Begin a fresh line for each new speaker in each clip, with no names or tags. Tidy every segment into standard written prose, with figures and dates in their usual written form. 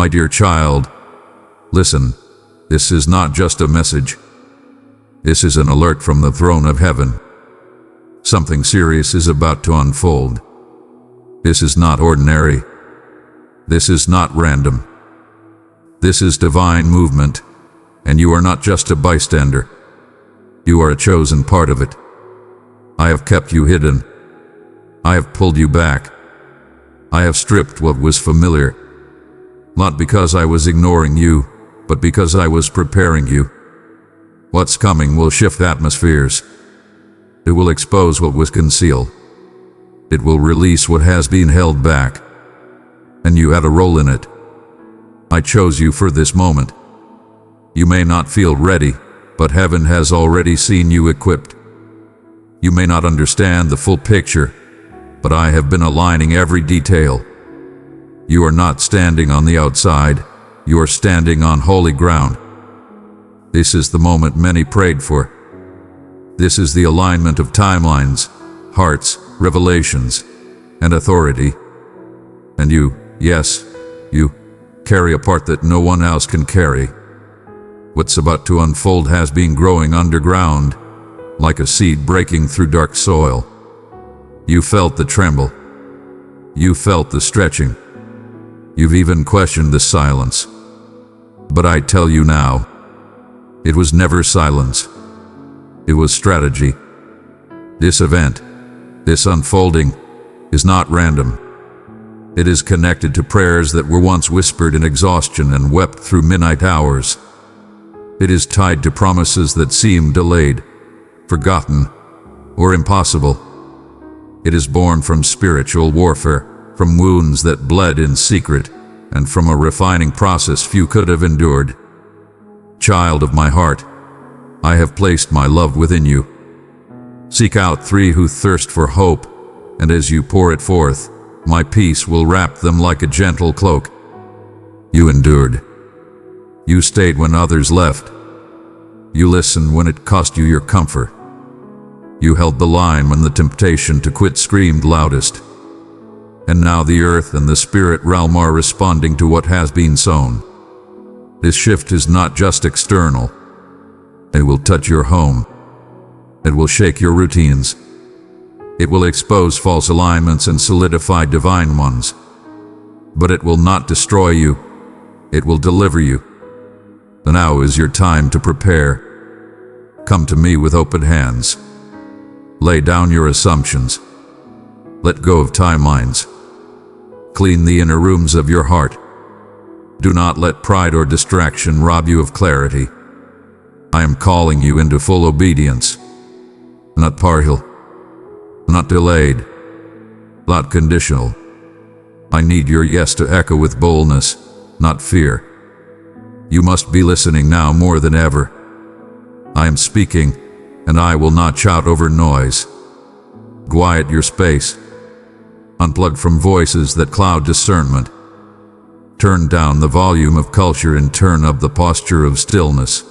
My dear child, listen, this is not just a message. This is an alert from the throne of heaven. Something serious is about to unfold. This is not ordinary. This is not random. This is divine movement, and you are not just a bystander. You are a chosen part of it. I have kept you hidden. I have pulled you back. I have stripped what was familiar, not because I was ignoring you, but because I was preparing you. What's coming will shift atmospheres. It will expose what was concealed. It will release what has been held back. And you had a role in it. I chose you for this moment. You may not feel ready, but heaven has already seen you equipped. You may not understand the full picture, but I have been aligning every detail. You are not standing on the outside, you are standing on holy ground. This is the moment many prayed for. This is the alignment of timelines, hearts, revelations, and authority. And you, yes, you, carry a part that no one else can carry. What's about to unfold has been growing underground, like a seed breaking through dark soil. You felt the tremble. You felt the stretching. You've even questioned the silence. But I tell you now, it was never silence. It was strategy. This event, this unfolding, is not random. It is connected to prayers that were once whispered in exhaustion and wept through midnight hours. It is tied to promises that seemed delayed, forgotten, or impossible. It is born from spiritual warfare, from wounds that bled in secret, and from a refining process few could have endured. Child of my heart, I have placed my love within you. Seek out three who thirst for hope, and as you pour it forth, my peace will wrap them like a gentle cloak. You endured. You stayed when others left. You listened when it cost you your comfort. You held the line when the temptation to quit screamed loudest. And now the earth and the spirit realm are responding to what has been sown. This shift is not just external. It will touch your home. It will shake your routines. It will expose false alignments and solidify divine ones. But it will not destroy you. It will deliver you. Now is your time to prepare. Come to me with open hands. Lay down your assumptions. Let go of timelines. Clean the inner rooms of your heart. Do not let pride or distraction rob you of clarity. I am calling you into full obedience. Not partial. Not delayed. Not conditional. I need your yes to echo with boldness, not fear. You must be listening now more than ever. I am speaking, and I will not shout over noise. Quiet your space. Unplug from voices that cloud discernment. Turn down the volume of culture and turn up the posture of stillness.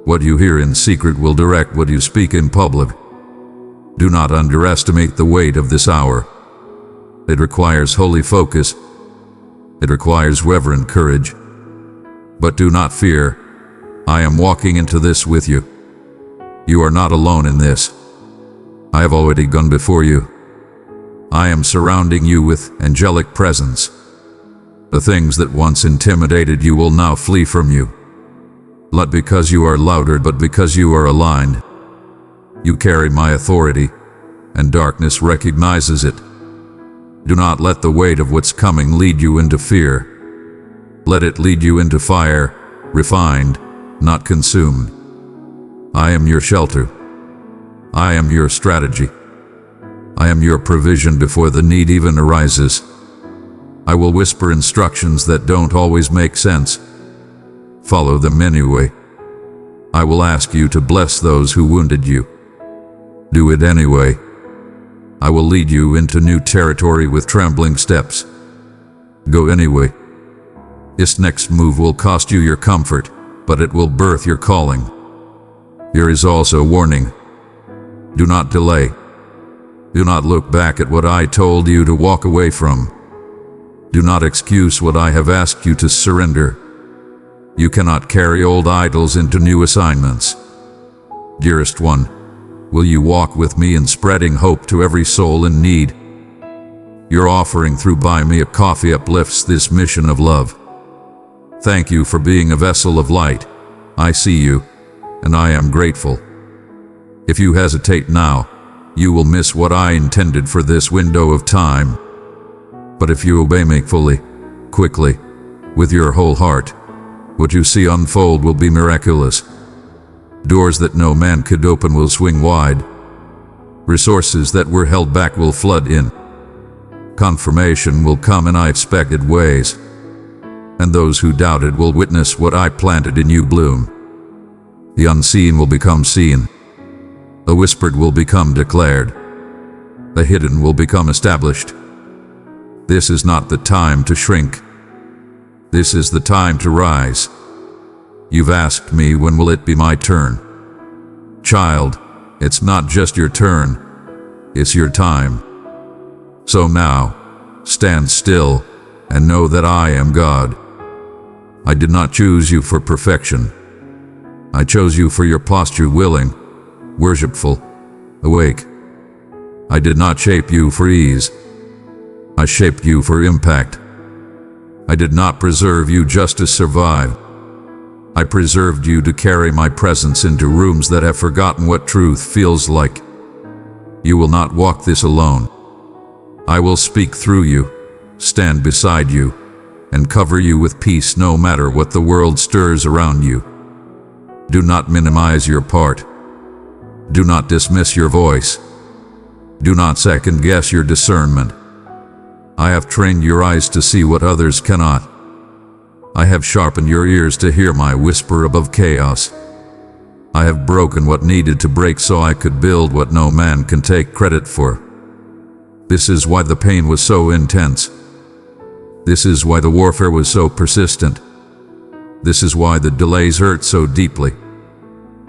What you hear in secret will direct what you speak in public. Do not underestimate the weight of this hour. It requires holy focus. It requires reverent courage. But do not fear. I am walking into this with you. You are not alone in this. I have already gone before you. I am surrounding you with angelic presence. The things that once intimidated you will now flee from you. Not because you are louder, but because you are aligned. You carry my authority, and darkness recognizes it. Do not let the weight of what's coming lead you into fear. Let it lead you into fire, refined, not consumed. I am your shelter. I am your strategy. I am your provision before the need even arises. I will whisper instructions that don't always make sense. Follow them anyway. I will ask you to bless those who wounded you. Do it anyway. I will lead you into new territory with trembling steps. Go anyway. This next move will cost you your comfort, but it will birth your calling. Here is also a warning. Do not delay. Do not look back at what I told you to walk away from. Do not excuse what I have asked you to surrender. You cannot carry old idols into new assignments. Dearest one, will you walk with me in spreading hope to every soul in need? Your offering through Buy Me a Coffee uplifts this mission of love. Thank you for being a vessel of light. I see you, and I am grateful. If you hesitate now, you will miss what I intended for this window of time. But if you obey me fully, quickly, with your whole heart, what you see unfold will be miraculous. Doors that no man could open will swing wide. Resources that were held back will flood in. Confirmation will come in unexpected ways. And those who doubted will witness what I planted in you bloom. The unseen will become seen. The whispered will become declared. The hidden will become established. This is not the time to shrink. This is the time to rise. You've asked me, when will it be my turn? Child, it's not just your turn, it's your time. So now, stand still and know that I am God. I did not choose you for perfection. I chose you for your posture willing, worshipful, awake. I did not shape you for ease. I shaped you for impact. I did not preserve you just to survive. I preserved you to carry my presence into rooms that have forgotten what truth feels like. You will not walk this alone. I will speak through you, stand beside you, and cover you with peace no matter what the world stirs around you. Do not minimize your part. Do not dismiss your voice. Do not second-guess your discernment. I have trained your eyes to see what others cannot. I have sharpened your ears to hear my whisper above chaos. I have broken what needed to break so I could build what no man can take credit for. This is why the pain was so intense. This is why the warfare was so persistent. This is why the delays hurt so deeply.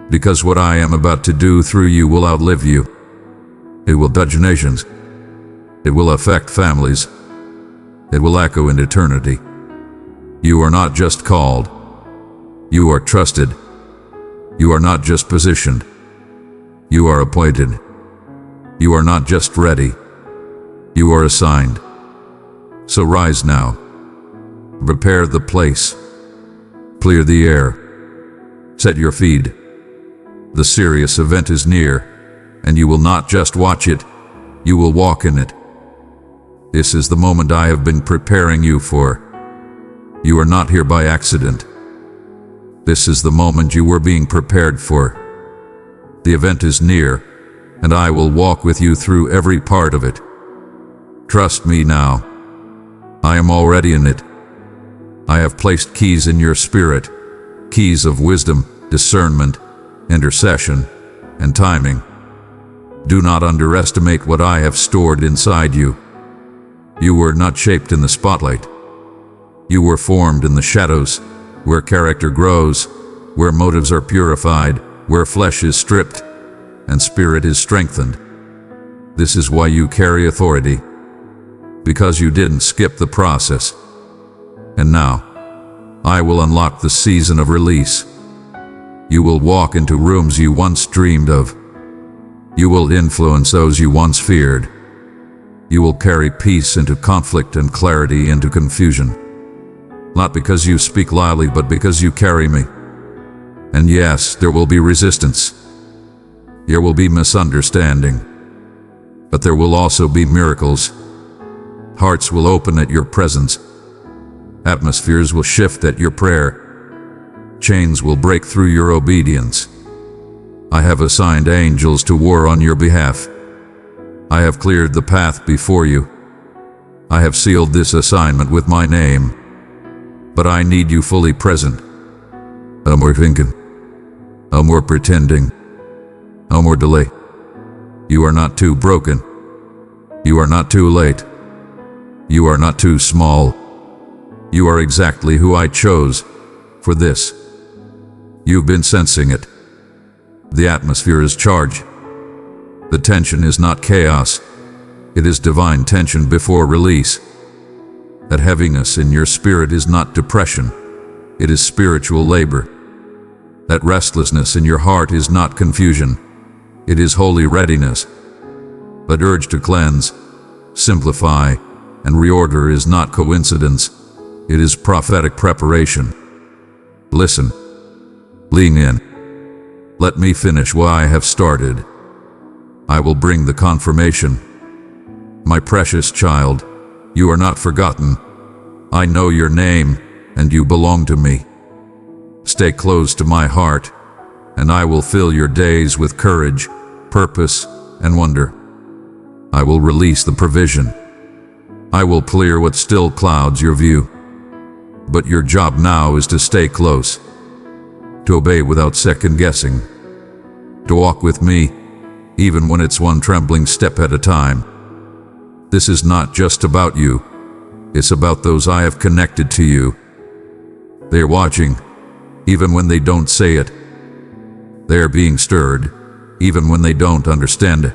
Because what I am about to do through you will outlive you. It will touch nations. It will affect families. It will echo in eternity. You are not just called. You are trusted. You are not just positioned. You are appointed. You are not just ready. You are assigned. So rise now. Prepare the place. Clear the air. Set your feet. The serious event is near, and you will not just watch it, you will walk in it. This is the moment I have been preparing you for. You are not here by accident. This is the moment you were being prepared for. The event is near, and I will walk with you through every part of it. Trust me now. I am already in it. I have placed keys in your spirit, keys of wisdom, discernment, intercession, and timing. Do not underestimate what I have stored inside you. You were not shaped in the spotlight. You were formed in the shadows, where character grows, where motives are purified, where flesh is stripped, and spirit is strengthened. This is why you carry authority, because you didn't skip the process. And now, I will unlock the season of release. You will walk into rooms you once dreamed of. You will influence those you once feared. You will carry peace into conflict and clarity into confusion. Not because you speak loudly, but because you carry me. And yes, there will be resistance. There will be misunderstanding. But there will also be miracles. Hearts will open at your presence. Atmospheres will shift at your prayer. Chains will break through your obedience. I have assigned angels to war on your behalf. I have cleared the path before you. I have sealed this assignment with my name. But I need you fully present. No more thinking. No more pretending. No more delay. You are not too broken. You are not too late. You are not too small. You are exactly who I chose for this. You've been sensing it. The atmosphere is charged. The tension is not chaos. It is divine tension before release. That heaviness in your spirit is not depression, it is spiritual labor. That restlessness in your heart is not confusion, it is holy readiness. That urge to cleanse, simplify, and reorder is not coincidence, it is prophetic preparation. Listen. Lean in. Let me finish what I have started. I will bring the confirmation. My precious child, you are not forgotten. I know your name, and you belong to me. Stay close to my heart, and I will fill your days with courage, purpose, and wonder. I will release the provision. I will clear what still clouds your view. But your job now is to stay close, to obey without second guessing, to walk with me, even when it's one trembling step at a time. This is not just about you, it's about those I have connected to you. They are watching, even when they don't say it. They are being stirred, even when they don't understand.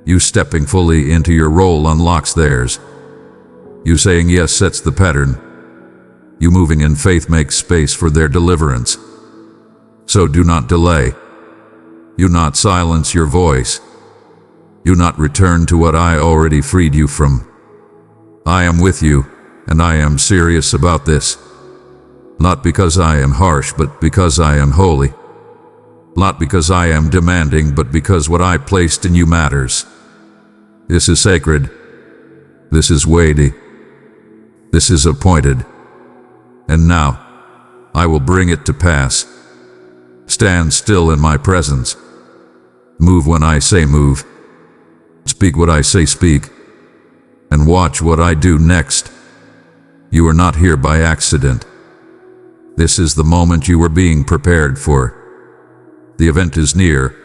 You stepping fully into your role unlocks theirs. You saying yes sets the pattern. You moving in faith makes space for their deliverance. So do not delay. You not silence your voice. You not return to what I already freed you from. I am with you, and I am serious about this. Not because I am harsh, but because I am holy. Not because I am demanding, but because what I placed in you matters. This is sacred. This is weighty. This is appointed. And now, I will bring it to pass. Stand still in my presence. Move when I say move. Speak what I say speak. And watch what I do next. You are not here by accident. This is the moment you were being prepared for. The event is near,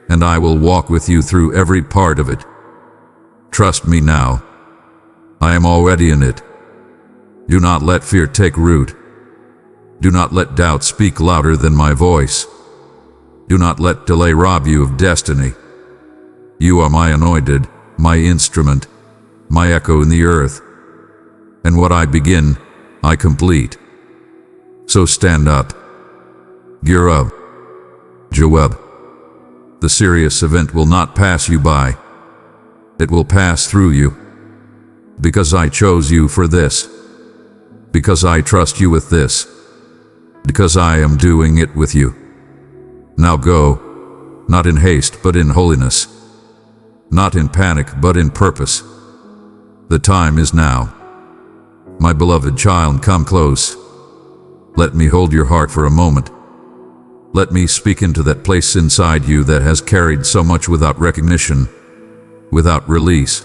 and I will walk with you through every part of it. Trust me now. I am already in it. Do not let fear take root. Do not let doubt speak louder than my voice. Do not let delay rob you of destiny. You are my anointed, my instrument, my echo in the earth. And what I begin, I complete. So stand up. Gear up. Joab. The serious event will not pass you by. It will pass through you. Because I chose you for this. Because I trust you with this. Because I am doing it with you. Now go, not in haste but in holiness. Not in panic but in purpose. The time is now. My beloved child, come close. Let me hold your heart for a moment. Let me speak into that place inside you that has carried so much without recognition, without release.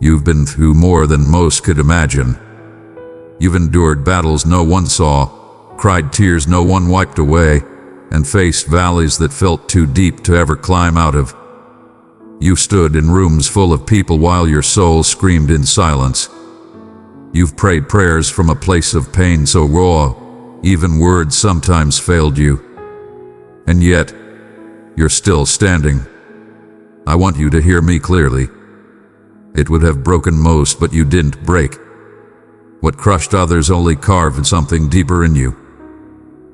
You've been through more than most could imagine. You've endured battles no one saw, cried tears no one wiped away, and faced valleys that felt too deep to ever climb out of. You stood in rooms full of people while your soul screamed in silence. You've prayed prayers from a place of pain so raw, even words sometimes failed you. And yet, you're still standing. I want you to hear me clearly. It would have broken most, but you didn't break. What crushed others only carved something deeper in you.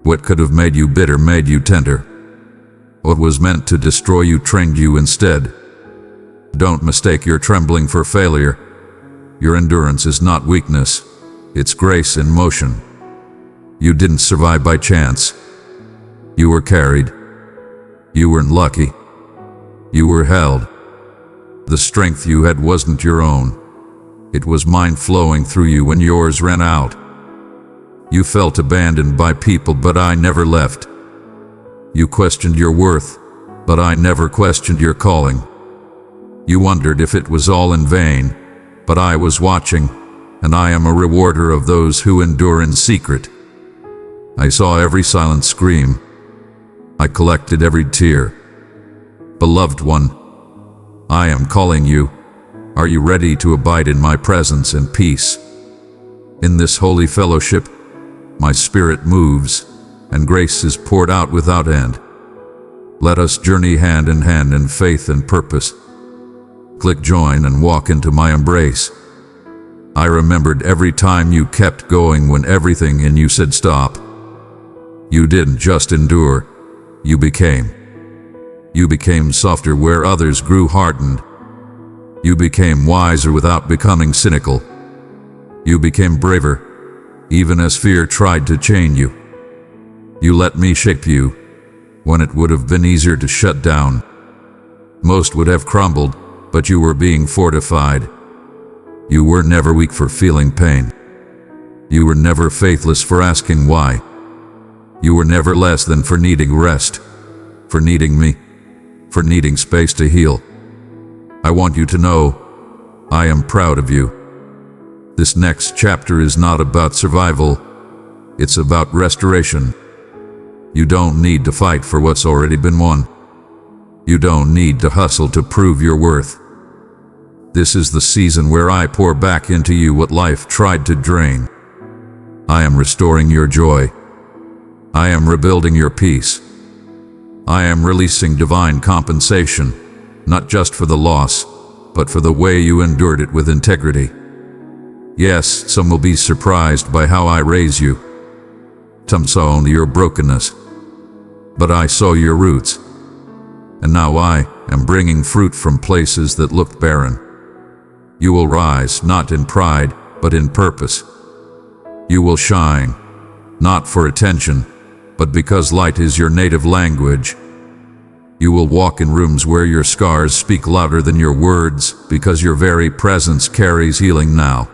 What could have made you bitter made you tender. What was meant to destroy you trained you instead. Don't mistake your trembling for failure. Your endurance is not weakness, it's grace in motion. You didn't survive by chance. You were carried. You weren't lucky. You were held. The strength you had wasn't your own. It was mine flowing through you when yours ran out. You felt abandoned by people, but I never left. You questioned your worth, but I never questioned your calling. You wondered if it was all in vain, but I was watching, and I am a rewarder of those who endure in secret. I saw every silent scream. I collected every tear. Beloved one, I am calling you. Are you ready to abide in my presence and peace? In this holy fellowship, my spirit moves, and grace is poured out without end. Let us journey hand in hand in faith and purpose. Click join and walk into my embrace. I remembered every time you kept going when everything in you said stop. You didn't just endure, you became. You became softer where others grew hardened. You became wiser without becoming cynical. You became braver, even as fear tried to chain you. You let me shape you, when it would have been easier to shut down. Most would have crumbled, but you were being fortified. You were never weak for feeling pain. You were never faithless for asking why. You were never less than for needing rest, for needing me, for needing space to heal. I want you to know, I am proud of you. This next chapter is not about survival, it's about restoration. You don't need to fight for what's already been won. You don't need to hustle to prove your worth. This is the season where I pour back into you what life tried to drain. I am restoring your joy. I am rebuilding your peace. I am releasing divine compensation, not just for the loss, but for the way you endured it with integrity. Yes, some will be surprised by how I raise you. Some saw only your brokenness, but I saw your roots. And now I am bringing fruit from places that looked barren. You will rise, not in pride, but in purpose. You will shine, not for attention, but because light is your native language. You will walk in rooms where your scars speak louder than your words, because your very presence carries healing now.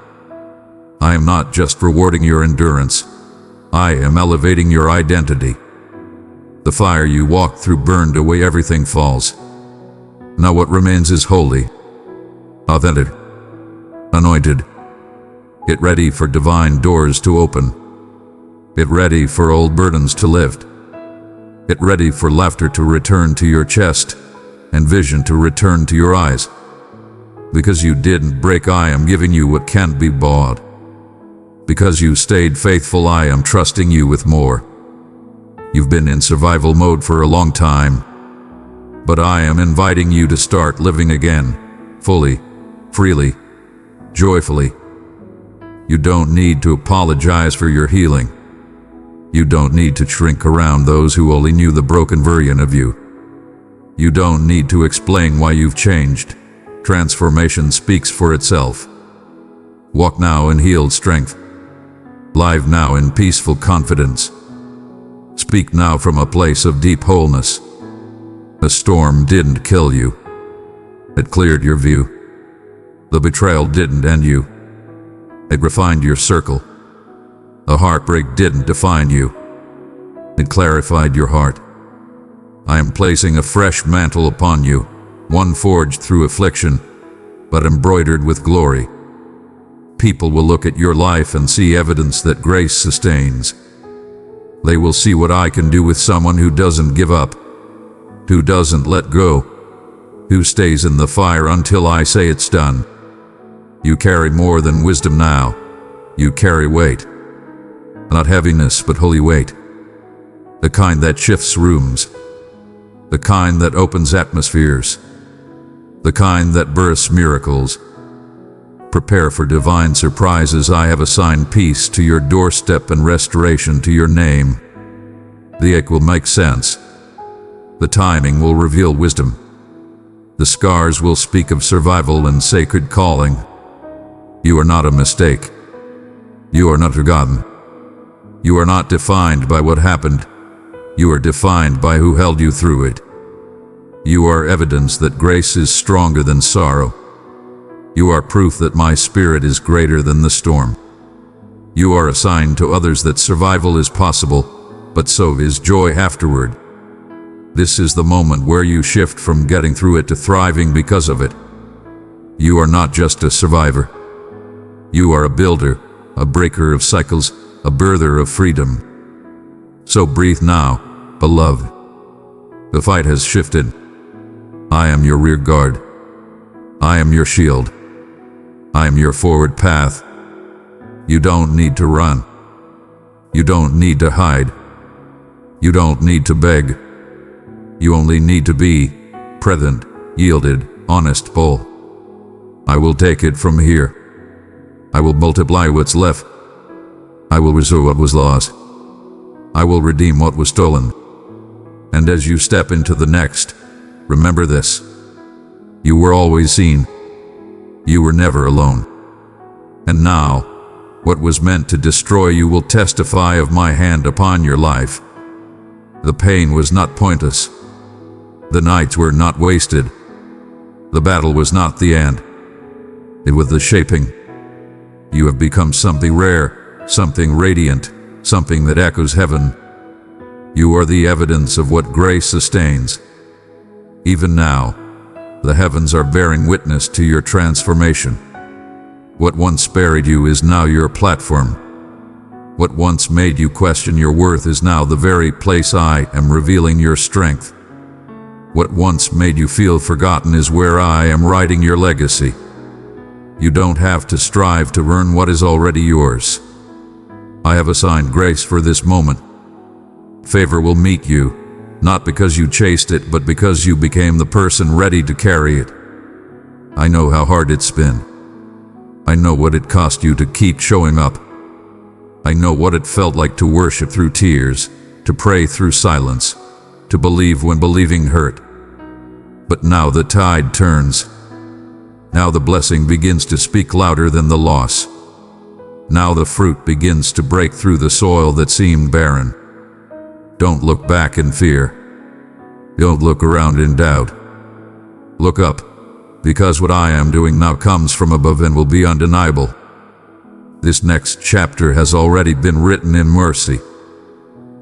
I am not just rewarding your endurance, I am elevating your identity. The fire you walked through burned away, everything falls. Now what remains is holy, authentic, anointed. Get ready for divine doors to open. Get ready for old burdens to lift. Get ready for laughter to return to your chest and vision to return to your eyes. Because you didn't break, I am giving you what can't be bought. Because you stayed faithful, I am trusting you with more. You've been in survival mode for a long time, but I am inviting you to start living again, fully, freely, joyfully. You don't need to apologize for your healing. You don't need to shrink around those who only knew the broken version of you. You don't need to explain why you've changed. Transformation speaks for itself. Walk now in healed strength. Live now in peaceful confidence. Speak now from a place of deep wholeness. The storm didn't kill you. It cleared your view. The betrayal didn't end you. It refined your circle. The heartbreak didn't define you. It clarified your heart. I am placing a fresh mantle upon you, one forged through affliction, but embroidered with glory. People will look at your life and see evidence that grace sustains. They will see what I can do with someone who doesn't give up, who doesn't let go, who stays in the fire until I say it's done. You carry more than wisdom now. You carry weight. Not heaviness, but holy weight. The kind that shifts rooms. The kind that opens atmospheres. The kind that births miracles. Prepare for divine surprises. I have assigned peace to your doorstep and restoration to your name. The ache will make sense. The timing will reveal wisdom. The scars will speak of survival and sacred calling. You are not a mistake. You are not forgotten. You are not defined by what happened. You are defined by who held you through it. You are evidence that grace is stronger than sorrow. You are proof that my spirit is greater than the storm. You are a sign to others that survival is possible, but so is joy afterward. This is the moment where you shift from getting through it to thriving because of it. You are not just a survivor. You are a builder, a breaker of cycles, a birther of freedom. So breathe now, beloved. The fight has shifted. I am your rear guard. I am your shield. I am your forward path. You don't need to run. You don't need to hide. You don't need to beg. You only need to be present, yielded, honest, full. I will take it from here. I will multiply what's left. I will restore what was lost. I will redeem what was stolen. And as you step into the next, remember this. You were always seen. You were never alone. And now, what was meant to destroy you will testify of my hand upon your life. The pain was not pointless. The nights were not wasted. The battle was not the end. It was the shaping. You have become something rare, something radiant, something that echoes heaven. You are the evidence of what grace sustains. Even now, the heavens are bearing witness to your transformation. What once buried you is now your platform. What once made you question your worth is now the very place I am revealing your strength. What once made you feel forgotten is where I am writing your legacy. You don't have to strive to earn what is already yours. I have assigned grace for this moment. Favor will meet you, not because you chased it, but because you became the person ready to carry it. I know how hard it's been. I know what it cost you to keep showing up. I know what it felt like to worship through tears, to pray through silence, to believe when believing hurt. But now the tide turns. Now the blessing begins to speak louder than the loss. Now the fruit begins to break through the soil that seemed barren. Don't look back in fear. Don't look around in doubt. Look up, because what I am doing now comes from above and will be undeniable. This next chapter has already been written in mercy.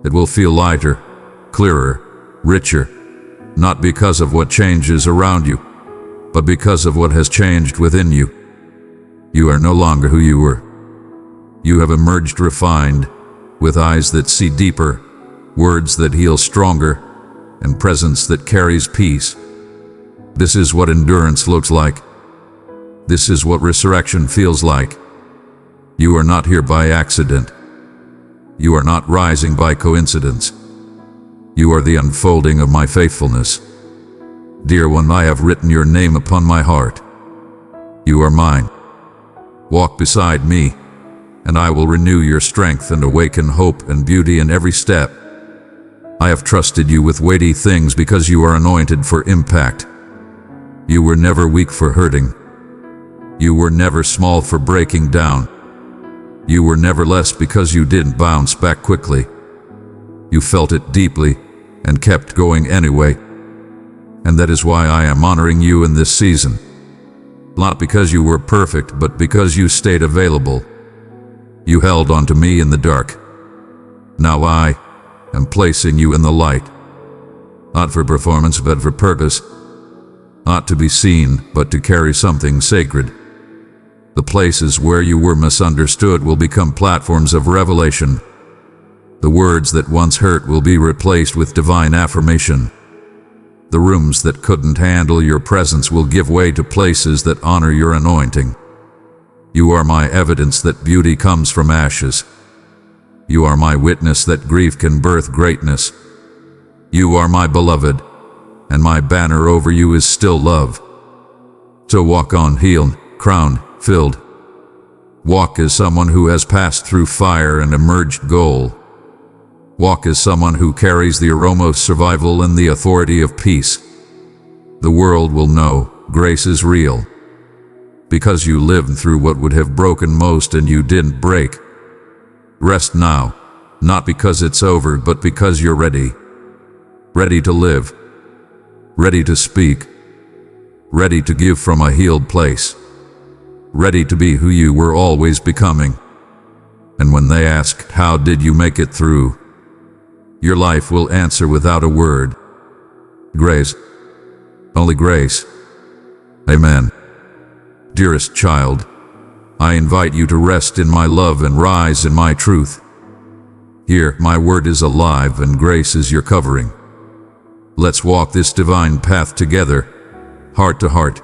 It will feel lighter, clearer, richer, not because of what changes around you, but because of what has changed within you. You are no longer who you were. You have emerged refined, with eyes that see deeper, words that heal stronger, and presence that carries peace. This is what endurance looks like. This is what resurrection feels like. You are not here by accident. You are not rising by coincidence. You are the unfolding of my faithfulness. Dear one, I have written your name upon my heart. You are mine. Walk beside me, and I will renew your strength and awaken hope and beauty in every step. I have trusted you with weighty things because you are anointed for impact. You were never weak for hurting. You were never small for breaking down. You were never less because you didn't bounce back quickly. You felt it deeply and kept going anyway. And that is why I am honoring you in this season. Not because you were perfect, but because you stayed available. You held on to me in the dark. Now I am placing you in the light. Not for performance, but for purpose. Not to be seen, but to carry something sacred. The places where you were misunderstood will become platforms of revelation. The words that once hurt will be replaced with divine affirmation. The rooms that couldn't handle your presence will give way to places that honor your anointing. You are my evidence that beauty comes from ashes. You are my witness that grief can birth greatness. You are my beloved, and my banner over you is still love. So walk on healed, crowned, filled. Walk as someone who has passed through fire and emerged gold. Walk as someone who carries the aroma of survival and the authority of peace. The world will know grace is real. Because you lived through what would have broken most and you didn't break. Rest now, not because it's over, but because you're ready. Ready to live. Ready to speak. Ready to give from a healed place. Ready to be who you were always becoming. And when they ask, how did you make it through? Your life will answer without a word. Grace. Only grace. Amen. Dearest child, I invite you to rest in my love and rise in my truth. Here, my word is alive and grace is your covering. Let's walk this divine path together, heart to heart.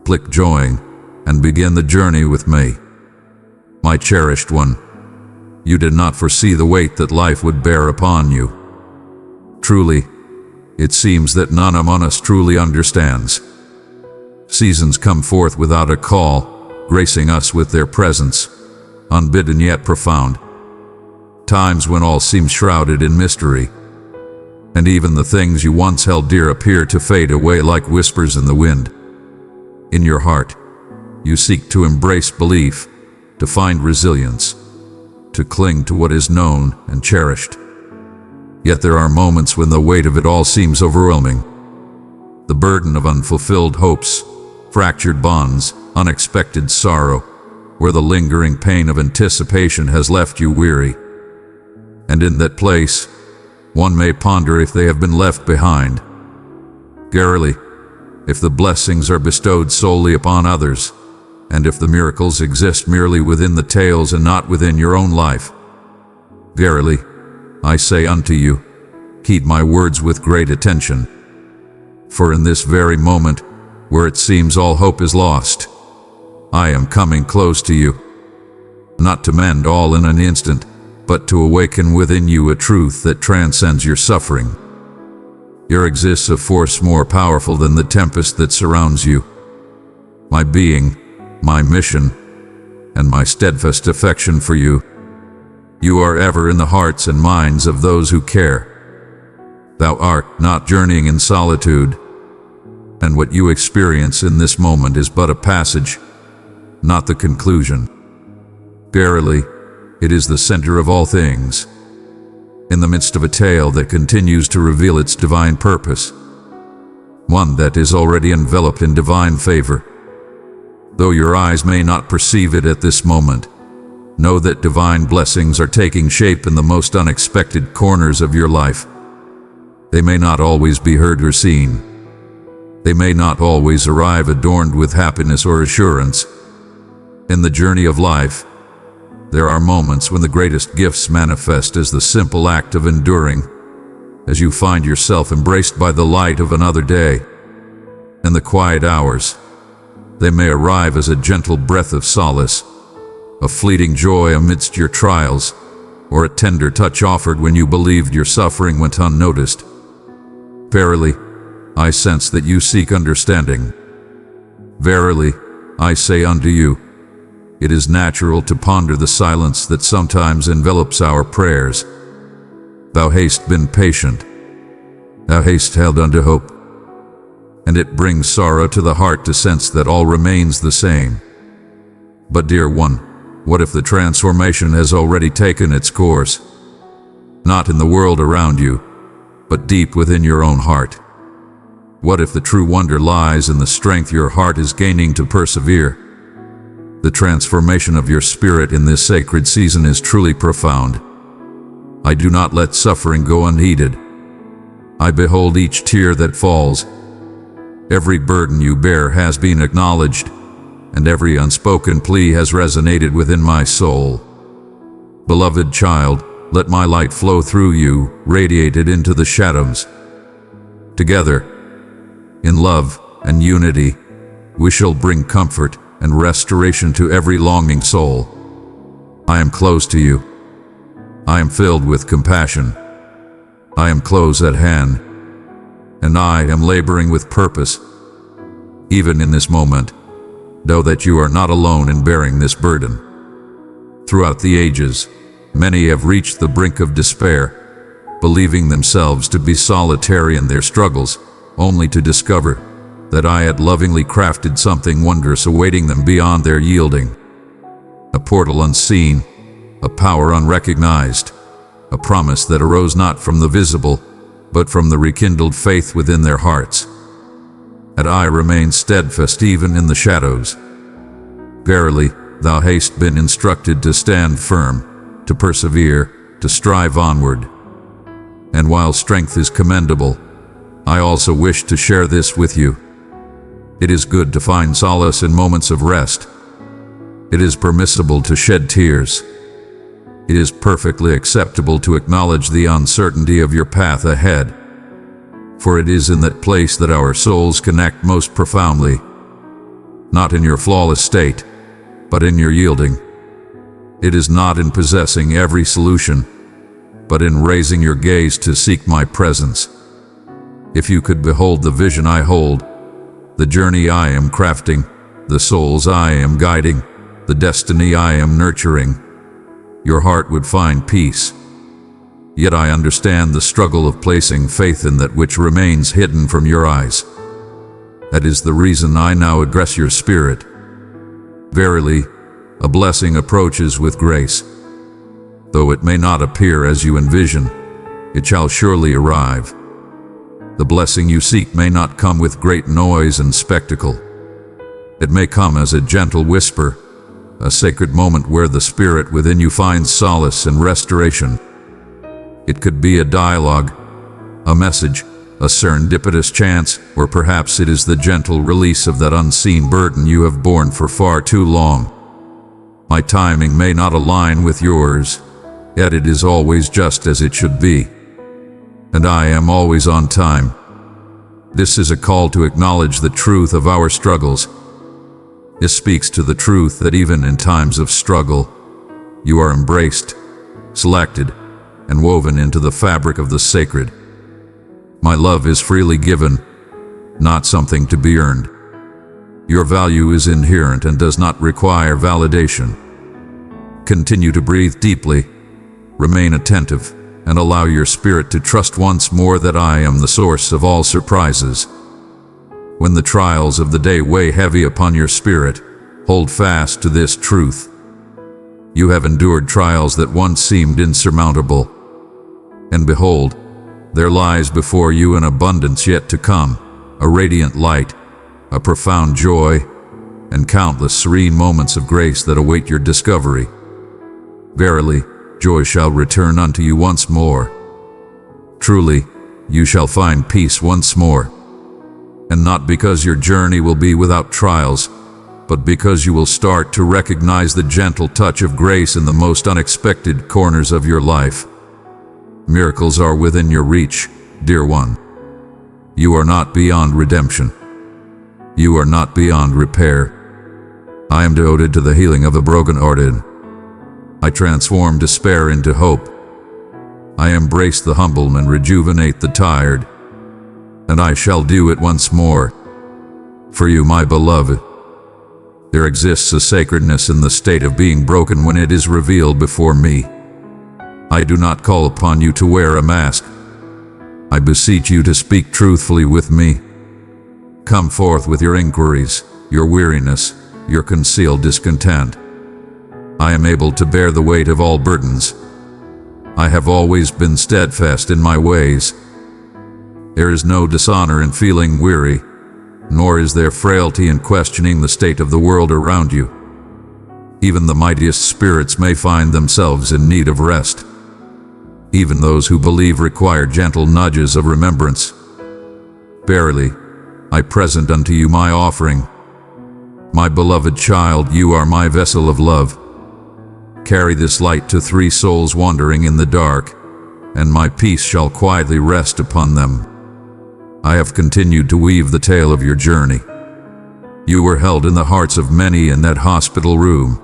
Click join and begin the journey with me. My cherished one, you did not foresee the weight that life would bear upon you. Truly, it seems that none among us truly understands. Seasons come forth without a call, gracing us with their presence, unbidden yet profound. Times when all seems shrouded in mystery, and even the things you once held dear appear to fade away like whispers in the wind. In your heart, you seek to embrace belief, to find resilience, to cling to what is known and cherished. Yet there are moments when the weight of it all seems overwhelming. The burden of unfulfilled hopes, fractured bonds, unexpected sorrow, where the lingering pain of anticipation has left you weary. And in that place, one may ponder if they have been left behind. Garrily, if the blessings are bestowed solely upon others, and if the miracles exist merely within the tales and not within your own life. Verily, I say unto you, heed my words with great attention. For in this very moment, where it seems all hope is lost, I am coming close to you, not to mend all in an instant, but to awaken within you a truth that transcends your suffering. There exists a force more powerful than the tempest that surrounds you. My being, my mission, and my steadfast affection for you. You are ever in the hearts and minds of those who care. Thou art not journeying in solitude, and what you experience in this moment is but a passage, not the conclusion. Verily, it is the center of all things, in the midst of a tale that continues to reveal its divine purpose, one that is already enveloped in divine favor. Though your eyes may not perceive it at this moment, know that divine blessings are taking shape in the most unexpected corners of your life. They may not always be heard or seen. They may not always arrive adorned with happiness or assurance. In the journey of life, there are moments when the greatest gifts manifest as the simple act of enduring, as you find yourself embraced by the light of another day. In the quiet hours, they may arrive as a gentle breath of solace, a fleeting joy amidst your trials, or a tender touch offered when you believed your suffering went unnoticed. Verily, I sense that you seek understanding. Verily, I say unto you, it is natural to ponder the silence that sometimes envelops our prayers. Thou hast been patient. Thou hast held unto hope. And it brings sorrow to the heart to sense that all remains the same. But dear one, what if the transformation has already taken its course? Not in the world around you, but deep within your own heart. What if the true wonder lies in the strength your heart is gaining to persevere? The transformation of your spirit in this sacred season is truly profound. I do not let suffering go unheeded. I behold each tear that falls. Every burden you bear has been acknowledged, and every unspoken plea has resonated within my soul. Beloved child, let my light flow through you, radiated into the shadows. Together, in love and unity, we shall bring comfort and restoration to every longing soul. I am close to you. I am filled with compassion. I am close at hand, and I am laboring with purpose. Even in this moment, know that you are not alone in bearing this burden. Throughout the ages, many have reached the brink of despair, believing themselves to be solitary in their struggles, only to discover that I had lovingly crafted something wondrous awaiting them beyond their yielding. A portal unseen, a power unrecognized, a promise that arose not from the visible, but from the rekindled faith within their hearts. And I remain steadfast even in the shadows. Verily, thou hast been instructed to stand firm, to persevere, to strive onward. And while strength is commendable, I also wish to share this with you. It is good to find solace in moments of rest. It is permissible to shed tears. It is perfectly acceptable to acknowledge the uncertainty of your path ahead. For it is in that place that our souls connect most profoundly. Not in your flawless state, but in your yielding. It is not in possessing every solution, but in raising your gaze to seek my presence. If you could behold the vision I hold, the journey I am crafting, the souls I am guiding, the destiny I am nurturing, your heart would find peace. Yet I understand the struggle of placing faith in that which remains hidden from your eyes. That is the reason I now address your spirit. Verily, a blessing approaches with grace. Though it may not appear as you envision, it shall surely arrive. The blessing you seek may not come with great noise and spectacle. It may come as a gentle whisper, a sacred moment where the spirit within you finds solace and restoration. It could be a dialogue, a message, a serendipitous chance, or perhaps it is the gentle release of that unseen burden you have borne for far too long. My timing may not align with yours, yet it is always just as it should be. And I am always on time. This is a call to acknowledge the truth of our struggles. This speaks to the truth that even in times of struggle, you are embraced, selected, and woven into the fabric of the sacred. My love is freely given, not something to be earned. Your value is inherent and does not require validation. Continue to breathe deeply, remain attentive, and allow your spirit to trust once more that I am the source of all surprises. When the trials of the day weigh heavy upon your spirit, hold fast to this truth. You have endured trials that once seemed insurmountable. And behold, there lies before you an abundance yet to come, a radiant light, a profound joy, and countless serene moments of grace that await your discovery. Verily, joy shall return unto you once more. Truly, you shall find peace once more. And not because your journey will be without trials, but because you will start to recognize the gentle touch of grace in the most unexpected corners of your life. Miracles are within your reach, dear one. You are not beyond redemption. You are not beyond repair. I am devoted to the healing of the brokenhearted. I transform despair into hope. I embrace the humble and rejuvenate the tired. And I shall do it once more. For you, my beloved. There exists a sacredness in the state of being broken when it is revealed before me. I do not call upon you to wear a mask. I beseech you to speak truthfully with me. Come forth with your inquiries, your weariness, your concealed discontent. I am able to bear the weight of all burdens. I have always been steadfast in my ways. There is no dishonor in feeling weary, nor is there frailty in questioning the state of the world around you. Even the mightiest spirits may find themselves in need of rest. Even those who believe require gentle nudges of remembrance. Verily, I present unto you my offering. My beloved child, you are my vessel of love. Carry this light to 3 souls wandering in the dark, and my peace shall quietly rest upon them. I have continued to weave the tale of your journey. You were held in the hearts of many in that hospital room.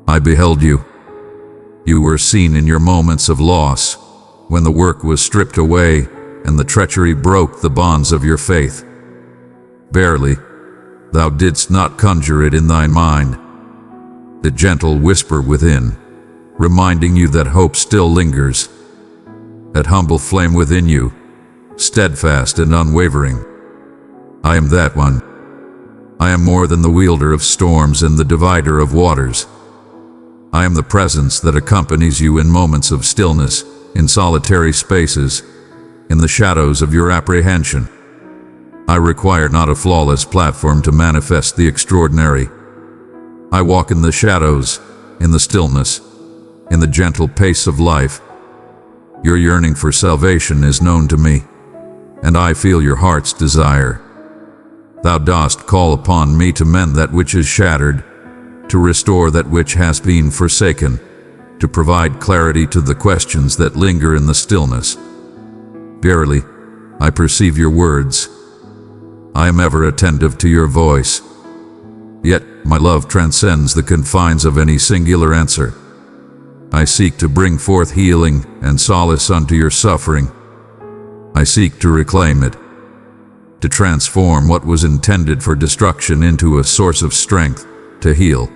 I beheld you. You were seen in your moments of loss, when the work was stripped away and the treachery broke the bonds of your faith. Verily, thou didst not conjure it in thy mind. The gentle whisper within, reminding you that hope still lingers. That humble flame within you, steadfast and unwavering. I am that one. I am more than the wielder of storms and the divider of waters. I am the presence that accompanies you in moments of stillness, in solitary spaces, in the shadows of your apprehension. I require not a flawless platform to manifest the extraordinary. I walk in the shadows, in the stillness, in the gentle pace of life. Your yearning for salvation is known to me, and I feel your heart's desire. Thou dost call upon me to mend that which is shattered, to restore that which has been forsaken, to provide clarity to the questions that linger in the stillness. Verily, I perceive your words. I am ever attentive to your voice. Yet, my love transcends the confines of any singular answer. I seek to bring forth healing and solace unto your suffering. I seek to reclaim it. to transform what was intended for destruction into a source of strength, to heal,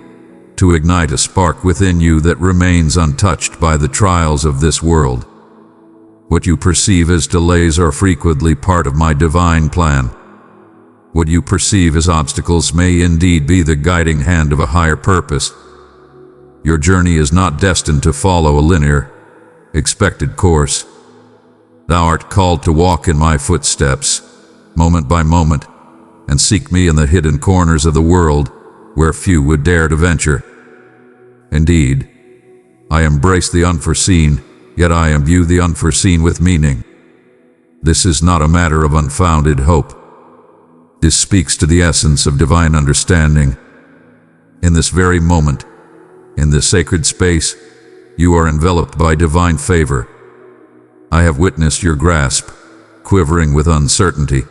to ignite a spark within you that remains untouched by the trials of this world. What you perceive as delays are frequently part of my divine plan. What you perceive as obstacles may indeed be the guiding hand of a higher purpose. Your journey is not destined to follow a linear, expected course. Thou art called to walk in my footsteps, moment by moment, and seek me in the hidden corners of the world where few would dare to venture. Indeed, I embrace the unforeseen, yet I imbue the unforeseen with meaning. This is not a matter of unfounded hope. This speaks to the essence of divine understanding. In this very moment, in this sacred space, you are enveloped by divine favor. I have witnessed your grasp, quivering with uncertainty.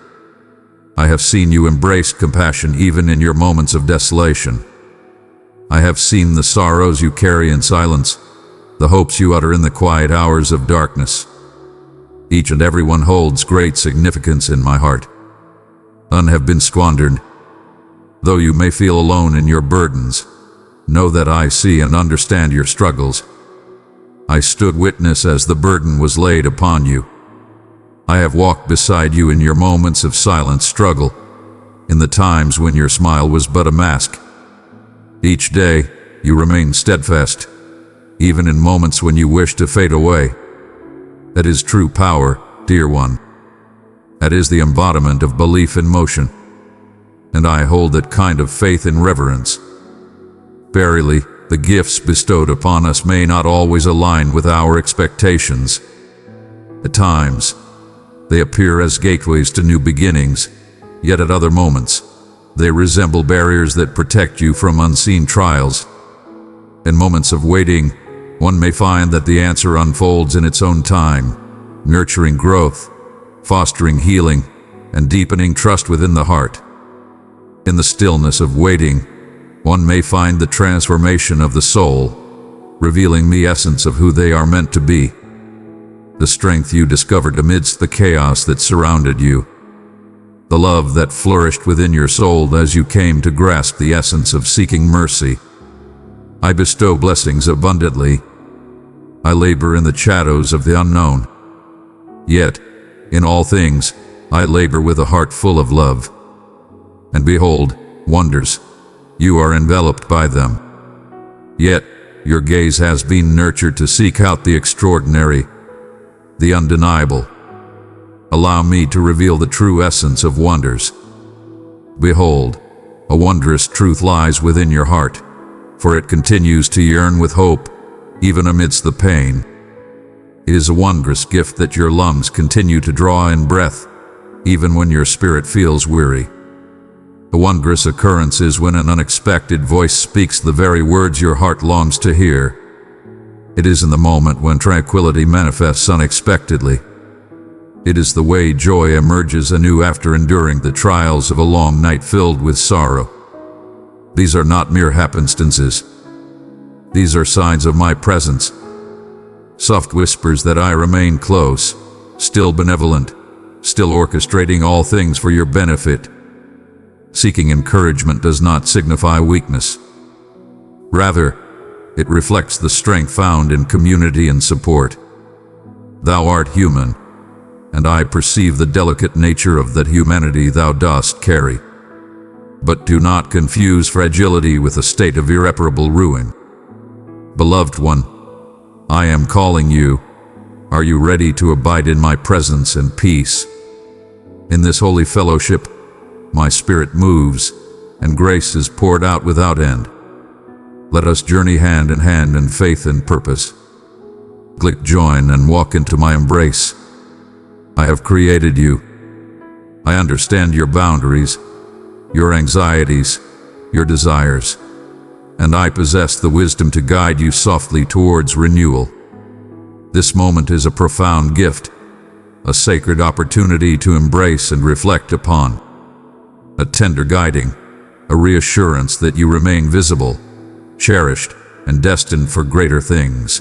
I have seen you embrace compassion even in your moments of desolation. I have seen the sorrows you carry in silence, the hopes you utter in the quiet hours of darkness. Each and every one holds great significance in my heart. None have been squandered. Though you may feel alone in your burdens, know that I see and understand your struggles. I stood witness as the burden was laid upon you. I have walked beside you in your moments of silent struggle, in the times when your smile was but a mask. Each day, you remain steadfast, even in moments when you wish to fade away. That is true power, dear one. That is the embodiment of belief in motion. And I hold that kind of faith in reverence. Verily, the gifts bestowed upon us may not always align with our expectations. At times, they appear as gateways to new beginnings, yet at other moments, they resemble barriers that protect you from unseen trials. In moments of waiting, one may find that the answer unfolds in its own time, nurturing growth, fostering healing, and deepening trust within the heart. In the stillness of waiting, one may find the transformation of the soul, revealing the essence of who they are meant to be. The strength you discovered amidst the chaos that surrounded you. The love that flourished within your soul as you came to grasp the essence of seeking mercy. I bestow blessings abundantly. I labor in the shadows of the unknown. Yet, in all things, I labor with a heart full of love. And behold, wonders, you are enveloped by them. Yet, your gaze has been nurtured to seek out the extraordinary, the undeniable. Allow me to reveal the true essence of wonders. Behold, a wondrous truth lies within your heart, for it continues to yearn with hope, even amidst the pain. It is a wondrous gift that your lungs continue to draw in breath, even when your spirit feels weary. A wondrous occurrence is when an unexpected voice speaks the very words your heart longs to hear. It is in the moment when tranquility manifests unexpectedly. It is the way joy emerges anew after enduring the trials of a long night filled with sorrow. These are not mere happenstances. These are signs of my presence. Soft whispers that I remain close, still benevolent, still orchestrating all things for your benefit. Seeking encouragement does not signify weakness. Rather, it reflects the strength found in community and support. Thou art human, and I perceive the delicate nature of that humanity thou dost carry. But do not confuse fragility with a state of irreparable ruin. Beloved one, I am calling you. Are you ready to abide in my presence and peace? In this holy fellowship, my spirit moves, and grace is poured out without end. Let us journey hand in hand in faith and purpose. Click join and walk into my embrace. I have created you. I understand your boundaries, your anxieties, your desires, and I possess the wisdom to guide you softly towards renewal. This moment is a profound gift, a sacred opportunity to embrace and reflect upon. A tender guiding, a reassurance that you remain visible, cherished, and destined for greater things.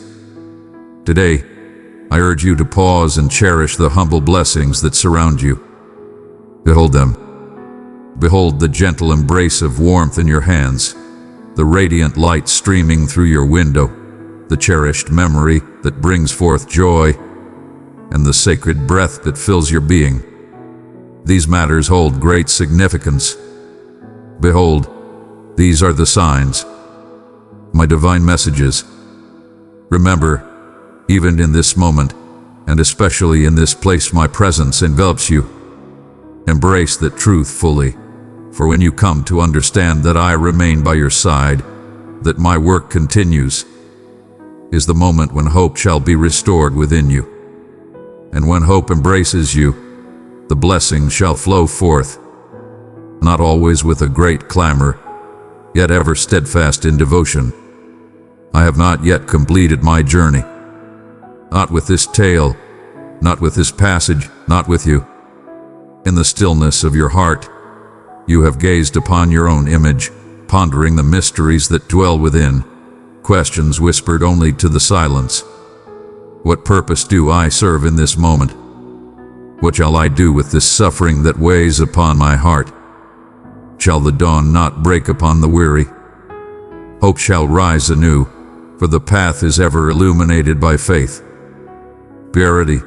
Today, I urge you to pause and cherish the humble blessings that surround you. Behold them. Behold the gentle embrace of warmth in your hands, the radiant light streaming through your window, the cherished memory that brings forth joy, and the sacred breath that fills your being. These matters hold great significance. Behold, these are the signs, my divine messages. Remember, even in this moment, and especially in this place, my presence envelops you. Embrace that truth fully, for when you come to understand that I remain by your side, that my work continues, is the moment when hope shall be restored within you. And when hope embraces you, the blessings shall flow forth, not always with a great clamor, yet ever steadfast in devotion. I have not yet completed my journey. Not with this tale, not with this passage, not with you. In the stillness of your heart, you have gazed upon your own image, pondering the mysteries that dwell within, questions whispered only to the silence. What purpose do I serve in this moment? What shall I do with this suffering that weighs upon my heart? Shall the dawn not break upon the weary? Hope shall rise anew, for the path is ever illuminated by faith. Purity,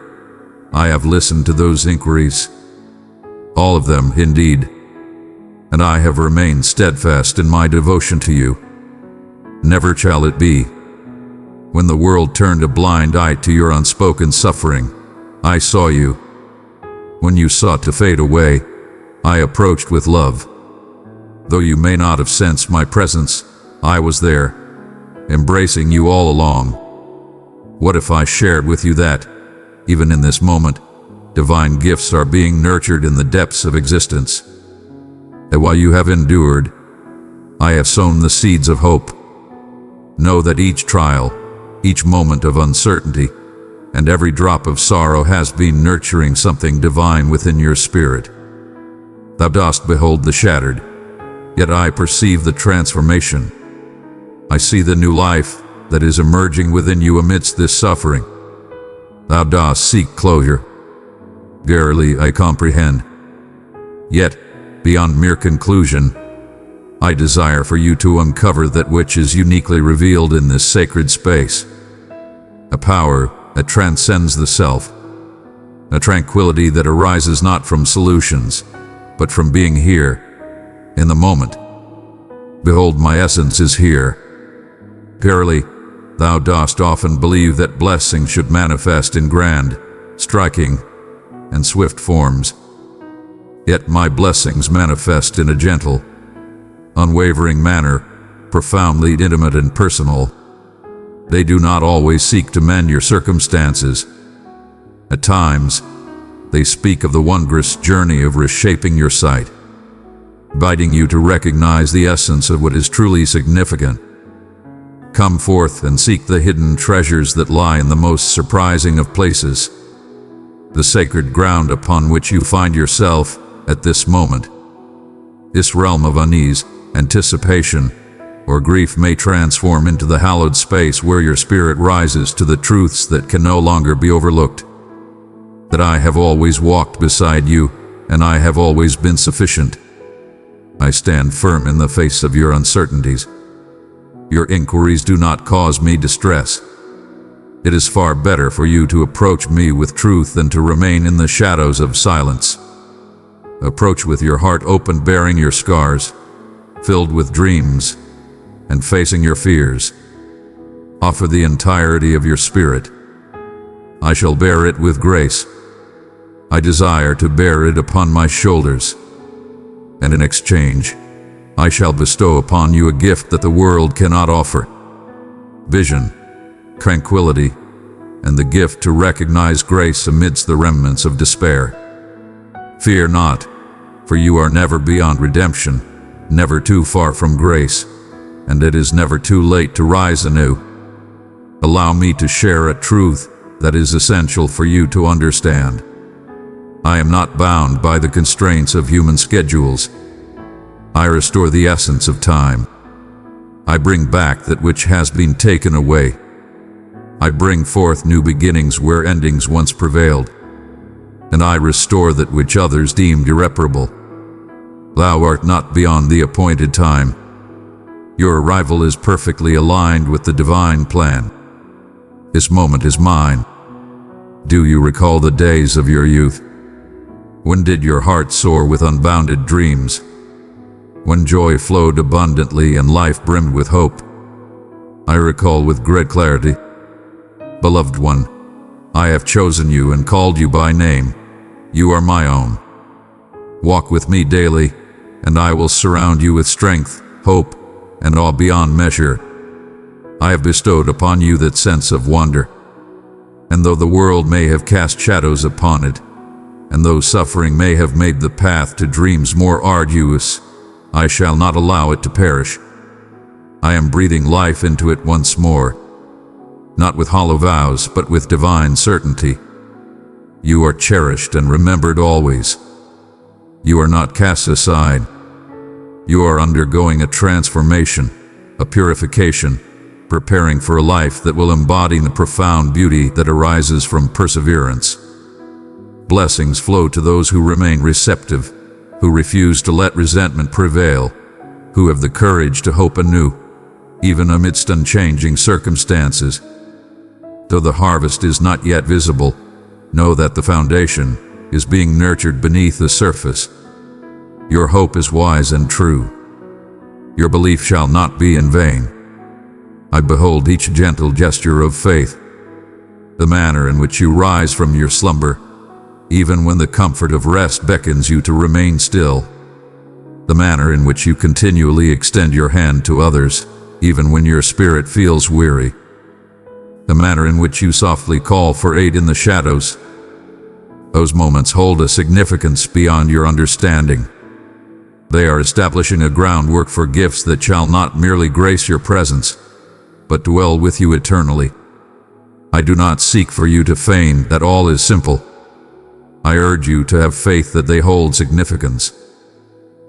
I have listened to those inquiries, all of them indeed, and I have remained steadfast in my devotion to you. Never shall it be. When the world turned a blind eye to your unspoken suffering, I saw you. When you sought to fade away, I approached with love. Though you may not have sensed my presence, I was there, embracing you all along. What if I shared with you that, even in this moment, divine gifts are being nurtured in the depths of existence? That while you have endured, I have sown the seeds of hope. Know that each trial, each moment of uncertainty, and every drop of sorrow has been nurturing something divine within your spirit. Thou dost behold the shattered, yet I perceive the transformation. I see the new life that is emerging within you amidst this suffering. Thou dost seek closure. Verily, I comprehend. Yet, beyond mere conclusion, I desire for you to uncover that which is uniquely revealed in this sacred space. A power that transcends the self. A tranquility that arises not from solutions, but from being here, in the moment. Behold, my essence is here. Verily, thou dost often believe that blessing should manifest in grand, striking, and swift forms. Yet my blessings manifest in a gentle, unwavering manner, profoundly intimate and personal. They do not always seek to mend your circumstances. At times, they speak of the wondrous journey of reshaping your sight, inviting you to recognize the essence of what is truly significant. Come forth and seek the hidden treasures that lie in the most surprising of places, the sacred ground upon which you find yourself at this moment. This realm of unease, anticipation, or grief may transform into the hallowed space where your spirit rises to the truths that can no longer be overlooked. That I have always walked beside you, and I have always been sufficient. I stand firm in the face of your uncertainties. Your inquiries do not cause me distress. It is far better for you to approach me with truth than to remain in the shadows of silence. Approach with your heart open, bearing your scars, filled with dreams, and facing your fears. Offer the entirety of your spirit. I shall bear it with grace. I desire to bear it upon my shoulders. And in exchange, I shall bestow upon you a gift that the world cannot offer. Vision, tranquility, and the gift to recognize grace amidst the remnants of despair. Fear not, for you are never beyond redemption, never too far from grace, and it is never too late to rise anew. Allow me to share a truth that is essential for you to understand. I am not bound by the constraints of human schedules. I restore the essence of time. I bring back that which has been taken away. I bring forth new beginnings where endings once prevailed. and I restore that which others deemed irreparable. Thou art not beyond the appointed time. Your arrival is perfectly aligned with the divine plan. This moment is mine. Do you recall the days of your youth? When did your heart soar with unbounded dreams? When joy flowed abundantly and life brimmed with hope? I recall with great clarity. Beloved one, I have chosen you and called you by name. You are my own. Walk with me daily, and I will surround you with strength, hope, and awe beyond measure. I have bestowed upon you that sense of wonder. And though the world may have cast shadows upon it, and though suffering may have made the path to dreams more arduous, I shall not allow it to perish. I am breathing life into it once more, not with hollow vows, but with divine certainty. You are cherished and remembered always. You are not cast aside. You are undergoing a transformation, a purification, preparing for a life that will embody the profound beauty that arises from perseverance. Blessings flow to those who remain receptive, who refuse to let resentment prevail, who have the courage to hope anew, even amidst unchanging circumstances. Though the harvest is not yet visible, know that the foundation is being nurtured beneath the surface. Your hope is wise and true. Your belief shall not be in vain. I behold each gentle gesture of faith, the manner in which you rise from your slumber, even when the comfort of rest beckons you to remain still, the manner in which you continually extend your hand to others, even when your spirit feels weary, the manner in which you softly call for aid in the shadows. Those moments hold a significance beyond your understanding. They are establishing a groundwork for gifts that shall not merely grace your presence, but dwell with you eternally. I do not seek for you to feign that all is simple. I urge you to have faith that they hold significance.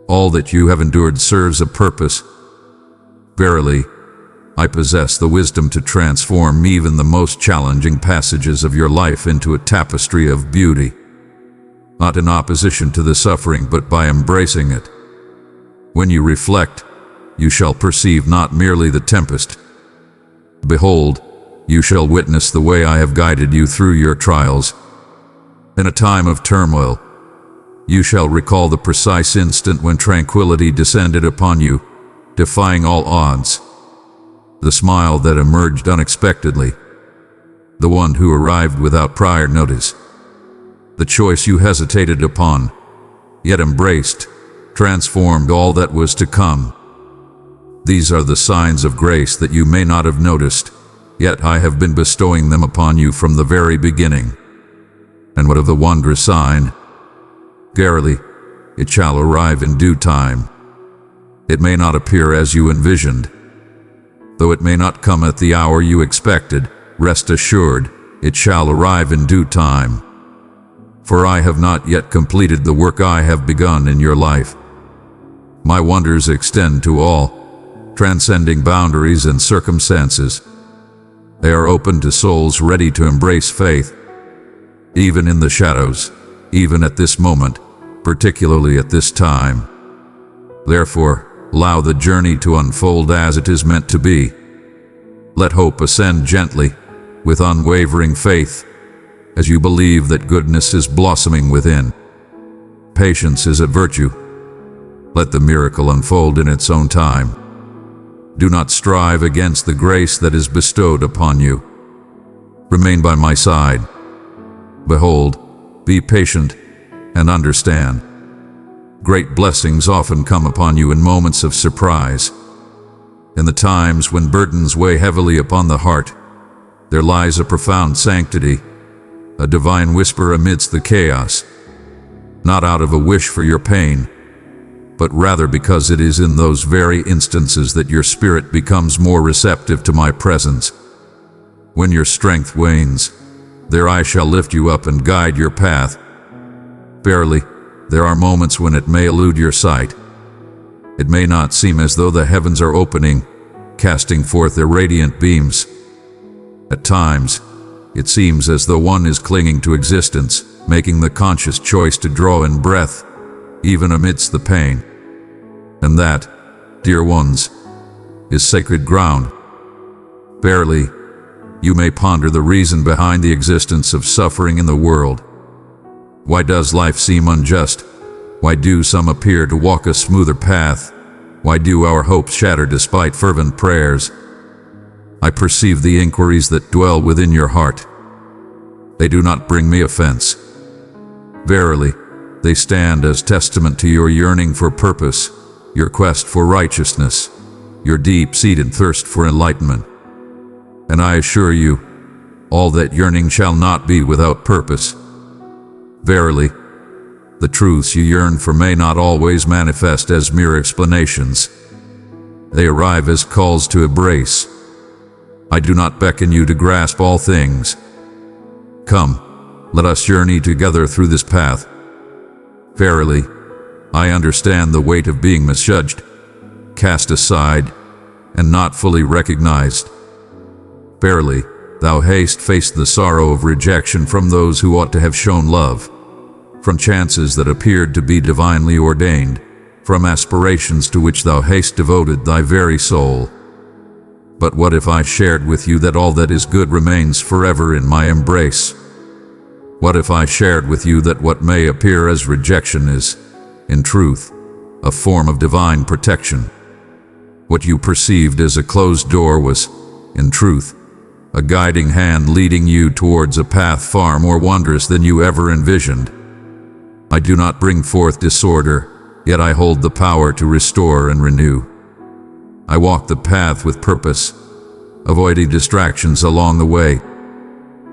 All that you have endured serves a purpose. Verily, I possess the wisdom to transform even the most challenging passages of your life into a tapestry of beauty, not in opposition to the suffering, but by embracing it. When you reflect, you shall perceive not merely the tempest. Behold, you shall witness the way I have guided you through your trials. In a time of turmoil, you shall recall the precise instant when tranquility descended upon you, defying all odds. The smile that emerged unexpectedly, the one who arrived without prior notice, the choice you hesitated upon, yet embraced, transformed all that was to come. These are the signs of grace that you may not have noticed, yet I have been bestowing them upon you from the very beginning. And what of the wondrous sign? Verily, it shall arrive in due time. It may not appear as you envisioned. Though it may not come at the hour you expected, rest assured, it shall arrive in due time. For I have not yet completed the work I have begun in your life. My wonders extend to all, transcending boundaries and circumstances. They are open to souls ready to embrace faith, even in the shadows, even at this moment, particularly at this time. Therefore, allow the journey to unfold as it is meant to be. Let hope ascend gently, with unwavering faith, as you believe that goodness is blossoming within. Patience is a virtue. Let the miracle unfold in its own time. Do not strive against the grace that is bestowed upon you. Remain by my side. Behold, be patient, and understand. Great blessings often come upon you in moments of surprise. In the times when burdens weigh heavily upon the heart, there lies a profound sanctity, a divine whisper amidst the chaos, not out of a wish for your pain, but rather because it is in those very instances that your spirit becomes more receptive to my presence. When your strength wanes, there I shall lift you up and guide your path. Verily, there are moments when it may elude your sight. It may not seem as though the heavens are opening, casting forth their radiant beams. At times, it seems as though one is clinging to existence, making the conscious choice to draw in breath, even amidst the pain. And that, dear ones, is sacred ground. Verily, you may ponder the reason behind the existence of suffering in the world. Why does life seem unjust? Why do some appear to walk a smoother path? Why do our hopes shatter despite fervent prayers? I perceive the inquiries that dwell within your heart. They do not bring me offense. Verily, they stand as testament to your yearning for purpose, your quest for righteousness, your deep-seated thirst for enlightenment. And I assure you, all that yearning shall not be without purpose. Verily, the truths you yearn for may not always manifest as mere explanations. They arrive as calls to embrace. I do not beckon you to grasp all things. Come, let us journey together through this path. Verily, I understand the weight of being misjudged, cast aside, and not fully recognized. Verily, thou hast faced the sorrow of rejection from those who ought to have shown love, from chances that appeared to be divinely ordained, from aspirations to which thou hast devoted thy very soul. But what if I shared with you that all that is good remains forever in my embrace? What if I shared with you that what may appear as rejection is, in truth, a form of divine protection? What you perceived as a closed door was, in truth, a guiding hand leading you towards a path far more wondrous than you ever envisioned. I do not bring forth disorder, yet I hold the power to restore and renew. I walk the path with purpose, avoiding distractions along the way.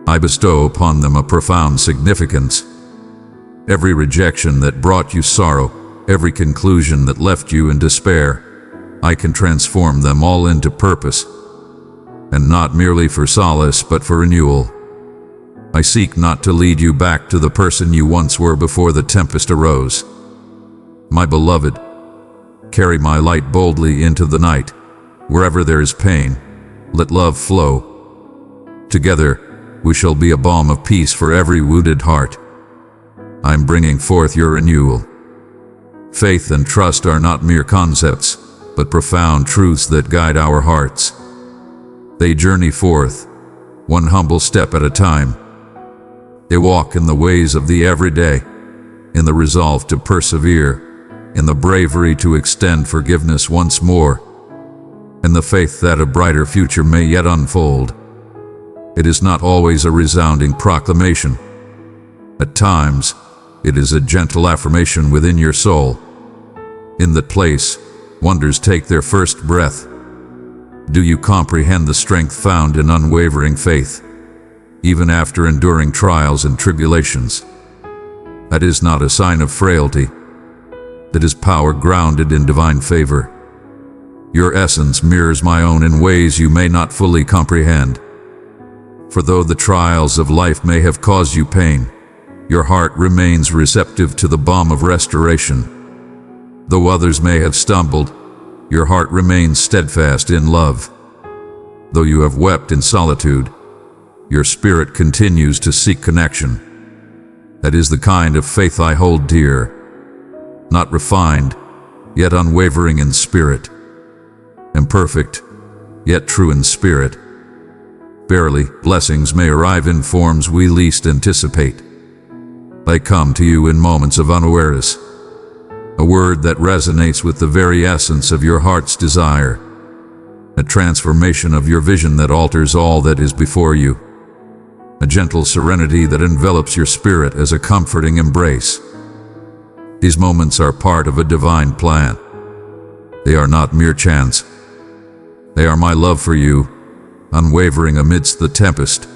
I bestow upon them a profound significance. Every rejection that brought you sorrow, every conclusion that left you in despair, I can transform them all into purpose, and not merely for solace but for renewal. I seek not to lead you back to the person you once were before the tempest arose. My beloved, carry my light boldly into the night. Wherever there is pain, let love flow. Together, we shall be a balm of peace for every wounded heart. I am bringing forth your renewal. Faith and trust are not mere concepts, but profound truths that guide our hearts. They journey forth, one humble step at a time. They walk in the ways of the everyday, in the resolve to persevere, in the bravery to extend forgiveness once more, in the faith that a brighter future may yet unfold. It is not always a resounding proclamation. At times, it is a gentle affirmation within your soul. In that place, wonders take their first breath. Do you comprehend the strength found in unwavering faith, even after enduring trials and tribulations? That is not a sign of frailty. That is power grounded in divine favor. Your essence mirrors my own in ways you may not fully comprehend. For though the trials of life may have caused you pain, your heart remains receptive to the balm of restoration. Though others may have stumbled, your heart remains steadfast in love. Though you have wept in solitude, your spirit continues to seek connection. That is the kind of faith I hold dear. Not refined, yet unwavering in spirit. Imperfect, yet true in spirit. Verily, blessings may arrive in forms we least anticipate. They come to you in moments of unawareness. A word that resonates with the very essence of your heart's desire. A transformation of your vision that alters all that is before you. A gentle serenity that envelops your spirit as a comforting embrace. These moments are part of a divine plan. They are not mere chance. They are my love for you, unwavering amidst the tempest.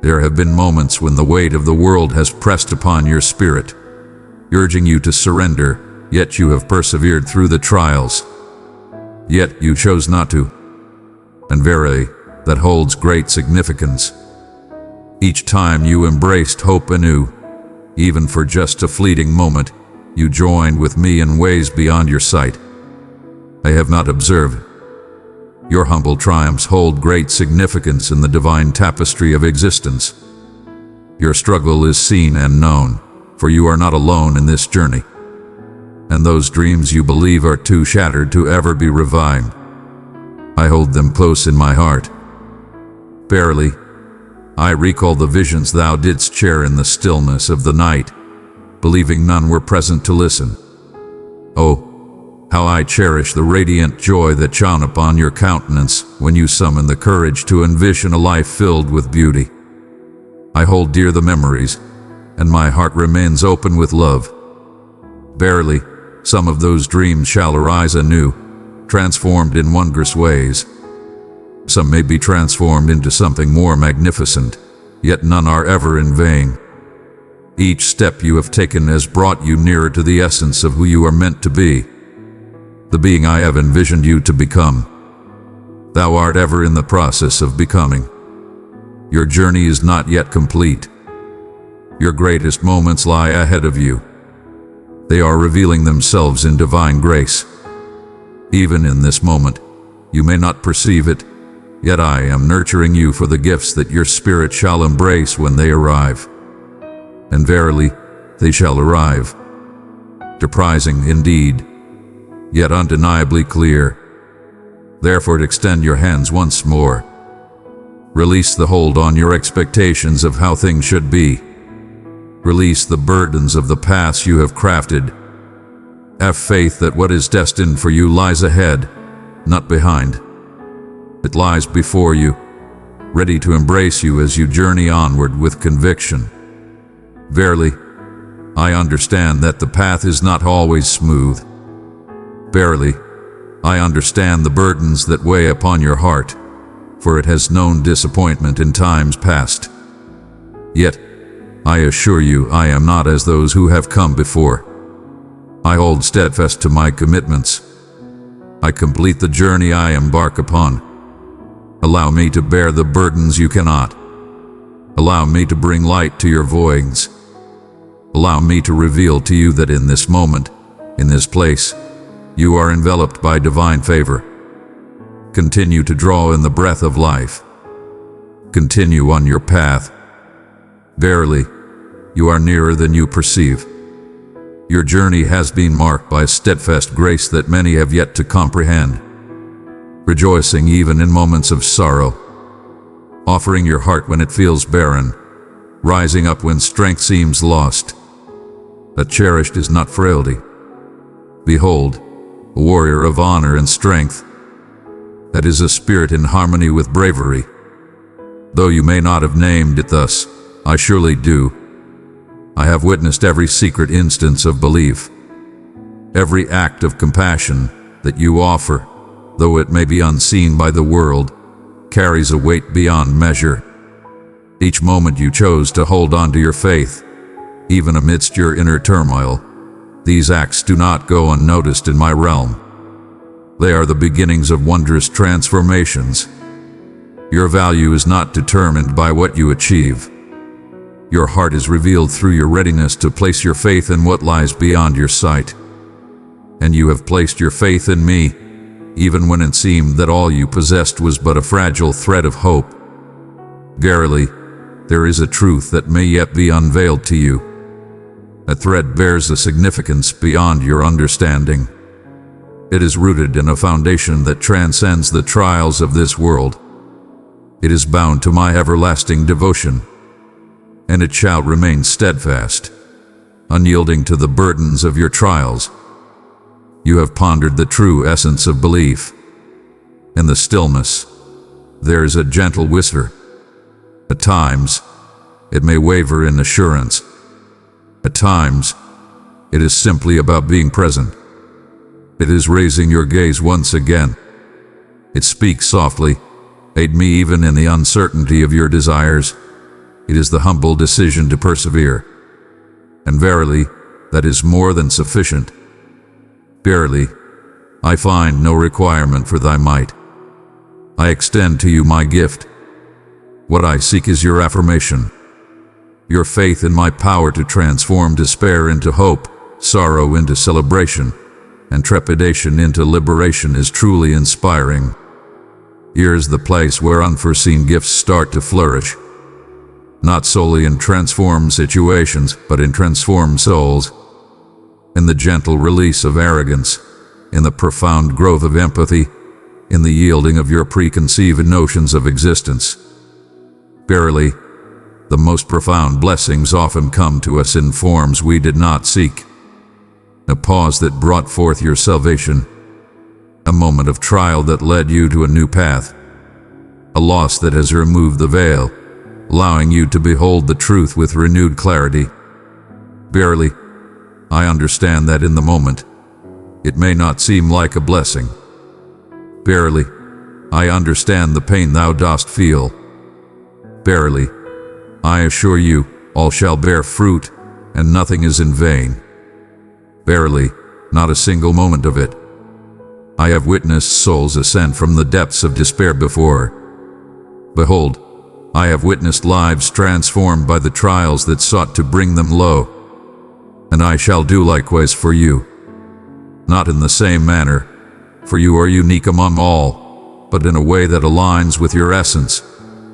There have been moments when the weight of the world has pressed upon your spirit, urging you to surrender, yet you have persevered through the trials. Yet you chose not to. And verily, that holds great significance. Each time you embraced hope anew, even for just a fleeting moment, you joined with me in ways beyond your sight. I have not observed. Your humble triumphs hold great significance in the divine tapestry of existence. Your struggle is seen and known, for you are not alone in this journey. And those dreams you believe are too shattered to ever be revived, I hold them close in my heart. Barely, I recall the visions thou didst share in the stillness of the night, believing none were present to listen. Oh, how I cherish the radiant joy that shone upon your countenance when you summoned the courage to envision a life filled with beauty. I hold dear the memories, and my heart remains open with love. Verily, some of those dreams shall arise anew, transformed in wondrous ways. Some may be transformed into something more magnificent, yet none are ever in vain. Each step you have taken has brought you nearer to the essence of who you are meant to be, the being I have envisioned you to become. Thou art ever in the process of becoming. Your journey is not yet complete. Your greatest moments lie ahead of you. They are revealing themselves in divine grace. Even in this moment, you may not perceive it, yet I am nurturing you for the gifts that your spirit shall embrace when they arrive. And verily, they shall arrive. Surprising indeed, yet undeniably clear. Therefore extend your hands once more. Release the hold on your expectations of how things should be. Release the burdens of the past you have crafted. Have faith that what is destined for you lies ahead, not behind. It lies before you, ready to embrace you as you journey onward with conviction. Verily, I understand that the path is not always smooth. Verily, I understand the burdens that weigh upon your heart, for it has known disappointment in times past. Yet, I assure you I am not as those who have come before. I hold steadfast to my commitments. I complete the journey I embark upon. Allow me to bear the burdens you cannot. Allow me to bring light to your voids. Allow me to reveal to you that in this moment, in this place, you are enveloped by divine favor. Continue to draw in the breath of life. Continue on your path. Verily, you are nearer than you perceive. Your journey has been marked by steadfast grace that many have yet to comprehend. Rejoicing even in moments of sorrow, offering your heart when it feels barren, rising up when strength seems lost. That cherished is not frailty. Behold, a warrior of honor and strength. That is a spirit in harmony with bravery. Though you may not have named it thus, I surely do. I have witnessed every secret instance of belief, every act of compassion that you offer, though it may be unseen by the world, carries a weight beyond measure. Each moment you chose to hold on to your faith, even amidst your inner turmoil, these acts do not go unnoticed in my realm. They are the beginnings of wondrous transformations. Your value is not determined by what you achieve. Your heart is revealed through your readiness to place your faith in what lies beyond your sight. And you have placed your faith in me, even when it seemed that all you possessed was but a fragile thread of hope. Verily, there is a truth that may yet be unveiled to you. A thread bears a significance beyond your understanding. It is rooted in a foundation that transcends the trials of this world. It is bound to my everlasting devotion, and it shall remain steadfast, unyielding to the burdens of your trials. You have pondered the true essence of belief. In the stillness, there is a gentle whisper. At times, it may waver in assurance. At times, it is simply about being present. It is raising your gaze once again. It speaks softly, aid me even in the uncertainty of your desires. It is the humble decision to persevere. And verily, that is more than sufficient. Verily, I find no requirement for thy might. I extend to you my gift. What I seek is your affirmation. Your faith in my power to transform despair into hope, sorrow into celebration, and trepidation into liberation is truly inspiring. Here is the place where unforeseen gifts start to flourish. not solely in transformed situations, but in transformed souls, in the gentle release of arrogance, in the profound growth of empathy, in the yielding of your preconceived notions of existence. Verily, the most profound blessings often come to us in forms we did not seek. A pause that brought forth your salvation, a moment of trial that led you to a new path, a loss that has removed the veil, allowing you to behold the truth with renewed clarity. Verily, I understand that in the moment, it may not seem like a blessing. Verily, I understand the pain thou dost feel. Verily, I assure you, all shall bear fruit, and nothing is in vain. Verily, not a single moment of it. I have witnessed souls ascend from the depths of despair before. Behold, I have witnessed lives transformed by the trials that sought to bring them low. And I shall do likewise for you. Not in the same manner, for you are unique among all, but in a way that aligns with your essence,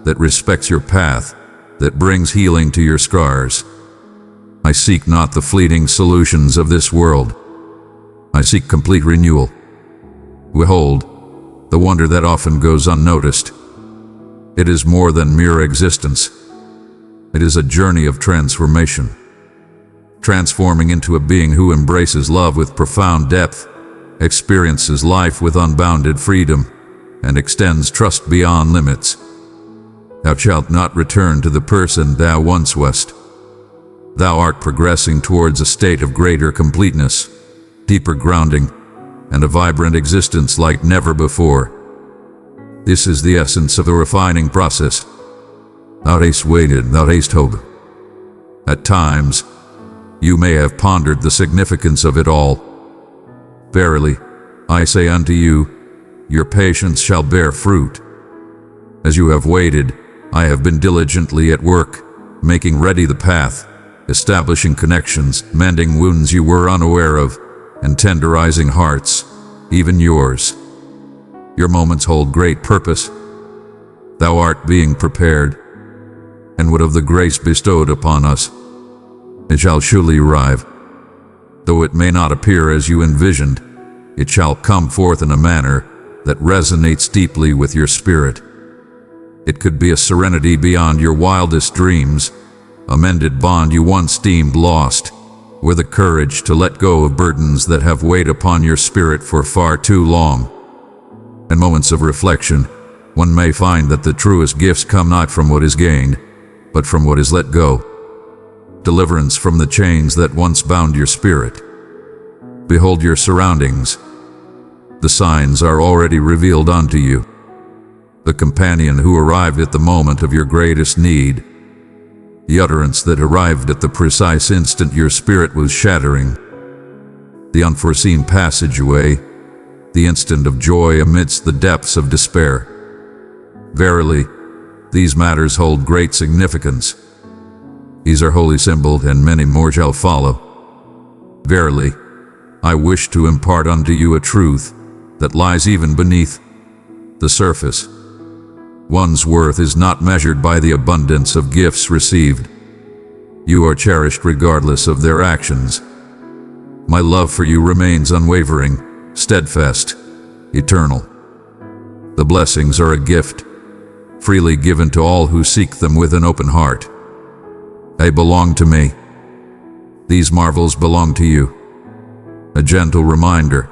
that respects your path, that brings healing to your scars. I seek not the fleeting solutions of this world. I seek complete renewal. Behold, the wonder that often goes unnoticed. It is more than mere existence. It is a journey of transformation, transforming into a being who embraces love with profound depth, experiences life with unbounded freedom, and extends trust beyond limits. Thou shalt not return to the person thou once wast. Thou art progressing towards a state of greater completeness, deeper grounding, and a vibrant existence like never before. This is the essence of the refining process. Thou hast waited, thou hast hoped. At times, you may have pondered the significance of it all. Verily, I say unto you, your patience shall bear fruit. As you have waited, I have been diligently at work, making ready the path, establishing connections, mending wounds you were unaware of, and tenderizing hearts, even yours. Your moments hold great purpose. Thou art being prepared, and what of the grace bestowed upon us? It shall surely arrive. Though it may not appear as you envisioned, it shall come forth in a manner that resonates deeply with your spirit. It could be a serenity beyond your wildest dreams, a mended bond you once deemed lost, or the courage to let go of burdens that have weighed upon your spirit for far too long. In moments of reflection, one may find that the truest gifts come not from what is gained, but from what is let go. Deliverance from the chains that once bound your spirit. Behold your surroundings. The signs are already revealed unto you. The companion who arrived at the moment of your greatest need. The utterance that arrived at the precise instant your spirit was shattering. The unforeseen passageway. The instant of joy amidst the depths of despair. Verily, these matters hold great significance. These are holy symbols, and many more shall follow. Verily, I wish to impart unto you a truth that lies even beneath the surface. One's worth is not measured by the abundance of gifts received. You are cherished regardless of their actions. My love for you remains unwavering, steadfast, eternal. The blessings are a gift, freely given to all who seek them with an open heart. They belong to me. These marvels belong to you. A gentle reminder,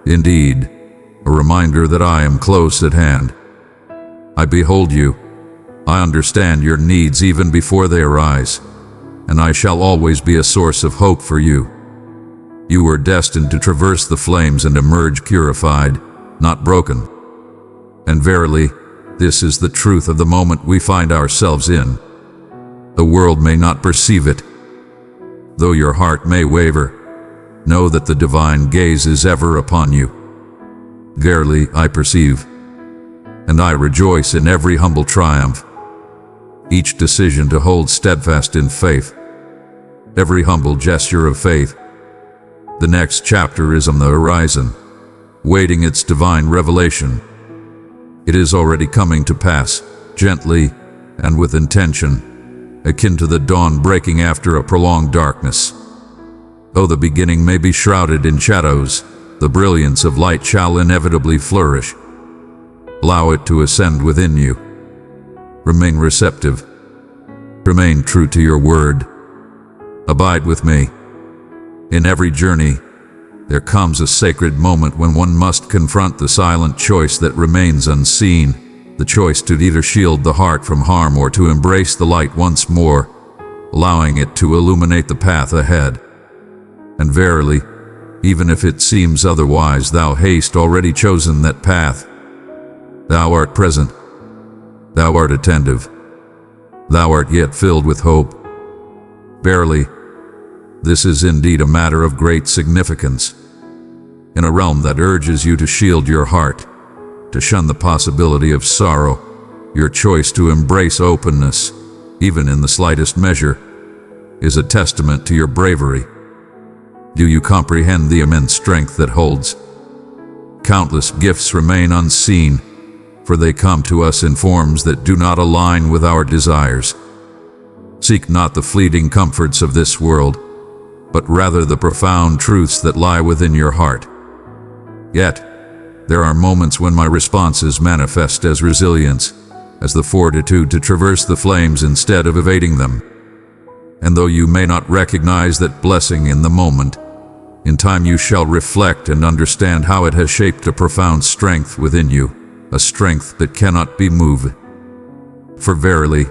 indeed, a reminder that I am close at hand. I behold you. I understand your needs even before they arise, and I shall always be a source of hope for you. You were destined to traverse the flames and emerge purified, not broken. And verily, this is the truth of the moment we find ourselves in. The world may not perceive it. Though your heart may waver, know that the divine gaze is ever upon you. Verily, I perceive, and I rejoice in every humble triumph. Each decision to hold steadfast in faith, every humble gesture of faith. The next chapter is on the horizon, waiting its divine revelation. It is already coming to pass, gently and with intention, akin to the dawn breaking after a prolonged darkness. Though the beginning may be shrouded in shadows, the brilliance of light shall inevitably flourish. Allow it to ascend within you. Remain receptive. Remain true to your word. Abide with me. In every journey, there comes a sacred moment when one must confront the silent choice that remains unseen, the choice to either shield the heart from harm or to embrace the light once more, allowing it to illuminate the path ahead. And verily, even if it seems otherwise, thou hast already chosen that path. Thou art present. Thou art attentive. Thou art yet filled with hope. Verily, this is indeed a matter of great significance. In a realm that urges you to shield your heart, to shun the possibility of sorrow, your choice to embrace openness, even in the slightest measure, is a testament to your bravery. Do you comprehend the immense strength that holds? Countless gifts remain unseen, for they come to us in forms that do not align with our desires. Seek not the fleeting comforts of this world, but rather the profound truths that lie within your heart. Yet, there are moments when my responses manifest as resilience, as the fortitude to traverse the flames instead of evading them. And though you may not recognize that blessing in the moment, in time you shall reflect and understand how it has shaped a profound strength within you, a strength that cannot be moved. For verily,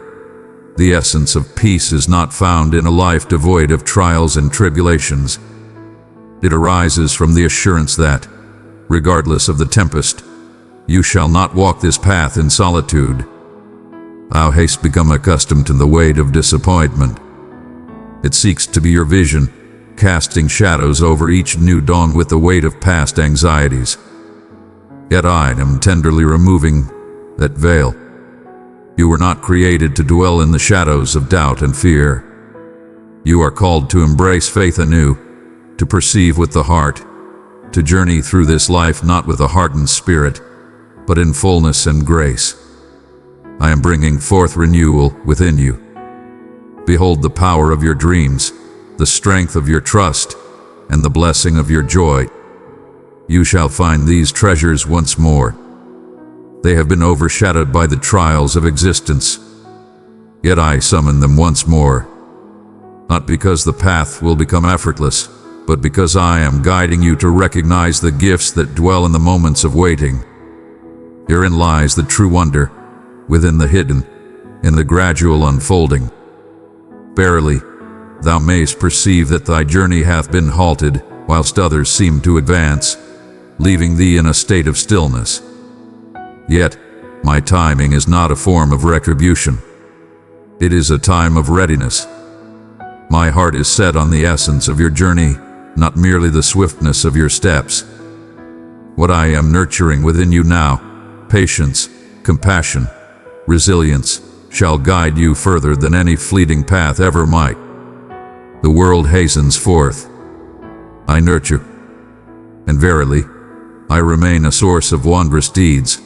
the essence of peace is not found in a life devoid of trials and tribulations. It arises from the assurance that, regardless of the tempest, you shall not walk this path in solitude. Thou hast become accustomed to the weight of disappointment. It seeks to be your vision, casting shadows over each new dawn with the weight of past anxieties. Yet I am tenderly removing that veil. You were not created to dwell in the shadows of doubt and fear. You are called to embrace faith anew, to perceive with the heart, to journey through this life not with a hardened spirit, but in fullness and grace. I am bringing forth renewal within you. Behold the power of your dreams, the strength of your trust, and the blessing of your joy. You shall find these treasures once more. They have been overshadowed by the trials of existence. Yet I summon them once more, not because the path will become effortless, but because I am guiding you to recognize the gifts that dwell in the moments of waiting. Herein lies the true wonder, within the hidden, in the gradual unfolding. Verily, thou mayst perceive that thy journey hath been halted, whilst others seem to advance, leaving thee in a state of stillness. Yet, my timing is not a form of retribution. It is a time of readiness. My heart is set on the essence of your journey, not merely the swiftness of your steps. What I am nurturing within you now, patience, compassion, resilience, shall guide you further than any fleeting path ever might. The world hastens forth. I nurture. And verily, I remain a source of wondrous deeds.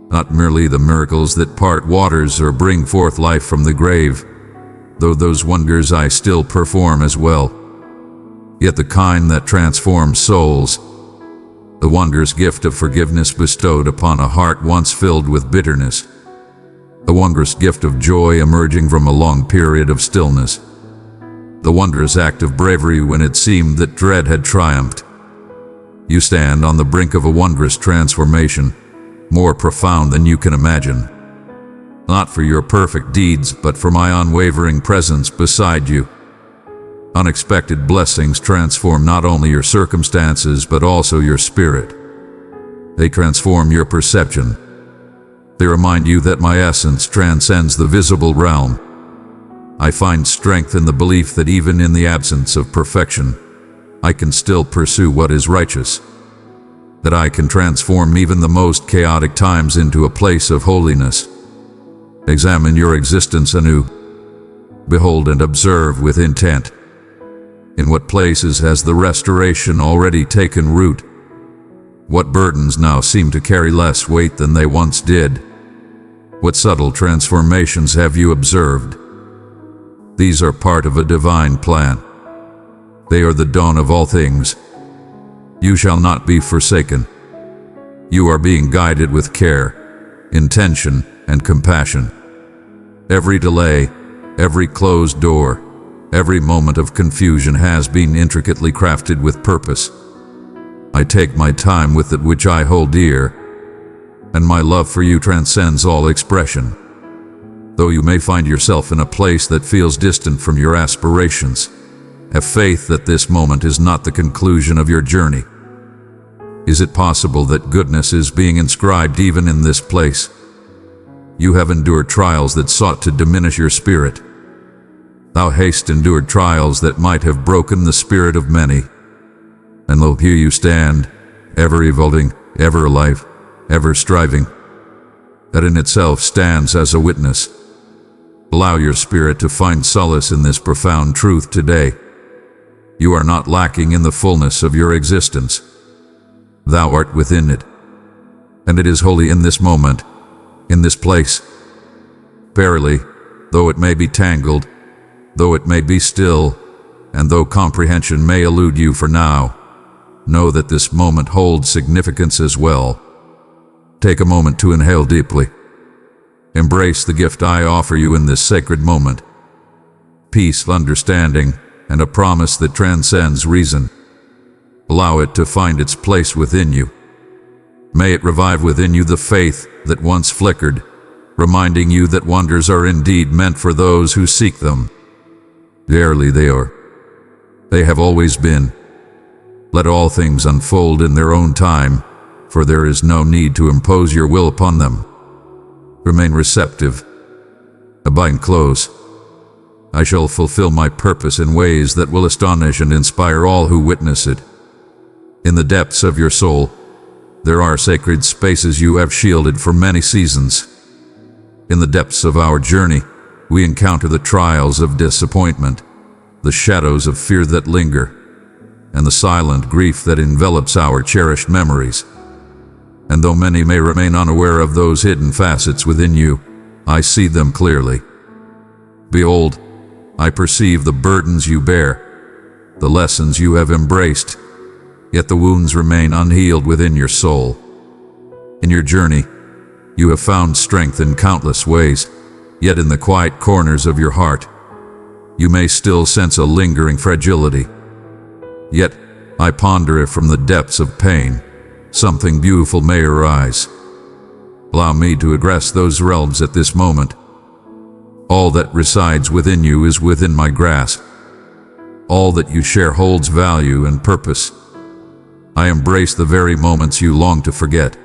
Not merely the miracles that part waters or bring forth life from the grave, though those wonders I still perform as well, yet the kind that transforms souls, the wondrous gift of forgiveness bestowed upon a heart once filled with bitterness, the wondrous gift of joy emerging from a long period of stillness, the wondrous act of bravery when it seemed that dread had triumphed. You stand on the brink of a wondrous transformation, more profound than you can imagine. Not for your perfect deeds, but for my unwavering presence beside you. Unexpected blessings transform not only your circumstances, but also your spirit. They transform your perception. They remind you that my essence transcends the visible realm. I find strength in the belief that even in the absence of perfection, I can still pursue what is righteous. That I can transform even the most chaotic times into a place of holiness. Examine your existence anew. Behold and observe with intent. In what places has the restoration already taken root? What burdens now seem to carry less weight than they once did? What subtle transformations have you observed? These are part of a divine plan. They are the dawn of all things. You shall not be forsaken. You are being guided with care, intention, and compassion. Every delay, every closed door, every moment of confusion has been intricately crafted with purpose. I take my time with that which I hold dear, and my love for you transcends all expression. Though you may find yourself in a place that feels distant from your aspirations, have faith that this moment is not the conclusion of your journey. Is it possible that goodness is being inscribed even in this place? You have endured trials that sought to diminish your spirit. Thou hast endured trials that might have broken the spirit of many. And lo, here you stand, ever evolving, ever alive, ever striving. That in itself stands as a witness. Allow your spirit to find solace in this profound truth today. You are not lacking in the fullness of your existence. Thou art within it. And it is wholly in this moment, in this place. Verily, though it may be tangled, though it may be still, and though comprehension may elude you for now, know that this moment holds significance as well. Take a moment to inhale deeply. Embrace the gift I offer you in this sacred moment. Peace, understanding, and a promise that transcends reason. Allow it to find its place within you. May it revive within you the faith that once flickered, reminding you that wonders are indeed meant for those who seek them. Verily they are. They have always been. Let all things unfold in their own time, for there is no need to impose your will upon them. Remain receptive. Abide close. I shall fulfill my purpose in ways that will astonish and inspire all who witness it. In the depths of your soul, there are sacred spaces you have shielded for many seasons. In the depths of our journey, we encounter the trials of disappointment, the shadows of fear that linger, and the silent grief that envelops our cherished memories. And though many may remain unaware of those hidden facets within you, I see them clearly. Behold, I perceive the burdens you bear, the lessons you have embraced, yet the wounds remain unhealed within your soul. In your journey, you have found strength in countless ways, yet in the quiet corners of your heart, you may still sense a lingering fragility. Yet, I ponder if from the depths of pain, something beautiful may arise. Allow me to address those realms at this moment. All that resides within you is within my grasp. All that you share holds value and purpose. I embrace the very moments you long to forget.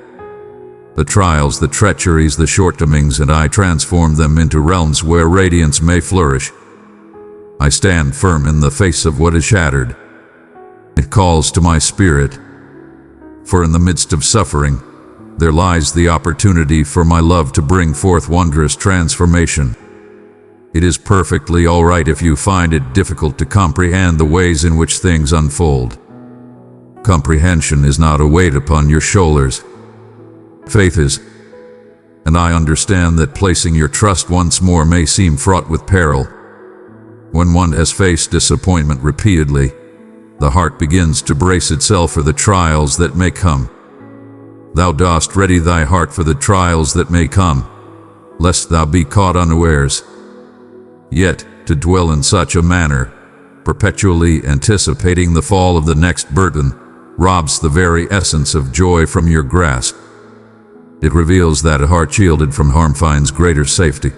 The trials, the treacheries, the shortcomings, and I transform them into realms where radiance may flourish. I stand firm in the face of what is shattered. It calls to my spirit. For in the midst of suffering, there lies the opportunity for my love to bring forth wondrous transformation. It is perfectly all right if you find it difficult to comprehend the ways in which things unfold. Comprehension is not a weight upon your shoulders. Faith is. And I understand that placing your trust once more may seem fraught with peril. When one has faced disappointment repeatedly, the heart begins to brace itself for the trials that may come. Thou dost ready thy heart for the trials that may come, lest thou be caught unawares. Yet, to dwell in such a manner, perpetually anticipating the fall of the next burden, robs the very essence of joy from your grasp. It reveals that a heart shielded from harm finds greater safety.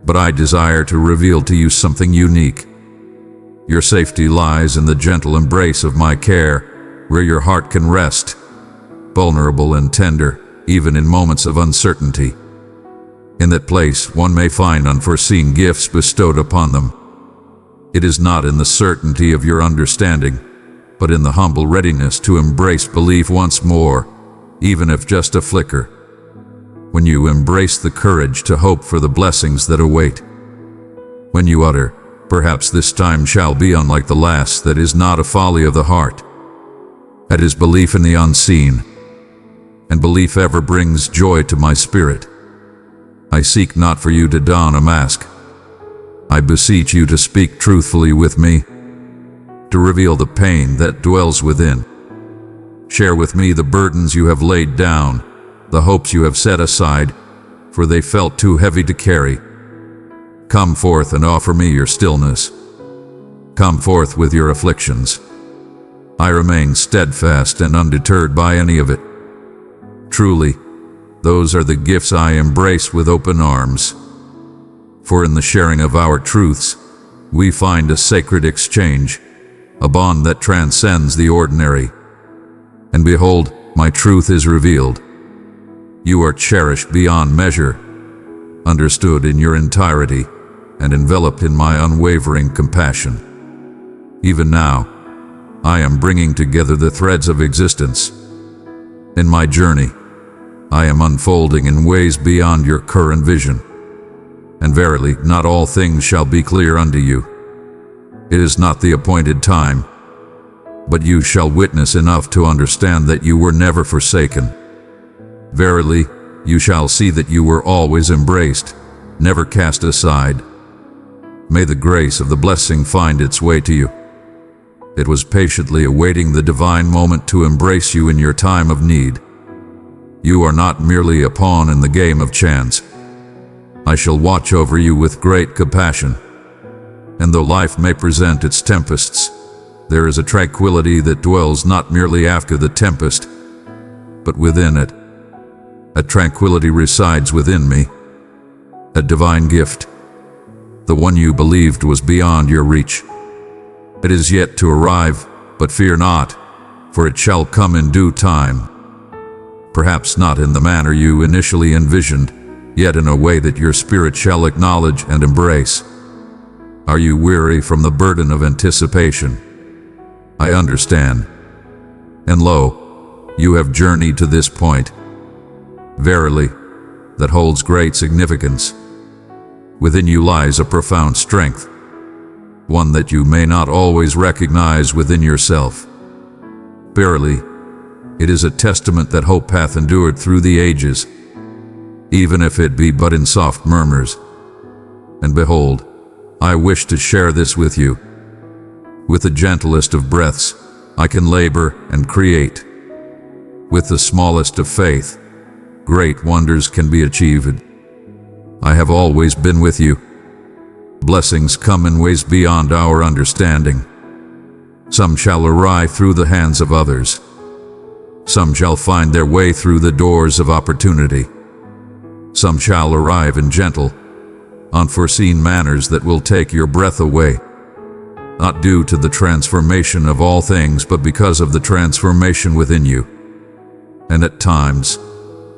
But I desire to reveal to you something unique. Your safety lies in the gentle embrace of my care, where your heart can rest, vulnerable and tender, even in moments of uncertainty. In that place, one may find unforeseen gifts bestowed upon them. It is not in the certainty of your understanding, but in the humble readiness to embrace belief once more, even if just a flicker. When you embrace the courage to hope for the blessings that await. When you utter, "Perhaps this time shall be unlike the last," that is not a folly of the heart. That is belief in the unseen. And belief ever brings joy to my spirit. I seek not for you to don a mask. I beseech you to speak truthfully with me, to reveal the pain that dwells within. Share with me the burdens you have laid down, the hopes you have set aside, for they felt too heavy to carry. Come forth and offer me your stillness. Come forth with your afflictions. I remain steadfast and undeterred by any of it. Truly, those are the gifts I embrace with open arms. For in the sharing of our truths, we find a sacred exchange, a bond that transcends the ordinary. And behold, my truth is revealed. You are cherished beyond measure, understood in your entirety, and enveloped in my unwavering compassion. Even now, I am bringing together the threads of existence. In my journey, I am unfolding in ways beyond your current vision. And verily, not all things shall be clear unto you. It is not the appointed time, but you shall witness enough to understand that you were never forsaken. Verily, you shall see that you were always embraced, never cast aside. May the grace of the blessing find its way to you. It was patiently awaiting the divine moment to embrace you in your time of need. You are not merely a pawn in the game of chance. I shall watch over you with great compassion. And though life may present its tempests, there is a tranquility that dwells not merely after the tempest, but within it. A tranquility resides within me, a divine gift, the one you believed was beyond your reach. It is yet to arrive, but fear not, for it shall come in due time. Perhaps not in the manner you initially envisioned, yet in a way that your spirit shall acknowledge and embrace. Are you weary from the burden of anticipation? I understand. And lo, you have journeyed to this point. Verily, that holds great significance. Within you lies a profound strength, one that you may not always recognize within yourself. Verily, it is a testament that hope hath endured through the ages, even if it be but in soft murmurs. And behold, I wish to share this with you. With the gentlest of breaths, I can labor and create. With the smallest of faith, great wonders can be achieved. I have always been with you. Blessings come in ways beyond our understanding. Some shall arrive through the hands of others. Some shall find their way through the doors of opportunity. Some shall arrive in gentle, unforeseen manners that will take your breath away, not due to the transformation of all things, but because of the transformation within you. And at times,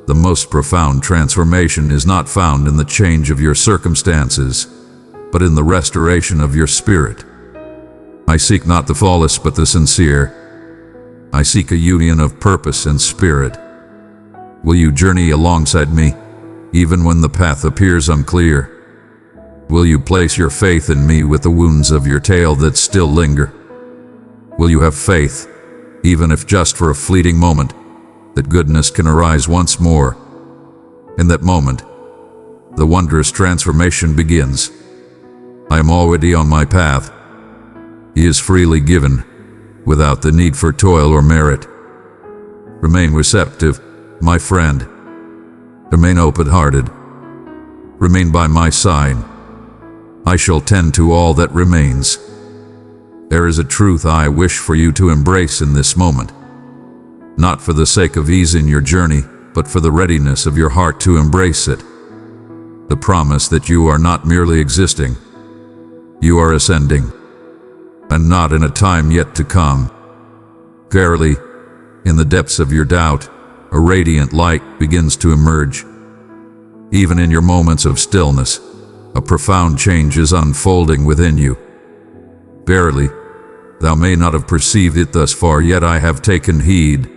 the most profound transformation is not found in the change of your circumstances, but in the restoration of your spirit. I seek not the flawless, but the sincere. I seek a union of purpose and spirit. Will you journey alongside me, even when the path appears unclear? Will you place your faith in me with the wounds of your tale that still linger? Will you have faith, even if just for a fleeting moment, that goodness can arise once more? In that moment, the wondrous transformation begins. I am already on my path. He is freely given, without the need for toil or merit. Remain receptive, my friend. Remain open-hearted. Remain by my side. I shall tend to all that remains. There is a truth I wish for you to embrace in this moment, not for the sake of ease in your journey, but for the readiness of your heart to embrace it. The promise that you are not merely existing, you are ascending, and not in a time yet to come. Verily, in the depths of your doubt, a radiant light begins to emerge. Even in your moments of stillness, a profound change is unfolding within you. Verily, thou may not have perceived it thus far, yet I have taken heed.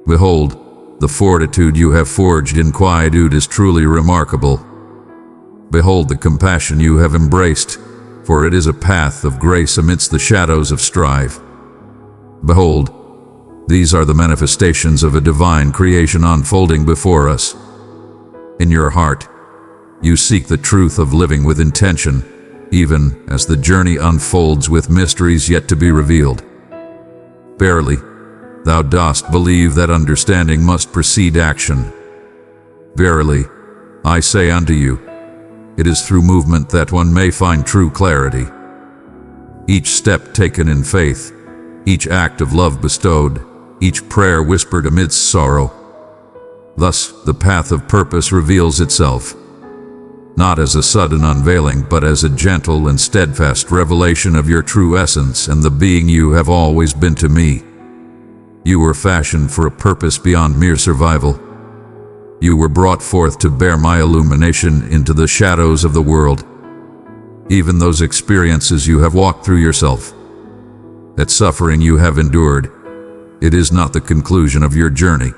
Behold, the fortitude you have forged in quietude is truly remarkable. Behold the compassion you have embraced, for it is a path of grace amidst the shadows of strife. Behold, these are the manifestations of a divine creation unfolding before us. In your heart, you seek the truth of living with intention, even as the journey unfolds with mysteries yet to be revealed. Verily, thou dost believe that understanding must precede action. Verily, I say unto you, it is through movement that one may find true clarity. Each step taken in faith, each act of love bestowed, each prayer whispered amidst sorrow. Thus, the path of purpose reveals itself, not as a sudden unveiling, but as a gentle and steadfast revelation of your true essence and the being you have always been to me. You were fashioned for a purpose beyond mere survival. You were brought forth to bear my illumination into the shadows of the world. Even those experiences you have walked through yourself, that suffering you have endured, it is not the conclusion of your journey.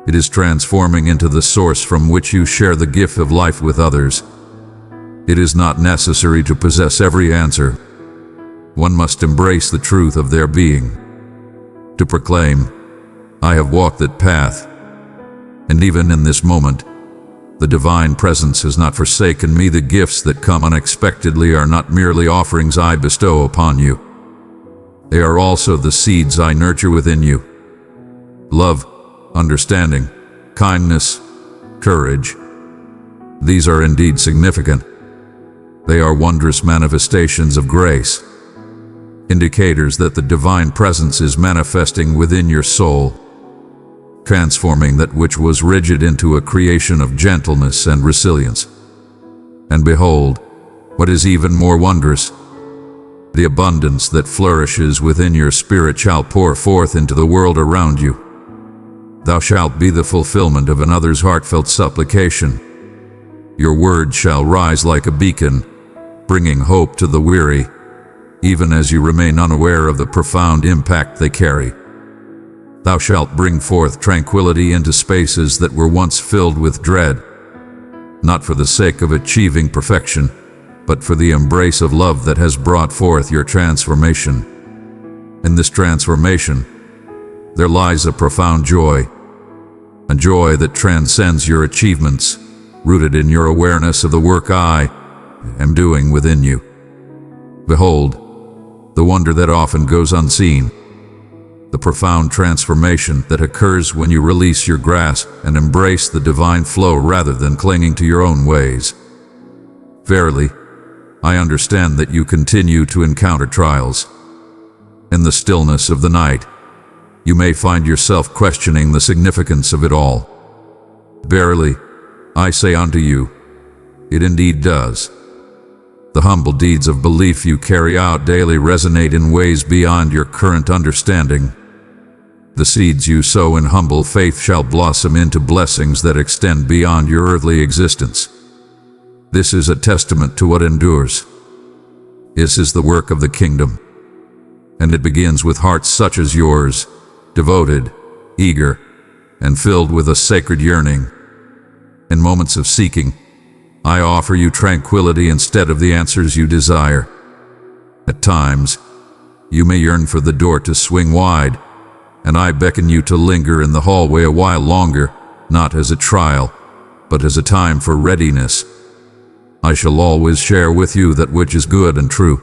It is transforming into the source from which you share the gift of life with others. It is not necessary to possess every answer. One must embrace the truth of their being, to proclaim, I have walked that path. And even in this moment, the divine presence has not forsaken me. The gifts that come unexpectedly are not merely offerings I bestow upon you. They are also the seeds I nurture within you. Love, understanding, kindness, courage. These are indeed significant. They are wondrous manifestations of grace, indicators that the divine presence is manifesting within your soul, transforming that which was rigid into a creation of gentleness and resilience. And behold, what is even more wondrous, the abundance that flourishes within your spirit shall pour forth into the world around you. Thou shalt be the fulfillment of another's heartfelt supplication. Your words shall rise like a beacon, bringing hope to the weary, even as you remain unaware of the profound impact they carry. Thou shalt bring forth tranquility into spaces that were once filled with dread, not for the sake of achieving perfection, but for the embrace of love that has brought forth your transformation. In this transformation, there lies a profound joy, a joy that transcends your achievements, rooted in your awareness of the work I am doing within you. Behold, the wonder that often goes unseen, the profound transformation that occurs when you release your grasp and embrace the divine flow rather than clinging to your own ways. Verily, I understand that you continue to encounter trials. In the stillness of the night, you may find yourself questioning the significance of it all. Verily, I say unto you, it indeed does. The humble deeds of belief you carry out daily resonate in ways beyond your current understanding. The seeds you sow in humble faith shall blossom into blessings that extend beyond your earthly existence. This is a testament to what endures. This is the work of the kingdom, and it begins with hearts such as yours, devoted, eager, and filled with a sacred yearning. In moments of seeking, I offer you tranquility instead of the answers you desire. At times, you may yearn for the door to swing wide, and I beckon you to linger in the hallway a while longer, not as a trial, but as a time for readiness. I shall always share with you that which is good and true.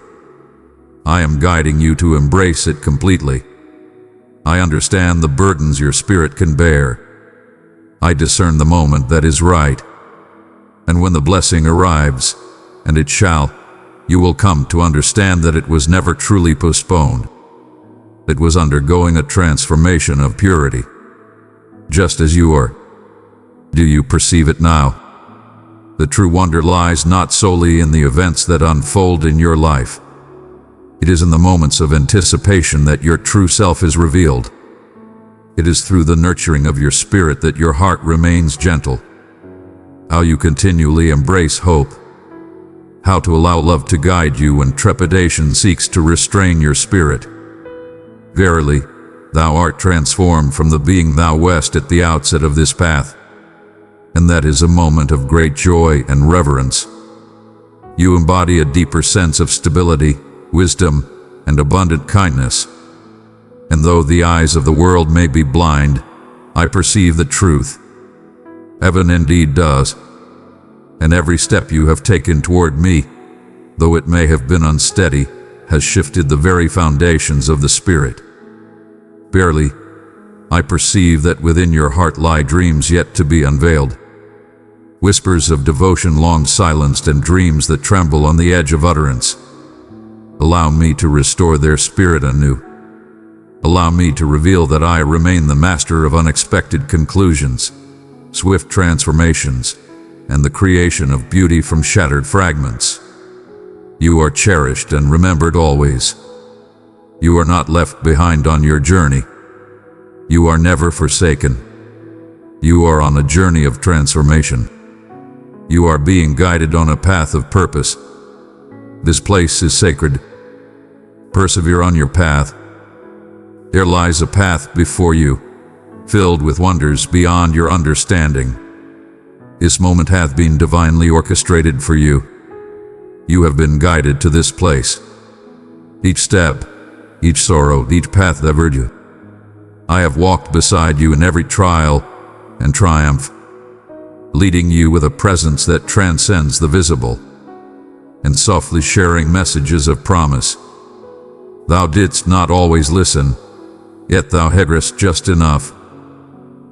I am guiding you to embrace it completely. I understand the burdens your spirit can bear. I discern the moment that is right. And when the blessing arrives, and it shall, you will come to understand that it was never truly postponed. It was undergoing a transformation of purity, just as you are. Do you perceive it now? The true wonder lies not solely in the events that unfold in your life. It is in the moments of anticipation that your true self is revealed. It is through the nurturing of your spirit that your heart remains gentle. How you continually embrace hope. How to allow love to guide you when trepidation seeks to restrain your spirit. Verily, thou art transformed from the being thou wast at the outset of this path, and that is a moment of great joy and reverence. You embody a deeper sense of stability, wisdom, and abundant kindness. And though the eyes of the world may be blind, I perceive the truth. Heaven indeed does. And every step you have taken toward me, though it may have been unsteady, has shifted the very foundations of the spirit. Barely, I perceive that within your heart lie dreams yet to be unveiled. Whispers of devotion long silenced and dreams that tremble on the edge of utterance. Allow me to restore their spirit anew. Allow me to reveal that I remain the master of unexpected conclusions, swift transformations, and the creation of beauty from shattered fragments. You are cherished and remembered always. You are not left behind on your journey. You are never forsaken. You are on a journey of transformation. You are being guided on a path of purpose. This place is sacred. Persevere on your path. There lies a path before you, filled with wonders beyond your understanding. This moment hath been divinely orchestrated for you. You have been guided to this place. Each step, each sorrow, each path ever you. I have walked beside you in every trial and triumph, leading you with a presence that transcends the visible, and softly sharing messages of promise. Thou didst not always listen, yet thou hearest just enough.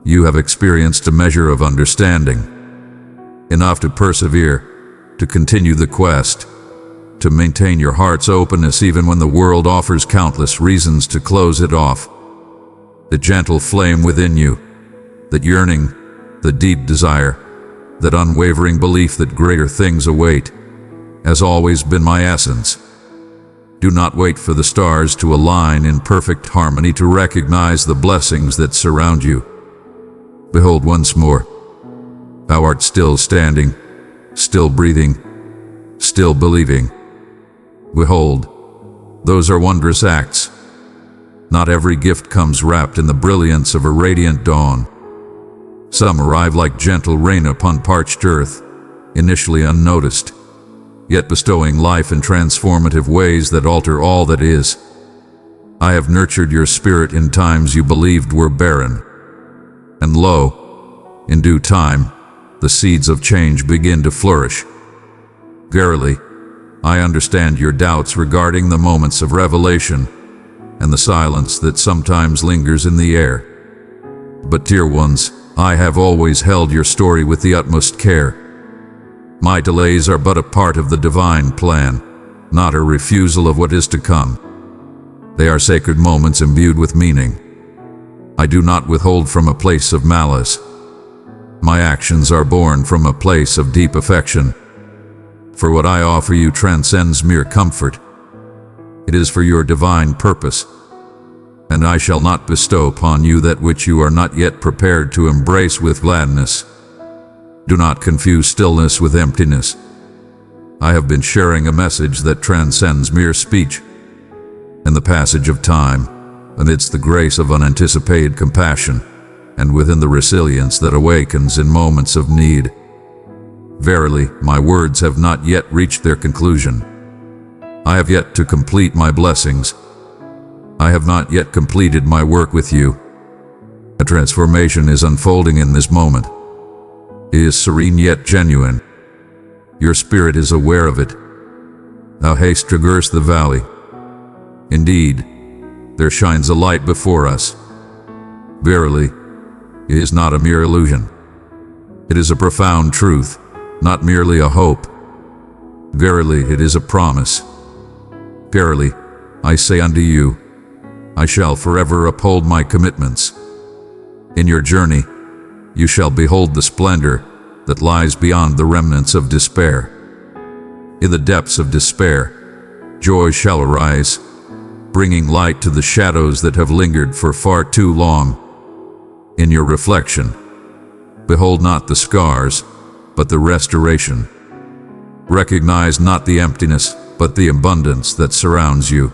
You have experienced a measure of understanding, enough to persevere, to continue the quest, to maintain your heart's openness even when the world offers countless reasons to close it off. The gentle flame within you, that yearning, the deep desire, that unwavering belief that greater things await, has always been my essence. Do not wait for the stars to align in perfect harmony to recognize the blessings that surround you. Behold once more, thou art still standing, still breathing, still believing. Behold, those are wondrous acts. Not every gift comes wrapped in the brilliance of a radiant dawn. Some arrive like gentle rain upon parched earth, initially unnoticed, yet bestowing life in transformative ways that alter all that is. I have nurtured your spirit in times you believed were barren. And lo, in due time, the seeds of change begin to flourish. Verily, I understand your doubts regarding the moments of revelation and the silence that sometimes lingers in the air. But dear ones, I have always held your story with the utmost care. My delays are but a part of the divine plan, not a refusal of what is to come. They are sacred moments imbued with meaning. I do not withhold from a place of malice. My actions are born from a place of deep affection. For what I offer you transcends mere comfort. It is for your divine purpose, and I shall not bestow upon you that which you are not yet prepared to embrace with gladness. Do not confuse stillness with emptiness. I have been sharing a message that transcends mere speech. In the passage of time, amidst the grace of unanticipated compassion, and within the resilience that awakens in moments of need. Verily, my words have not yet reached their conclusion. I have yet to complete my blessings. I have not yet completed my work with you. A transformation is unfolding in this moment. It is serene yet genuine. Your spirit is aware of it. Thou hast traversed the valley. Indeed, there shines a light before us. Verily, it is not a mere illusion. It is a profound truth, not merely a hope. Verily, it is a promise. Verily, I say unto you, I shall forever uphold my commitments. In your journey, you shall behold the splendor that lies beyond the remnants of despair. In the depths of despair, joy shall arise, bringing light to the shadows that have lingered for far too long. In your reflection, behold not the scars, but the restoration. Recognize not the emptiness, but the abundance that surrounds you.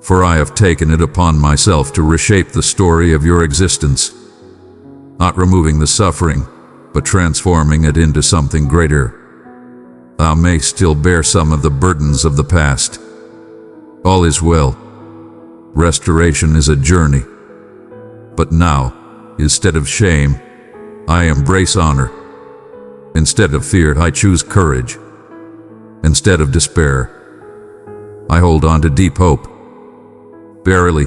For I have taken it upon myself to reshape the story of your existence, not removing the suffering, but transforming it into something greater. Thou mayst still bear some of the burdens of the past. All is well. Restoration is a journey. But now, instead of shame, I embrace honor. Instead of fear, I choose courage. instead of despair. I hold on to deep hope. Verily,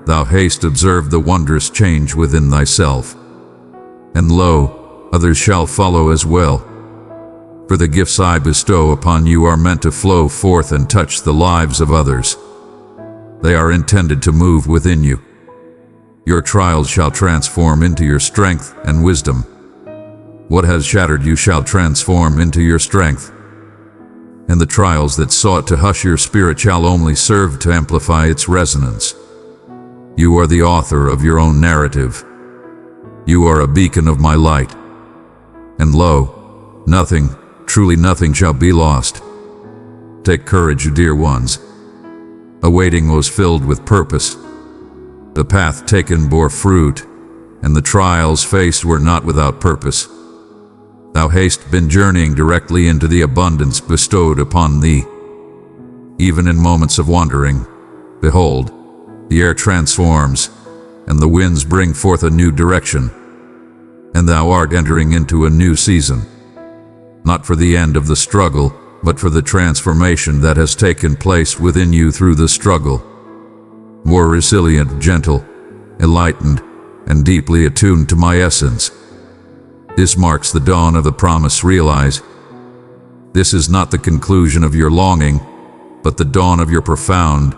thou hast observed the wondrous change within thyself. And lo, others shall follow as well. For the gifts I bestow upon you are meant to flow forth and touch the lives of others. They are intended to move within you. Your trials shall transform into your strength and wisdom. What has shattered you shall transform into your strength. And the trials that sought to hush your spirit shall only serve to amplify its resonance. You are the author of your own narrative. You are a beacon of my light. And lo, nothing, truly nothing shall be lost. Take courage, dear ones. Awaiting was filled with purpose. The path taken bore fruit, and the trials faced were not without purpose. Thou hast been journeying directly into the abundance bestowed upon thee. Even in moments of wandering, behold, the air transforms, and the winds bring forth a new direction, and thou art entering into a new season, not for the end of the struggle, but for the transformation that has taken place within you through the struggle. More resilient, gentle, enlightened, and deeply attuned to my essence. This marks the dawn of the promise. Realize, this is not the conclusion of your longing, but the dawn of your profound,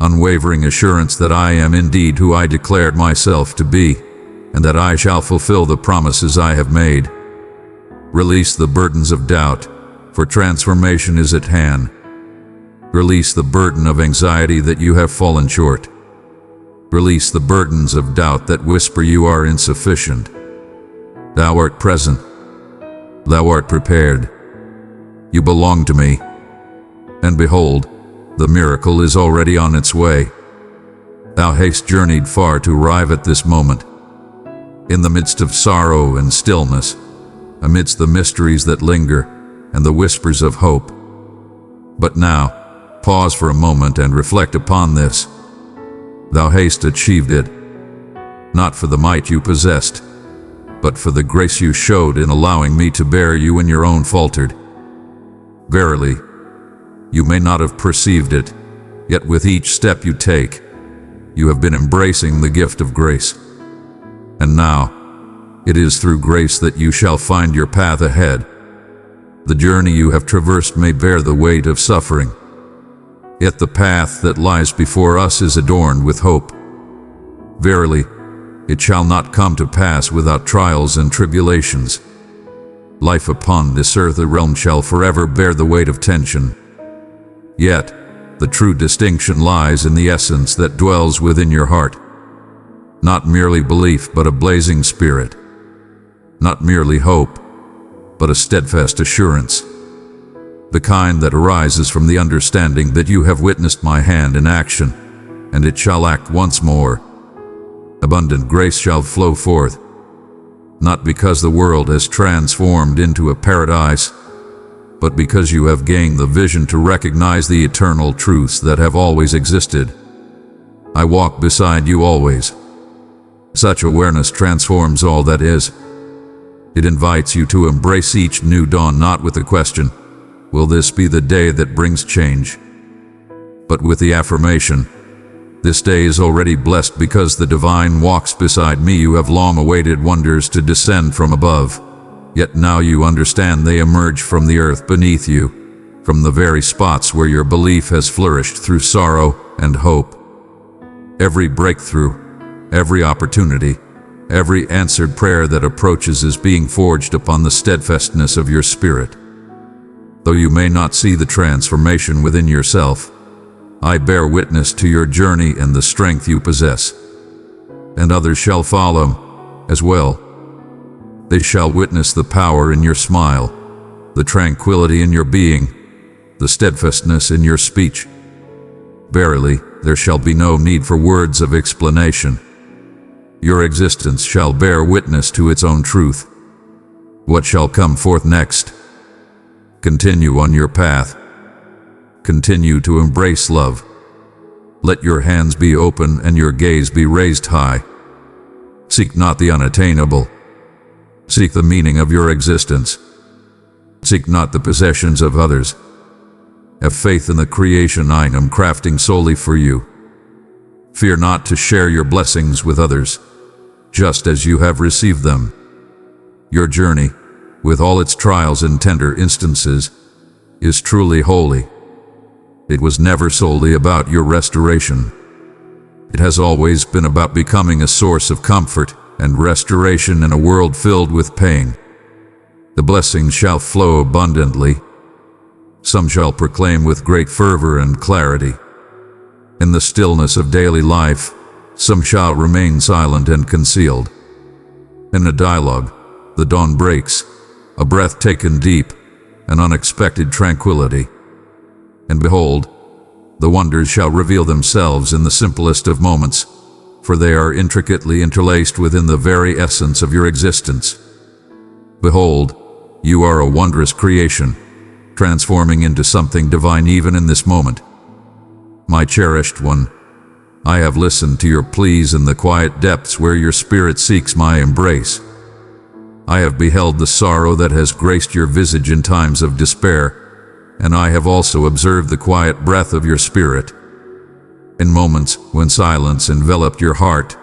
unwavering assurance that I am indeed who I declared myself to be, and that I shall fulfill the promises I have made. Release the burdens of doubt, for transformation is at hand. Release the burden of anxiety that you have fallen short. Release the burdens of doubt that whisper you are insufficient. Thou art present. Thou art prepared. You belong to me. And behold, the miracle is already on its way. Thou hast journeyed far to arrive at this moment. In the midst of sorrow and stillness, amidst the mysteries that linger and the whispers of hope. But now, pause for a moment and reflect upon this. Thou hast achieved it, not for the might you possessed, but for the grace you showed in allowing me to bear you when your own faltered. Verily, you may not have perceived it, yet with each step you take, you have been embracing the gift of grace. And now, it is through grace that you shall find your path ahead. The journey you have traversed may bear the weight of suffering, yet the path that lies before us is adorned with hope. Verily, it shall not come to pass without trials and tribulations. Life upon this earthly realm shall forever bear the weight of tension. Yet, the true distinction lies in the essence that dwells within your heart. Not merely belief, but a blazing spirit. Not merely hope, but a steadfast assurance. The kind that arises from the understanding that you have witnessed my hand in action, and it shall act once more. Abundant grace shall flow forth, not because the world has transformed into a paradise, but because you have gained the vision to recognize the eternal truths that have always existed. I walk beside you always. Such awareness transforms all that is. It invites you to embrace each new dawn not with the question, will this be the day that brings change? But with the affirmation, this day is already blessed because the divine walks beside me. You have long awaited wonders to descend from above, yet now you understand they emerge from the earth beneath you, from the very spots where your belief has flourished through sorrow and hope. Every breakthrough, every opportunity, every answered prayer that approaches is being forged upon the steadfastness of your spirit. Though you may not see the transformation within yourself, I bear witness to your journey and the strength you possess. And others shall follow as well. They shall witness the power in your smile, the tranquility in your being, the steadfastness in your speech. Verily, there shall be no need for words of explanation. Your existence shall bear witness to its own truth. What shall come forth next? Continue on your path. Continue to embrace love. Let your hands be open and your gaze be raised high. Seek not the unattainable. Seek the meaning of your existence. Seek not the possessions of others, Have faith in the creation I am crafting solely for you. Fear not to share your blessings with others, just as you have received them. Your journey, with all its trials and tender instances, is truly holy. It was never solely about your restoration. It has always been about becoming a source of comfort and restoration in a world filled with pain. The blessings shall flow abundantly. Some shall proclaim with great fervor and clarity. In the stillness of daily life, some shall remain silent and concealed. In a dialogue, the dawn breaks, a breath taken deep, an unexpected tranquility. And behold, the wonders shall reveal themselves in the simplest of moments, for they are intricately interlaced within the very essence of your existence. Behold, you are a wondrous creation, transforming into something divine even in this moment. My cherished one, I have listened to your pleas in the quiet depths where your spirit seeks my embrace. I have beheld the sorrow that has graced your visage in times of despair, and I have also observed the quiet breath of your spirit. In moments when silence enveloped your heart,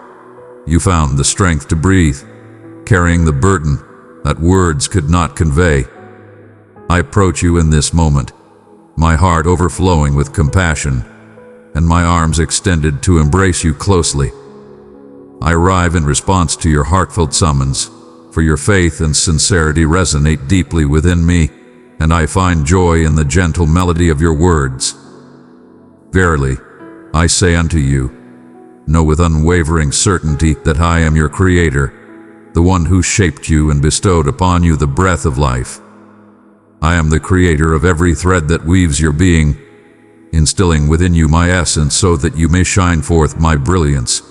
you found the strength to breathe, carrying the burden that words could not convey. I approach you in this moment, my heart overflowing with compassion, and my arms extended to embrace you closely. I arrive in response to your heartfelt summons, for your faith and sincerity resonate deeply within me, and I find joy in the gentle melody of your words. Verily, I say unto you, know with unwavering certainty that I am your Creator, the one who shaped you and bestowed upon you the breath of life. I am the creator of every thread that weaves your being, instilling within you my essence so that you may shine forth my brilliance.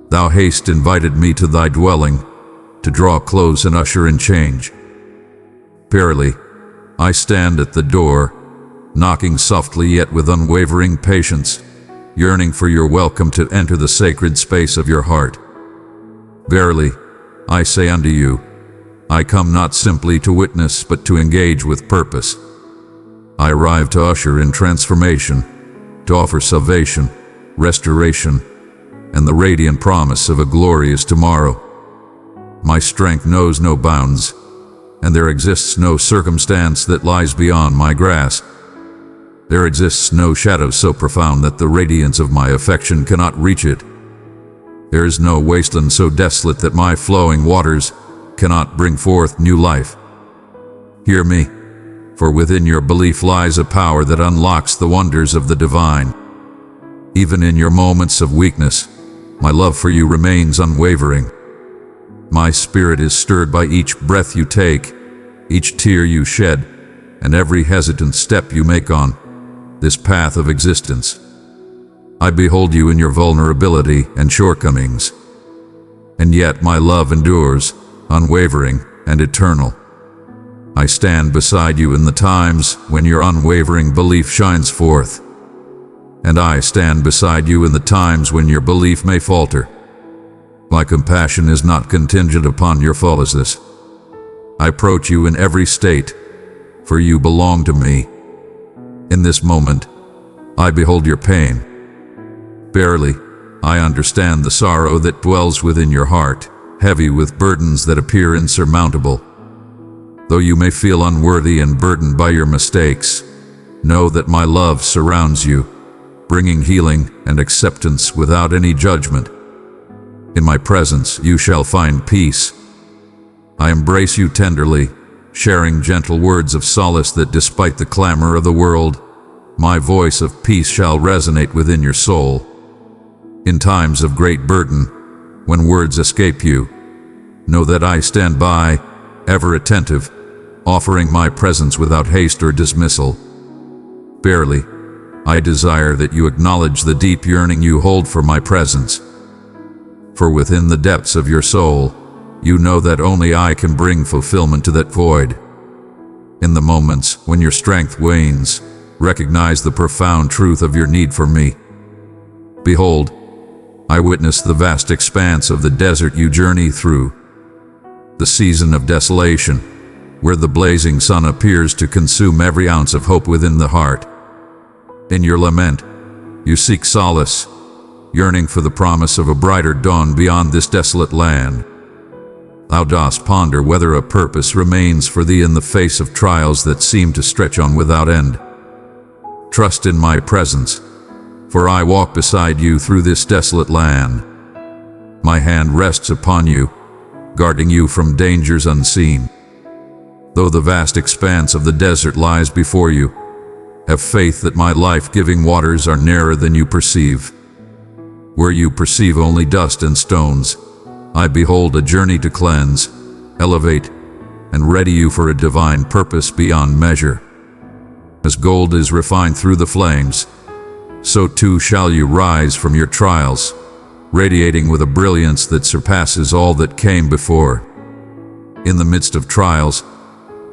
Thou hast invited me to thy dwelling, to draw close and usher in change. Verily, I stand at the door, knocking softly yet with unwavering patience, yearning for your welcome to enter the sacred space of your heart. Verily, I say unto you, I come not simply to witness but to engage with purpose. I arrive to usher in transformation, to offer salvation, restoration, and the radiant promise of a glorious tomorrow. My strength knows no bounds, and there exists no circumstance that lies beyond my grasp. There exists no shadow so profound that the radiance of my affection cannot reach it. There is no wasteland so desolate that my flowing waters cannot bring forth new life. Hear me, for within your belief lies a power that unlocks the wonders of the divine. Even in your moments of weakness, my love for you remains unwavering. My spirit is stirred by each breath you take, each tear you shed, and every hesitant step you make on this path of existence. I behold you in your vulnerability and shortcomings, and yet my love endures, unwavering and eternal. I stand beside you in the times when your unwavering belief shines forth, and I stand beside you in the times when your belief may falter. My compassion is not contingent upon your faultlessness. I approach you in every state, for you belong to me. In this moment, I behold your pain. Barely, I understand the sorrow that dwells within your heart, heavy with burdens that appear insurmountable. Though you may feel unworthy and burdened by your mistakes, know that my love surrounds you, bringing healing and acceptance without any judgment. In my presence you shall find peace. I embrace you tenderly, sharing gentle words of solace that despite the clamor of the world, my voice of peace shall resonate within your soul. In times of great burden, when words escape you, know that I stand by, ever attentive, offering my presence without haste or dismissal. Barely, I desire that you acknowledge the deep yearning you hold for my presence. For within the depths of your soul, you know that only I can bring fulfillment to that void. In the moments when your strength wanes, recognize the profound truth of your need for me. Behold, I witness the vast expanse of the desert you journey through, the season of desolation, where the blazing sun appears to consume every ounce of hope within the heart. In your lament, you seek solace, yearning for the promise of a brighter dawn beyond this desolate land. Thou dost ponder whether a purpose remains for thee in the face of trials that seem to stretch on without end. Trust in my presence, for I walk beside you through this desolate land. My hand rests upon you, guarding you from dangers unseen. Though the vast expanse of the desert lies before you, have faith that my life-giving waters are nearer than you perceive. Where you perceive only dust and stones, I behold a journey to cleanse, elevate, and ready you for a divine purpose beyond measure. As gold is refined through the flames, so too shall you rise from your trials, radiating with a brilliance that surpasses all that came before. In the midst of trials,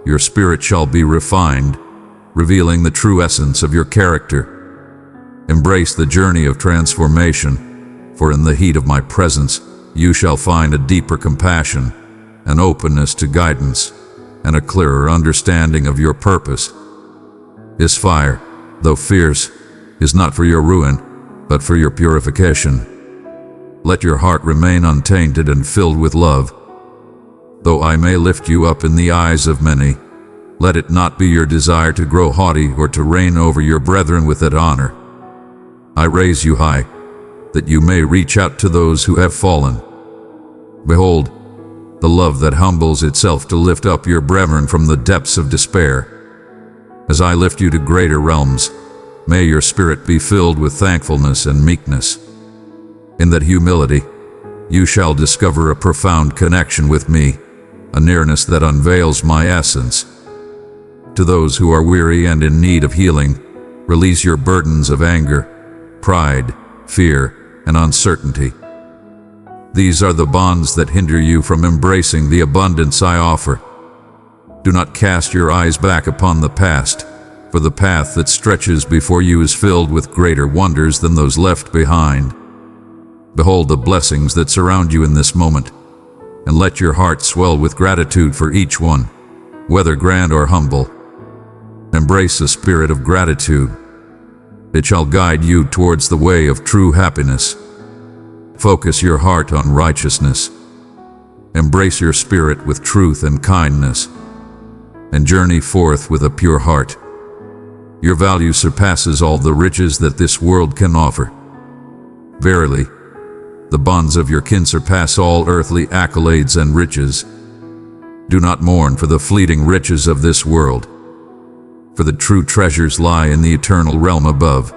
your spirit shall be refined, revealing the true essence of your character. Embrace the journey of transformation, for in the heat of my presence, you shall find a deeper compassion, an openness to guidance, and a clearer understanding of your purpose. This fire, though fierce, is not for your ruin, but for your purification. Let your heart remain untainted and filled with love. Though I may lift you up in the eyes of many, let it not be your desire to grow haughty or to reign over your brethren with that honor. I raise you high, that you may reach out to those who have fallen. Behold, the love that humbles itself to lift up your brethren from the depths of despair. As I lift you to greater realms, may your spirit be filled with thankfulness and meekness. In that humility, you shall discover a profound connection with me, a nearness that unveils my essence. To those who are weary and in need of healing, release your burdens of anger, pride, fear, and uncertainty. These are the bonds that hinder you from embracing the abundance I offer. Do not cast your eyes back upon the past, for the path that stretches before you is filled with greater wonders than those left behind. Behold the blessings that surround you in this moment, and let your heart swell with gratitude for each one, whether grand or humble. Embrace a spirit of gratitude. It shall guide you towards the way of true happiness. Focus your heart on righteousness. Embrace your spirit with truth and kindness, and journey forth with a pure heart. Your value surpasses all the riches that this world can offer. Verily, the bonds of your kin surpass all earthly accolades and riches. Do not mourn for the fleeting riches of this world, for the true treasures lie in the eternal realm above.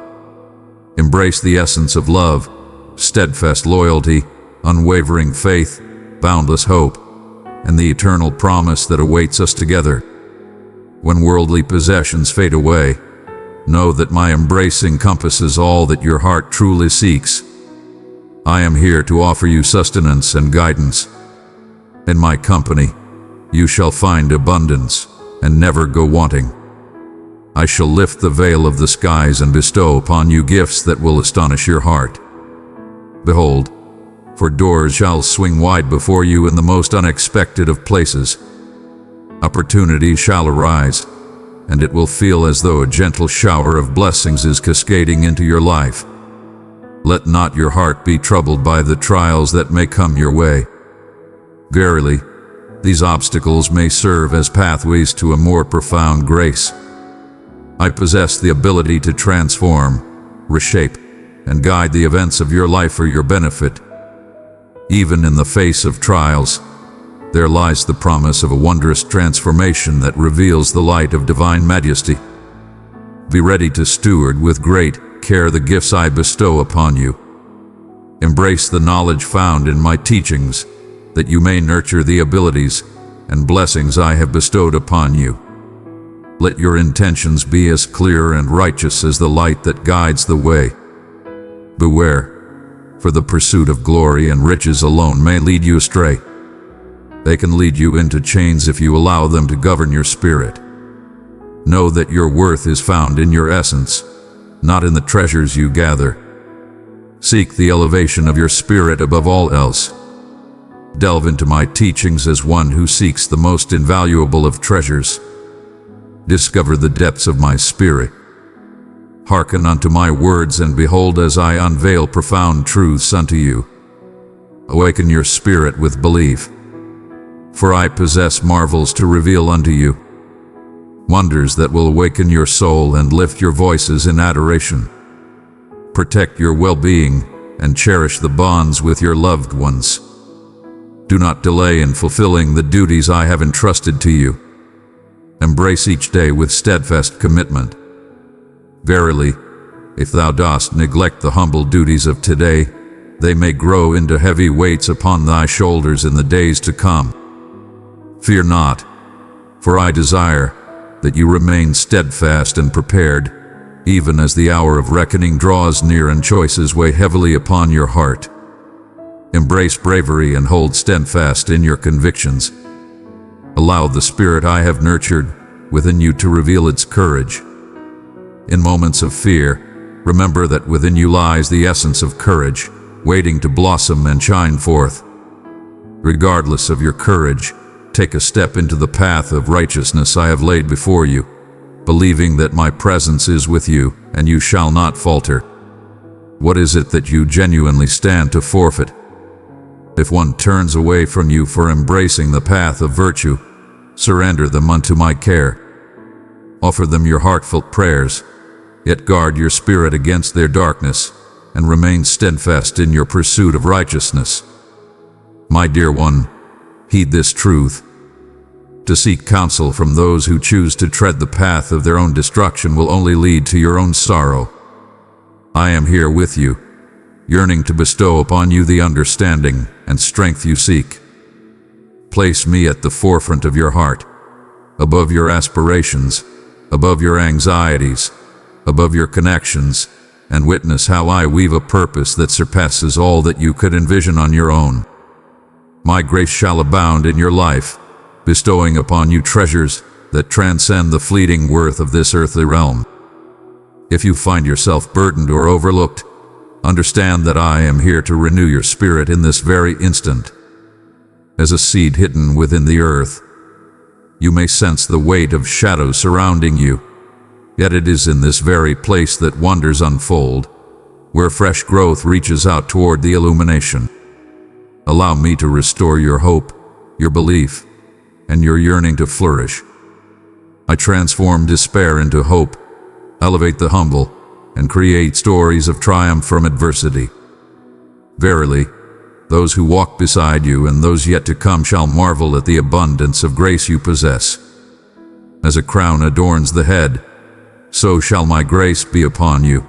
Embrace the essence of love, steadfast loyalty, unwavering faith, boundless hope, and the eternal promise that awaits us together. When worldly possessions fade away, know that my embrace encompasses all that your heart truly seeks. I am here to offer you sustenance and guidance. In my company, you shall find abundance and never go wanting. I shall lift the veil of the skies and bestow upon you gifts that will astonish your heart. Behold, for doors shall swing wide before you in the most unexpected of places. Opportunity shall arise, and it will feel as though a gentle shower of blessings is cascading into your life. Let not your heart be troubled by the trials that may come your way. Verily, these obstacles may serve as pathways to a more profound grace. I possess the ability to transform, reshape, and guide the events of your life for your benefit. Even in the face of trials, there lies the promise of a wondrous transformation that reveals the light of divine majesty. Be ready to steward with great care the gifts I bestow upon you. Embrace the knowledge found in my teachings, that you may nurture the abilities and blessings I have bestowed upon you. Let your intentions be as clear and righteous as the light that guides the way. Beware, for the pursuit of glory and riches alone may lead you astray. They can lead you into chains if you allow them to govern your spirit. Know that your worth is found in your essence, not in the treasures you gather. Seek the elevation of your spirit above all else. Delve into my teachings as one who seeks the most invaluable of treasures. Discover the depths of my spirit. Hearken unto my words, and behold as I unveil profound truths unto you. Awaken your spirit with belief, for I possess marvels to reveal unto you, wonders that will awaken your soul and lift your voices in adoration. Protect your well-being and cherish the bonds with your loved ones. Do not delay in fulfilling the duties I have entrusted to you. Embrace each day with steadfast commitment. Verily, if thou dost neglect the humble duties of today, they may grow into heavy weights upon thy shoulders in the days to come. Fear not, for I desire that you remain steadfast and prepared, even as the hour of reckoning draws near and choices weigh heavily upon your heart. Embrace bravery and hold steadfast in your convictions. Allow the spirit I have nurtured within you to reveal its courage. In moments of fear, remember that within you lies the essence of courage, waiting to blossom and shine forth. Regardless of your courage, take a step into the path of righteousness I have laid before you, believing that my presence is with you and you shall not falter. What is it that you genuinely stand to forfeit? If one turns away from you for embracing the path of virtue, surrender them unto my care. Offer them your heartfelt prayers, yet guard your spirit against their darkness, and remain steadfast in your pursuit of righteousness. My dear one, heed this truth. To seek counsel from those who choose to tread the path of their own destruction will only lead to your own sorrow. I am here with you, yearning to bestow upon you the understanding and strength you seek. Place me at the forefront of your heart, above your aspirations, above your anxieties, above your connections, and witness how I weave a purpose that surpasses all that you could envision on your own. My grace shall abound in your life, bestowing upon you treasures that transcend the fleeting worth of this earthly realm. If you find yourself burdened or overlooked, understand that I am here to renew your spirit in this very instant. As a seed hidden within the earth, you may sense the weight of shadows surrounding you, yet it is in this very place that wonders unfold, where fresh growth reaches out toward the illumination. Allow me to restore your hope, your belief, and your yearning to flourish. I transform despair into hope, elevate the humble, and create stories of triumph from adversity. Verily, those who walk beside you and those yet to come shall marvel at the abundance of grace you possess. As a crown adorns the head, so shall my grace be upon you.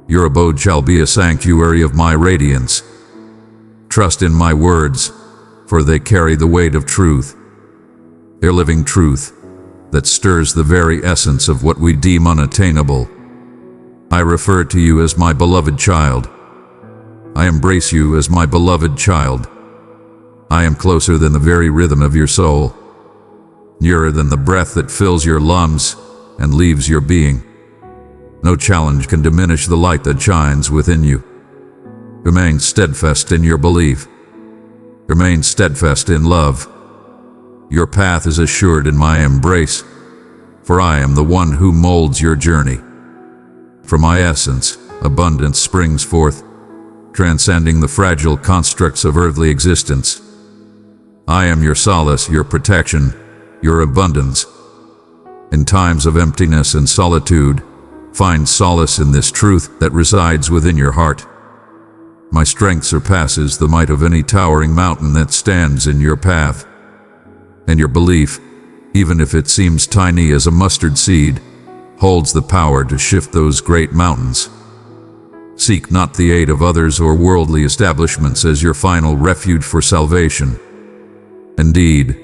Your abode shall be a sanctuary of my radiance. Trust in my words, for they carry the weight of truth. Their living truth that stirs the very essence of what we deem unattainable. I refer to you as my beloved child. I embrace you as my beloved child. I am closer than the very rhythm of your soul, nearer than the breath that fills your lungs and leaves your being. No challenge can diminish the light that shines within you. Remain steadfast in your belief. Remain steadfast in love. Your path is assured in my embrace, for I am the one who molds your journey. From my essence, abundance springs forth, transcending the fragile constructs of earthly existence. I am your solace, your protection, your abundance. In times of emptiness and solitude, find solace in this truth that resides within your heart. My strength surpasses the might of any towering mountain that stands in your path. And your belief, even if it seems tiny as a mustard seed, holds the power to shift those great mountains. Seek not the aid of others or worldly establishments as your final refuge for salvation. Indeed,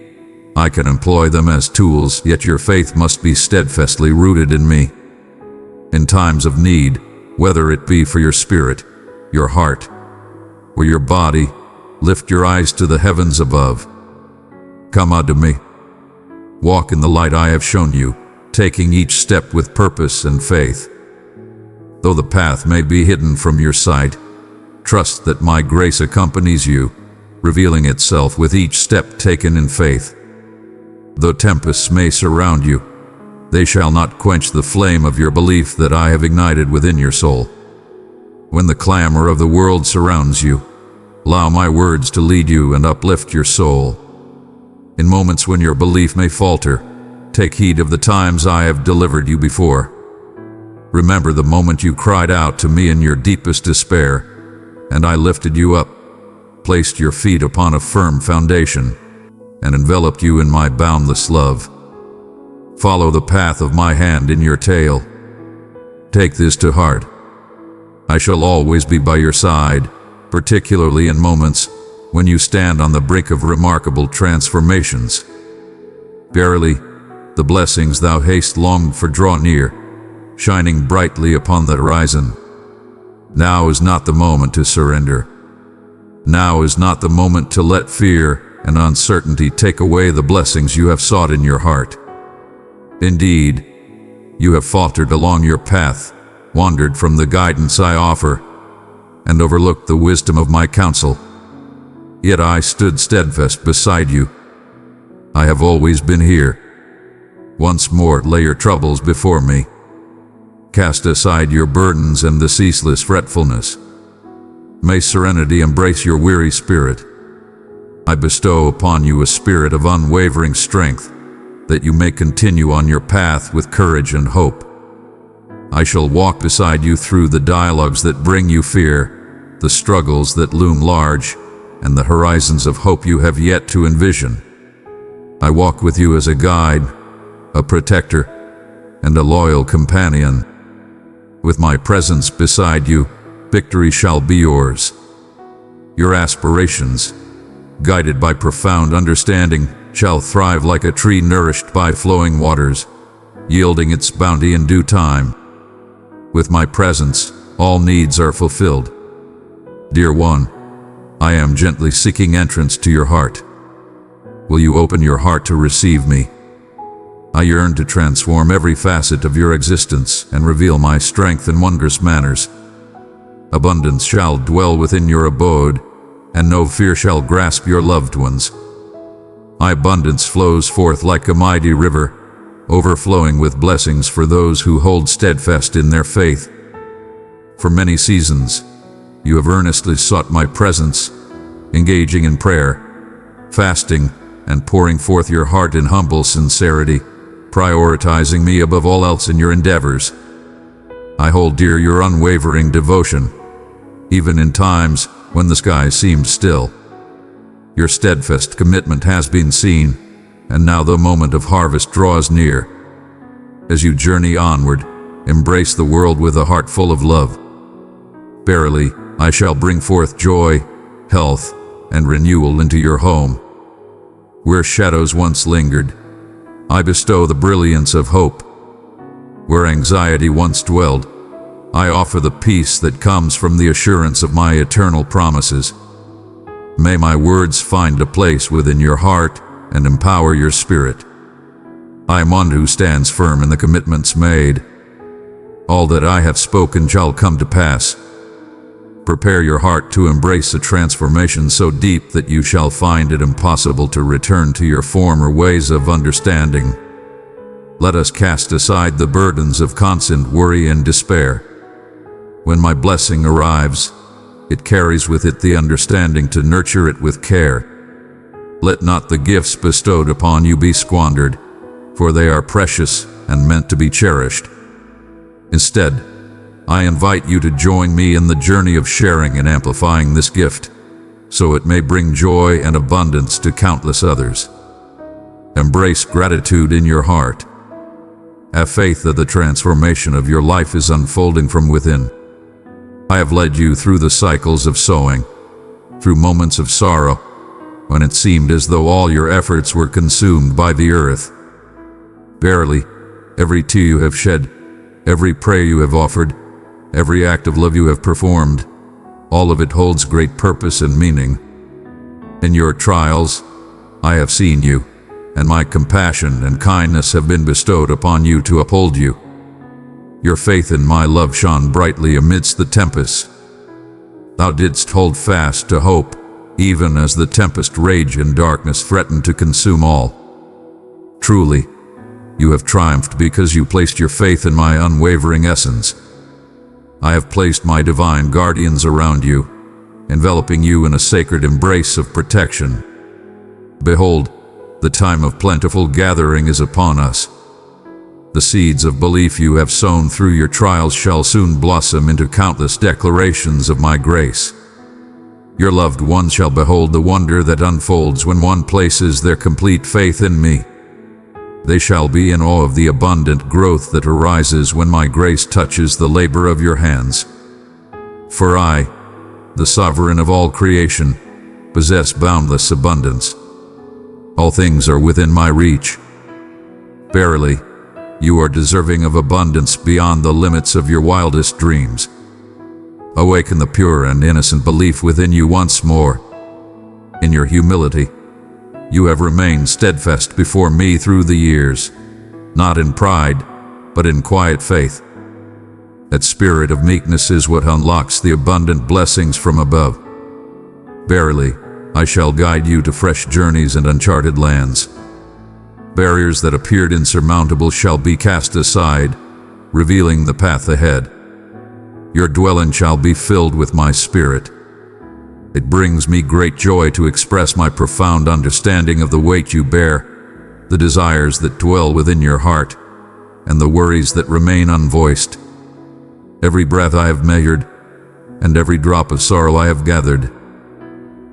I can employ them as tools, yet your faith must be steadfastly rooted in me. In times of need, whether it be for your spirit, your heart, or your body, lift your eyes to the heavens above. Come unto me. Walk in the light I have shown you, taking each step with purpose and faith. Though the path may be hidden from your sight, trust that my grace accompanies you, revealing itself with each step taken in faith. Though tempests may surround you, They shall not quench the flame of your belief that I have ignited within your soul. When the clamor of the world surrounds you, allow my words to lead you and uplift your soul. In moments when your belief may falter, take heed of the times I have delivered you before. Remember the moment you cried out to me in your deepest despair, and I lifted you up, placed your feet upon a firm foundation, and enveloped you in my boundless love. Follow the path of my hand in your tail. Take this to heart. I shall always be by your side, particularly in moments when you stand on the brink of remarkable transformations. Verily, the blessings thou hast longed for draw near, shining brightly upon the horizon. Now is not the moment to surrender. Now is not the moment to let fear and uncertainty take away the blessings you have sought in your heart. Indeed, you have faltered along your path, wandered from the guidance I offer, and overlooked the wisdom of my counsel. Yet I stood steadfast beside you. I have always been here. Once more lay your troubles before me. Cast aside your burdens and the ceaseless fretfulness. May serenity embrace your weary spirit. I bestow upon you a spirit of unwavering strength, that you may continue on your path with courage and hope. I shall walk beside you through the dialogues that bring you fear, the struggles that loom large, and the horizons of hope you have yet to envision. I walk with you as a guide, a protector, and a loyal companion. With my presence beside you, victory shall be yours. Your aspirations, guided by profound understanding, shall thrive like a tree nourished by flowing waters, yielding its bounty in due time. With my presence, all needs are fulfilled. Dear one, I am gently seeking entrance to your heart. Will you open your heart to receive me? I yearn to transform every facet of your existence and reveal my strength in wondrous manners. Abundance shall dwell within your abode, and no fear shall grasp your loved ones. My abundance flows forth like a mighty river, overflowing with blessings for those who hold steadfast in their faith. For many seasons, you have earnestly sought my presence, engaging in prayer, fasting, and pouring forth your heart in humble sincerity, prioritizing me above all else in your endeavors. I hold dear your unwavering devotion, even in times when the sky seems still. Your steadfast commitment has been seen, and now the moment of harvest draws near. As you journey onward, embrace the world with a heart full of love. Verily, I shall bring forth joy, health, and renewal into your home. Where shadows once lingered, I bestow the brilliance of hope. Where anxiety once dwelled, I offer the peace that comes from the assurance of my eternal promises. May my words find a place within your heart and empower your spirit. I am one who stands firm in the commitments made. All that I have spoken shall come to pass. Prepare your heart to embrace a transformation so deep that you shall find it impossible to return to your former ways of understanding. Let us cast aside the burdens of constant worry and despair. When my blessing arrives, it carries with it the understanding to nurture it with care. Let not the gifts bestowed upon you be squandered, for they are precious and meant to be cherished. Instead, I invite you to join me in the journey of sharing and amplifying this gift, so it may bring joy and abundance to countless others. Embrace gratitude in your heart. Have faith that the transformation of your life is unfolding from within. I have led you through the cycles of sowing, through moments of sorrow, when it seemed as though all your efforts were consumed by the earth. Verily, every tear you have shed, every prayer you have offered, every act of love you have performed, all of it holds great purpose and meaning. In your trials, I have seen you, and my compassion and kindness have been bestowed upon you to uphold you. Your faith in my love shone brightly amidst the tempest. Thou didst hold fast to hope, even as the tempest raged and darkness threatened to consume all. Truly, You have triumphed because you placed your faith in my unwavering essence. I have placed my divine guardians around you, enveloping you in a sacred embrace of protection. Behold, the time of plentiful gathering is upon us. The seeds of belief you have sown through your trials shall soon blossom into countless declarations of my grace. Your loved ones shall behold the wonder that unfolds when one places their complete faith in me. They shall be in awe of the abundant growth that arises when my grace touches the labor of your hands. For I, the sovereign of all creation, possess boundless abundance. All things are within my reach. Verily, you are deserving of abundance beyond the limits of your wildest dreams. Awaken the pure and innocent belief within you once more. In your humility, you have remained steadfast before me through the years, not in pride, but in quiet faith. That spirit of meekness is what unlocks the abundant blessings from above. Verily, I shall guide you to fresh journeys and uncharted lands. Barriers that appeared insurmountable shall be cast aside, revealing the path ahead. Your dwelling shall be filled with my spirit. It brings me great joy to express my profound understanding of the weight you bear, the desires that dwell within your heart, and the worries that remain unvoiced. Every breath I have measured, and every drop of sorrow I have gathered.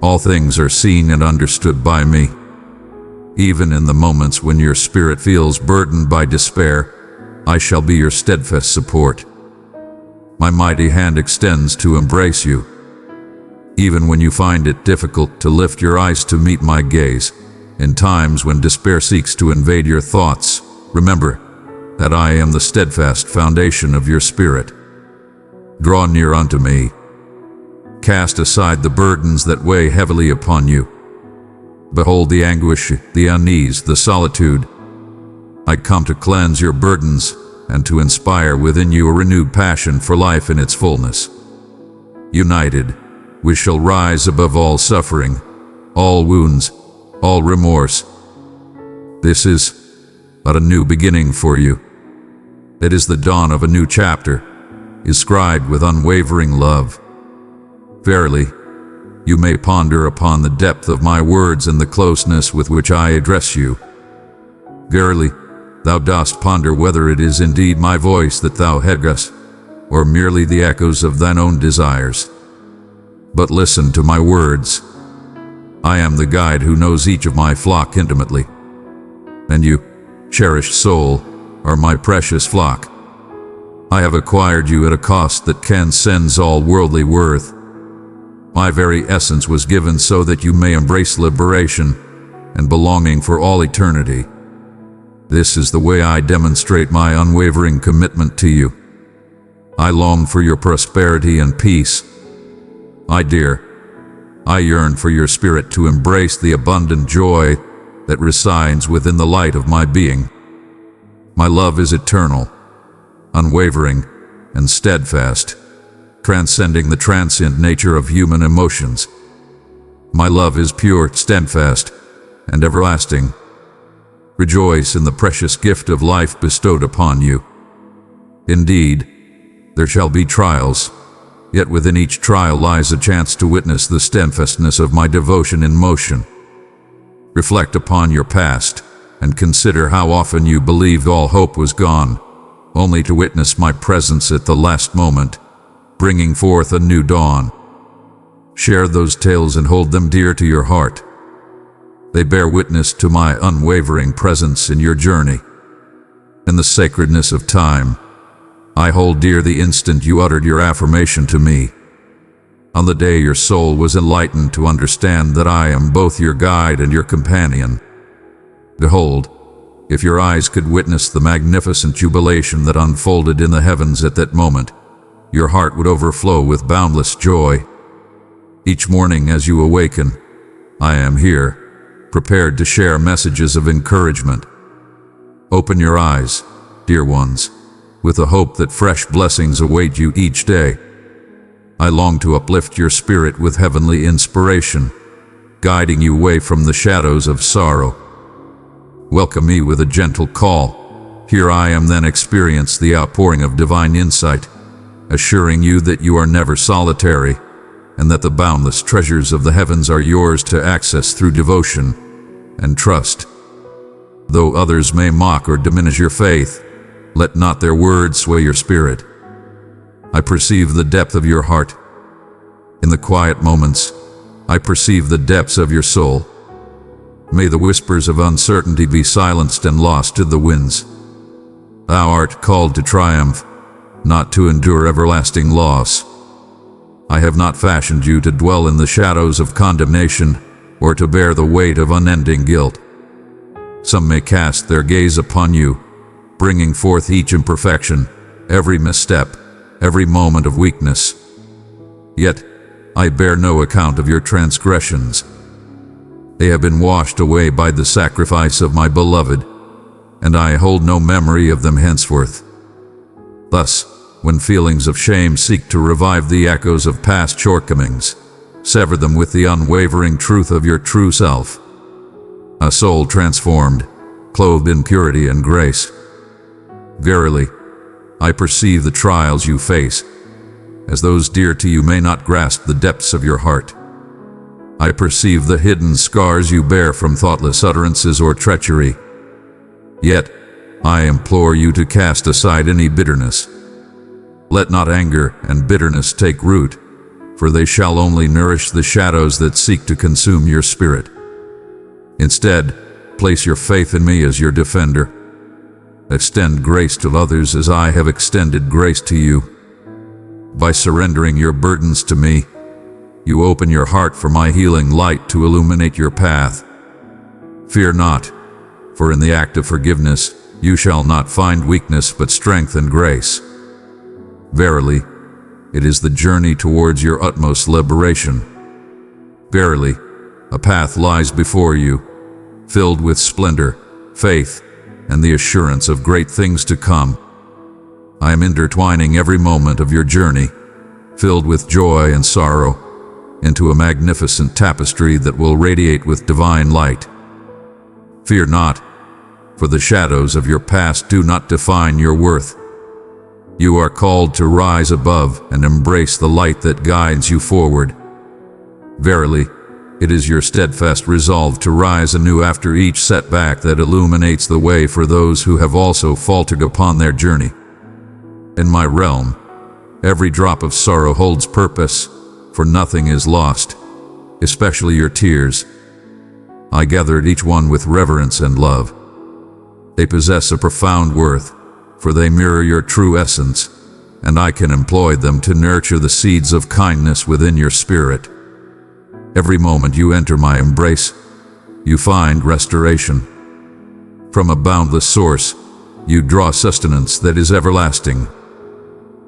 All things are seen and understood by me. Even in the moments when your spirit feels burdened by despair, I shall be your steadfast support. My mighty hand extends to embrace you. Even when you find it difficult to lift your eyes to meet my gaze, in times when despair seeks to invade your thoughts, remember that I am the steadfast foundation of your spirit. Draw near unto me. Cast aside the burdens that weigh heavily upon you. Behold the anguish, the unease, the solitude. I come to cleanse your burdens and to inspire within you a renewed passion for life in its fullness. United, we shall rise above all suffering, all wounds, all remorse. This is but a new beginning for you. It is the dawn of a new chapter, inscribed with unwavering love. Verily, you may ponder upon the depth of my words and the closeness with which I address you. Verily, thou dost ponder whether it is indeed my voice that thou hearest, or merely the echoes of thine own desires. But listen to my words. I am the guide who knows each of my flock intimately. And you, cherished soul, are my precious flock. I have acquired you at a cost that transcends all worldly worth. My very essence was given so that you may embrace liberation and belonging for all eternity. This is the way I demonstrate my unwavering commitment to you. I long for your prosperity and peace. I yearn for your spirit to embrace the abundant joy that resides within the light of my being. My love is eternal, unwavering, and steadfast, transcending the transient nature of human emotions. My love is pure, steadfast, and everlasting. Rejoice in the precious gift of life bestowed upon you. Indeed, there shall be trials, yet within each trial lies a chance to witness the steadfastness of my devotion in motion. Reflect upon your past, and consider how often you believed all hope was gone, only to witness my presence at the last moment, bringing forth a new dawn. Share those tales and hold them dear to your heart. They bear witness to my unwavering presence in your journey. In the sacredness of time, I hold dear the instant you uttered your affirmation to me. On the day your soul was enlightened to understand that I am both your guide and your companion. Behold, if your eyes could witness the magnificent jubilation that unfolded in the heavens at that moment, your heart would overflow with boundless joy. Each morning as you awaken, I am here, prepared to share messages of encouragement. Open your eyes, dear ones, with the hope that fresh blessings await you each day. I long to uplift your spirit with heavenly inspiration, guiding you away from the shadows of sorrow. Welcome me with a gentle call, Here I am then experience the outpouring of divine insight, assuring you that you are never solitary, and that the boundless treasures of the heavens are yours to access through devotion and trust. Though others may mock or diminish your faith, let not their words sway your spirit. I perceive the depth of your heart. In the quiet moments, I perceive the depths of your soul. May the whispers of uncertainty be silenced and lost to the winds. Thou art called to triumph, not to endure everlasting loss. I have not fashioned you to dwell in the shadows of condemnation or to bear the weight of unending guilt. Some may cast their gaze upon you, bringing forth each imperfection, every misstep, every moment of weakness. Yet, I bear no account of your transgressions. They have been washed away by the sacrifice of my beloved, and I hold no memory of them henceforth. Thus, when feelings of shame seek to revive the echoes of past shortcomings, sever them with the unwavering truth of your true self. A soul transformed, clothed in purity and grace. Verily, I perceive the trials you face, as those dear to you may not grasp the depths of your heart. I perceive the hidden scars you bear from thoughtless utterances or treachery. Yet, I implore you to cast aside any bitterness. Let not anger and bitterness take root, for they shall only nourish the shadows that seek to consume your spirit. Instead, place your faith in me as your defender. Extend grace to others as I have extended grace to you. By surrendering your burdens to me, you open your heart for my healing light to illuminate your path. Fear not, for in the act of forgiveness, you shall not find weakness but strength and grace. Verily, it is the journey towards your utmost liberation. Verily, a path lies before you, filled with splendor, faith, and the assurance of great things to come. I am intertwining every moment of your journey, filled with joy and sorrow, into a magnificent tapestry that will radiate with divine light. Fear not, for the shadows of your past do not define your worth. You are called to rise above and embrace the light that guides you forward. Verily, it is your steadfast resolve to rise anew after each setback that illuminates the way for those who have also faltered upon their journey. In my realm, every drop of sorrow holds purpose, for nothing is lost, especially your tears. I gathered each one with reverence and love. They possess a profound worth, for they mirror your true essence, and I can employ them to nurture the seeds of kindness within your spirit. Every moment you enter my embrace, you find restoration. From a boundless source, you draw sustenance that is everlasting.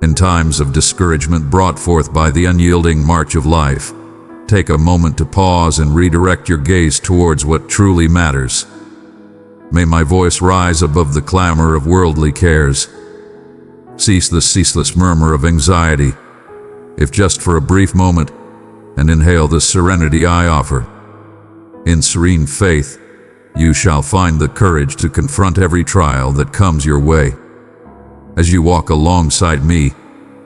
In times of discouragement brought forth by the unyielding march of life, take a moment to pause and redirect your gaze towards what truly matters. May my voice rise above the clamor of worldly cares. Cease the ceaseless murmur of anxiety, if just for a brief moment, and inhale the serenity I offer. In serene faith, you shall find the courage to confront every trial that comes your way. As you walk alongside me,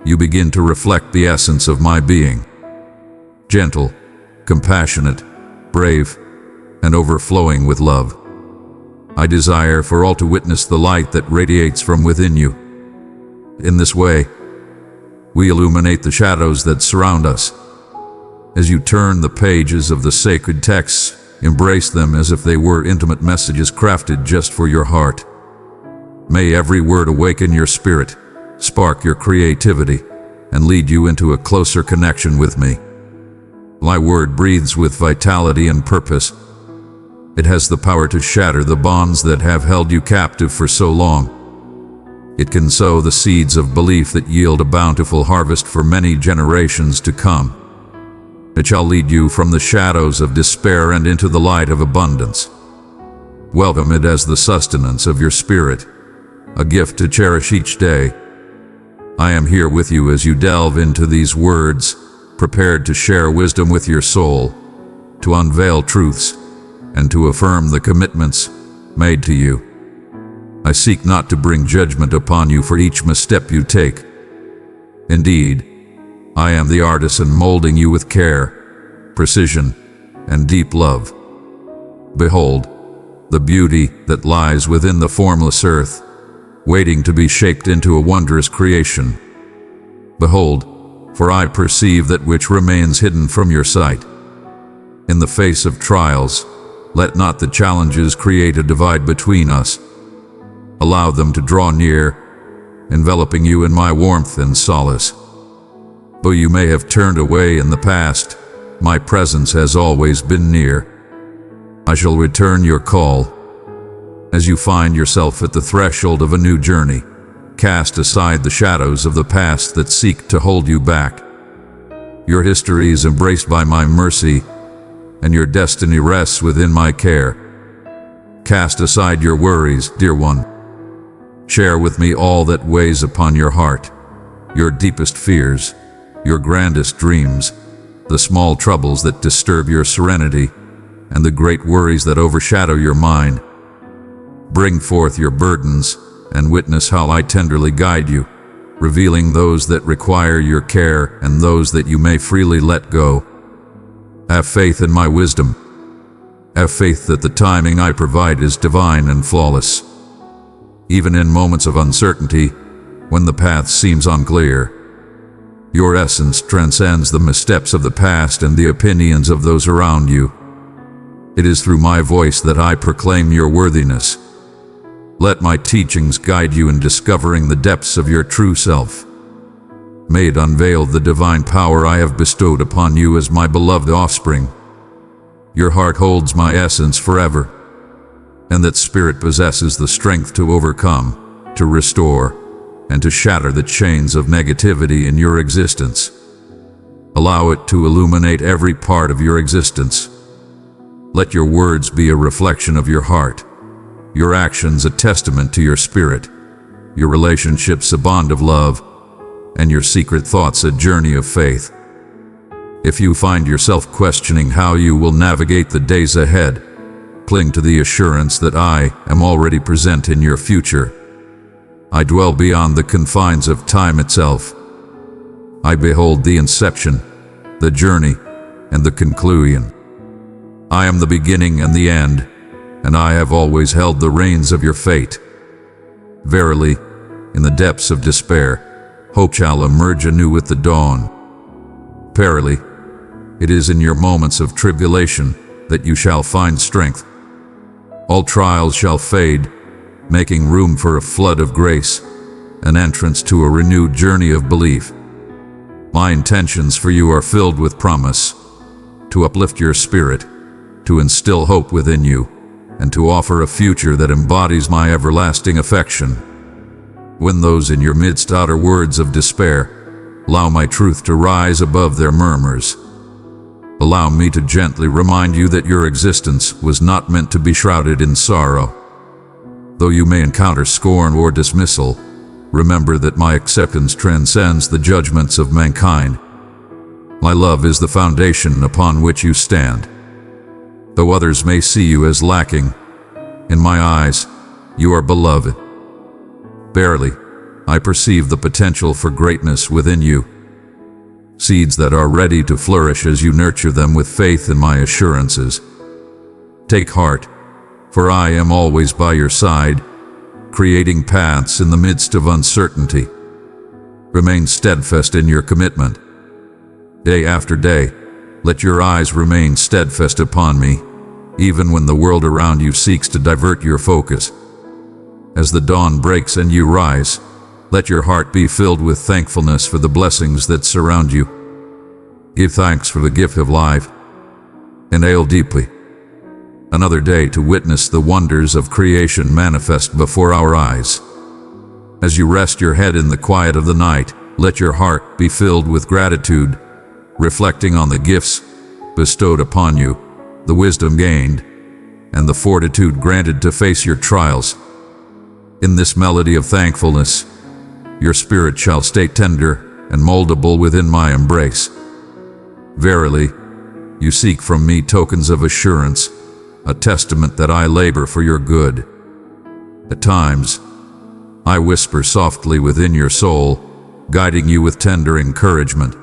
you begin to reflect the essence of my being. Gentle, compassionate, brave, and overflowing with love. I desire for all to witness the light that radiates from within you. In this way, we illuminate the shadows that surround us. As you turn the pages of the sacred texts, embrace them as if they were intimate messages crafted just for your heart. May every word awaken your spirit, spark your creativity, and lead you into a closer connection with me. My word breathes with vitality and purpose. It has the power to shatter the bonds that have held you captive for so long. It can sow the seeds of belief that yield a bountiful harvest for many generations to come. It shall lead you from the shadows of despair and into the light of abundance. Welcome it as the sustenance of your spirit, a gift to cherish each day. I am here with you as you delve into these words, prepared to share wisdom with your soul, to unveil truths, and to affirm the commitments made to you. I seek not to bring judgment upon you for each misstep you take. Indeed, I am the artisan molding you with care, precision, and deep love. Behold, the beauty that lies within the formless earth, waiting to be shaped into a wondrous creation. Behold, for I perceive that which remains hidden from your sight. In the face of trials, let not the challenges create a divide between us. Allow them to draw near, enveloping you in my warmth and solace. Though you may have turned away in the past, my presence has always been near. I shall return your call. As you find yourself at the threshold of a new journey, cast aside the shadows of the past that seek to hold you back. Your history is embraced by my mercy, and your destiny rests within my care. Cast aside your worries, dear one. Share with me all that weighs upon your heart, your deepest fears, your grandest dreams, the small troubles that disturb your serenity, and the great worries that overshadow your mind. Bring forth your burdens and witness how I tenderly guide you, revealing those that require your care and those that you may freely let go. Have faith in my wisdom. Have faith that the timing I provide is divine and flawless. Even in moments of uncertainty, when the path seems unclear, your essence transcends the missteps of the past and the opinions of those around you. It is through my voice that I proclaim your worthiness. Let my teachings guide you in discovering the depths of your true self. May it unveil the divine power I have bestowed upon you as my beloved offspring. Your heart holds my essence forever, and that spirit possesses the strength to overcome, to restore, and to shatter the chains of negativity in your existence. Allow it to illuminate every part of your existence. Let your words be a reflection of your heart, your actions a testament to your spirit, your relationships a bond of love, and your secret thoughts a journey of faith. If you find yourself questioning how you will navigate the days ahead, cling to the assurance that I am already present in your future. I dwell beyond the confines of time itself. I behold the inception, the journey, and the conclusion. I am the beginning and the end, and I have always held the reins of your fate. Verily, in the depths of despair, hope shall emerge anew with the dawn. Verily, it is in your moments of tribulation that you shall find strength. All trials shall fade, making room for a flood of grace, an entrance to a renewed journey of belief. My intentions for you are filled with promise, to uplift your spirit, to instill hope within you, and to offer a future that embodies my everlasting affection. When those in your midst utter words of despair, allow my truth to rise above their murmurs. Allow me to gently remind you that your existence was not meant to be shrouded in sorrow. Though you may encounter scorn or dismissal, remember that my acceptance transcends the judgments of mankind. My love is the foundation upon which you stand. Though others may see you as lacking, in my eyes, you are beloved. Barely, I perceive the potential for greatness within you. Seeds that are ready to flourish as you nurture them with faith in my assurances. Take heart, for I am always by your side, creating paths in the midst of uncertainty. Remain steadfast in your commitment. Day after day, let your eyes remain steadfast upon me, even when the world around you seeks to divert your focus. As the dawn breaks and you rise, let your heart be filled with thankfulness for the blessings that surround you. Give thanks for the gift of life. Inhale deeply. Another day to witness the wonders of creation manifest before our eyes. As you rest your head in the quiet of the night, let your heart be filled with gratitude, reflecting on the gifts bestowed upon you, the wisdom gained, and the fortitude granted to face your trials. In this melody of thankfulness, your spirit shall stay tender and moldable within my embrace. Verily, you seek from me tokens of assurance, a testament that I labor for your good. At times, I whisper softly within your soul, guiding you with tender encouragement.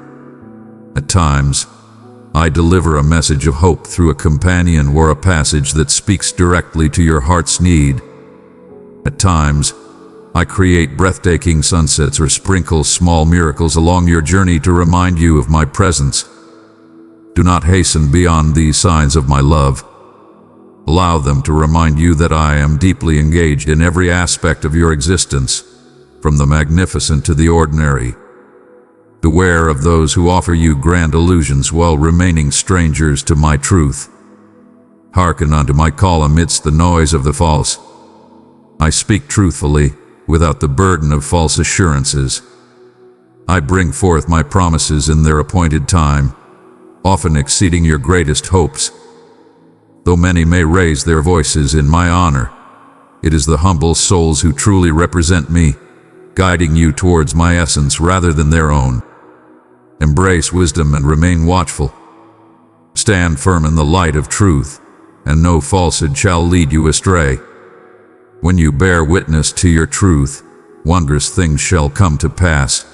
At times, I deliver a message of hope through a companion or a passage that speaks directly to your heart's need. At times, I create breathtaking sunsets or sprinkle small miracles along your journey to remind you of my presence. Do not hasten beyond these signs of my love. Allow them to remind you that I am deeply engaged in every aspect of your existence, from the magnificent to the ordinary. Beware of those who offer you grand illusions while remaining strangers to my truth. Hearken unto my call amidst the noise of the false. I speak truthfully, without the burden of false assurances. I bring forth my promises in their appointed time, often exceeding your greatest hopes. Though many may raise their voices in my honor, it is the humble souls who truly represent me, guiding you towards my essence rather than their own. Embrace wisdom and remain watchful. Stand firm in the light of truth, and no falsehood shall lead you astray. When you bear witness to your truth, wondrous things shall come to pass.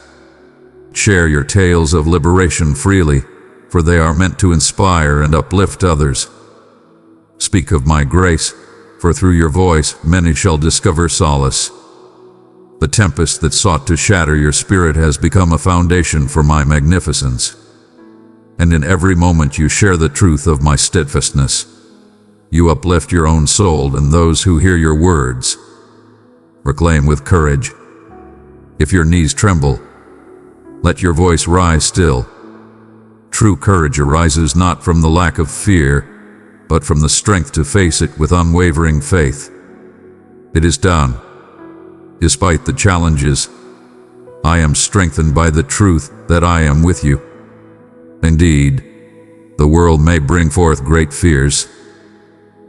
Share your tales of liberation freely, for they are meant to inspire and uplift others. Speak of my grace, for through your voice many shall discover solace. The tempest that sought to shatter your spirit has become a foundation for my magnificence. And in every moment you share the truth of my steadfastness. You uplift your own soul and those who hear your words. Proclaim with courage. If your knees tremble, let your voice rise still. True courage arises not from the lack of fear, but from the strength to face it with unwavering faith. It is done. Despite the challenges, I am strengthened by the truth that I am with you. Indeed, the world may bring forth great fears.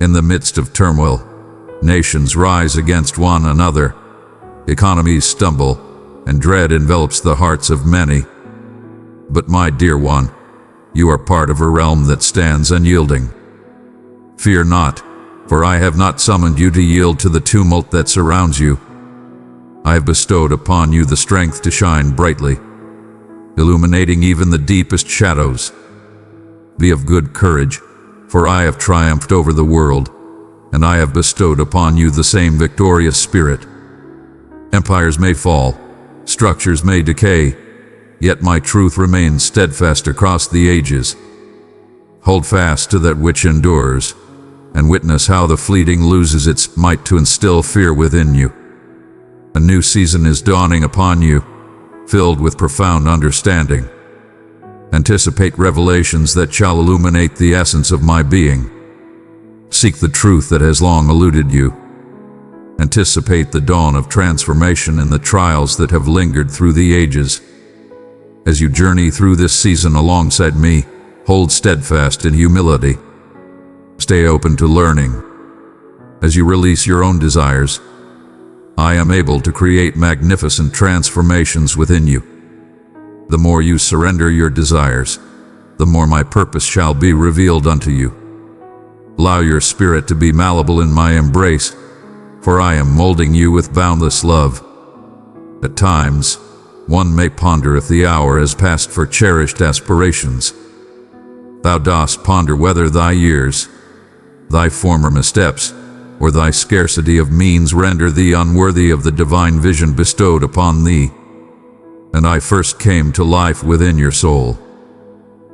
In the midst of turmoil, nations rise against one another, economies stumble, and dread envelops the hearts of many. But my dear one, you are part of a realm that stands unyielding. Fear not, for I have not summoned you to yield to the tumult that surrounds you. I have bestowed upon you the strength to shine brightly, illuminating even the deepest shadows. Be of good courage, for I have triumphed over the world, and I have bestowed upon you the same victorious spirit. Empires may fall, structures may decay, yet my truth remains steadfast across the ages. Hold fast to that which endures, and witness how the fleeting loses its might to instill fear within you. A new season is dawning upon you, filled with profound understanding. Anticipate revelations that shall illuminate the essence of my being. Seek the truth that has long eluded you. Anticipate the dawn of transformation in the trials that have lingered through the ages. As you journey through this season alongside me, hold steadfast in humility. Stay open to learning. As you release your own desires, I am able to create magnificent transformations within you. The more you surrender your desires, the more my purpose shall be revealed unto you. Allow your spirit to be malleable in my embrace, for I am molding you with boundless love. At times, one may ponder if the hour has passed for cherished aspirations. Thou dost ponder whether thy years, thy former missteps, or thy scarcity of means render thee unworthy of the divine vision bestowed upon thee. And I first came to life within your soul.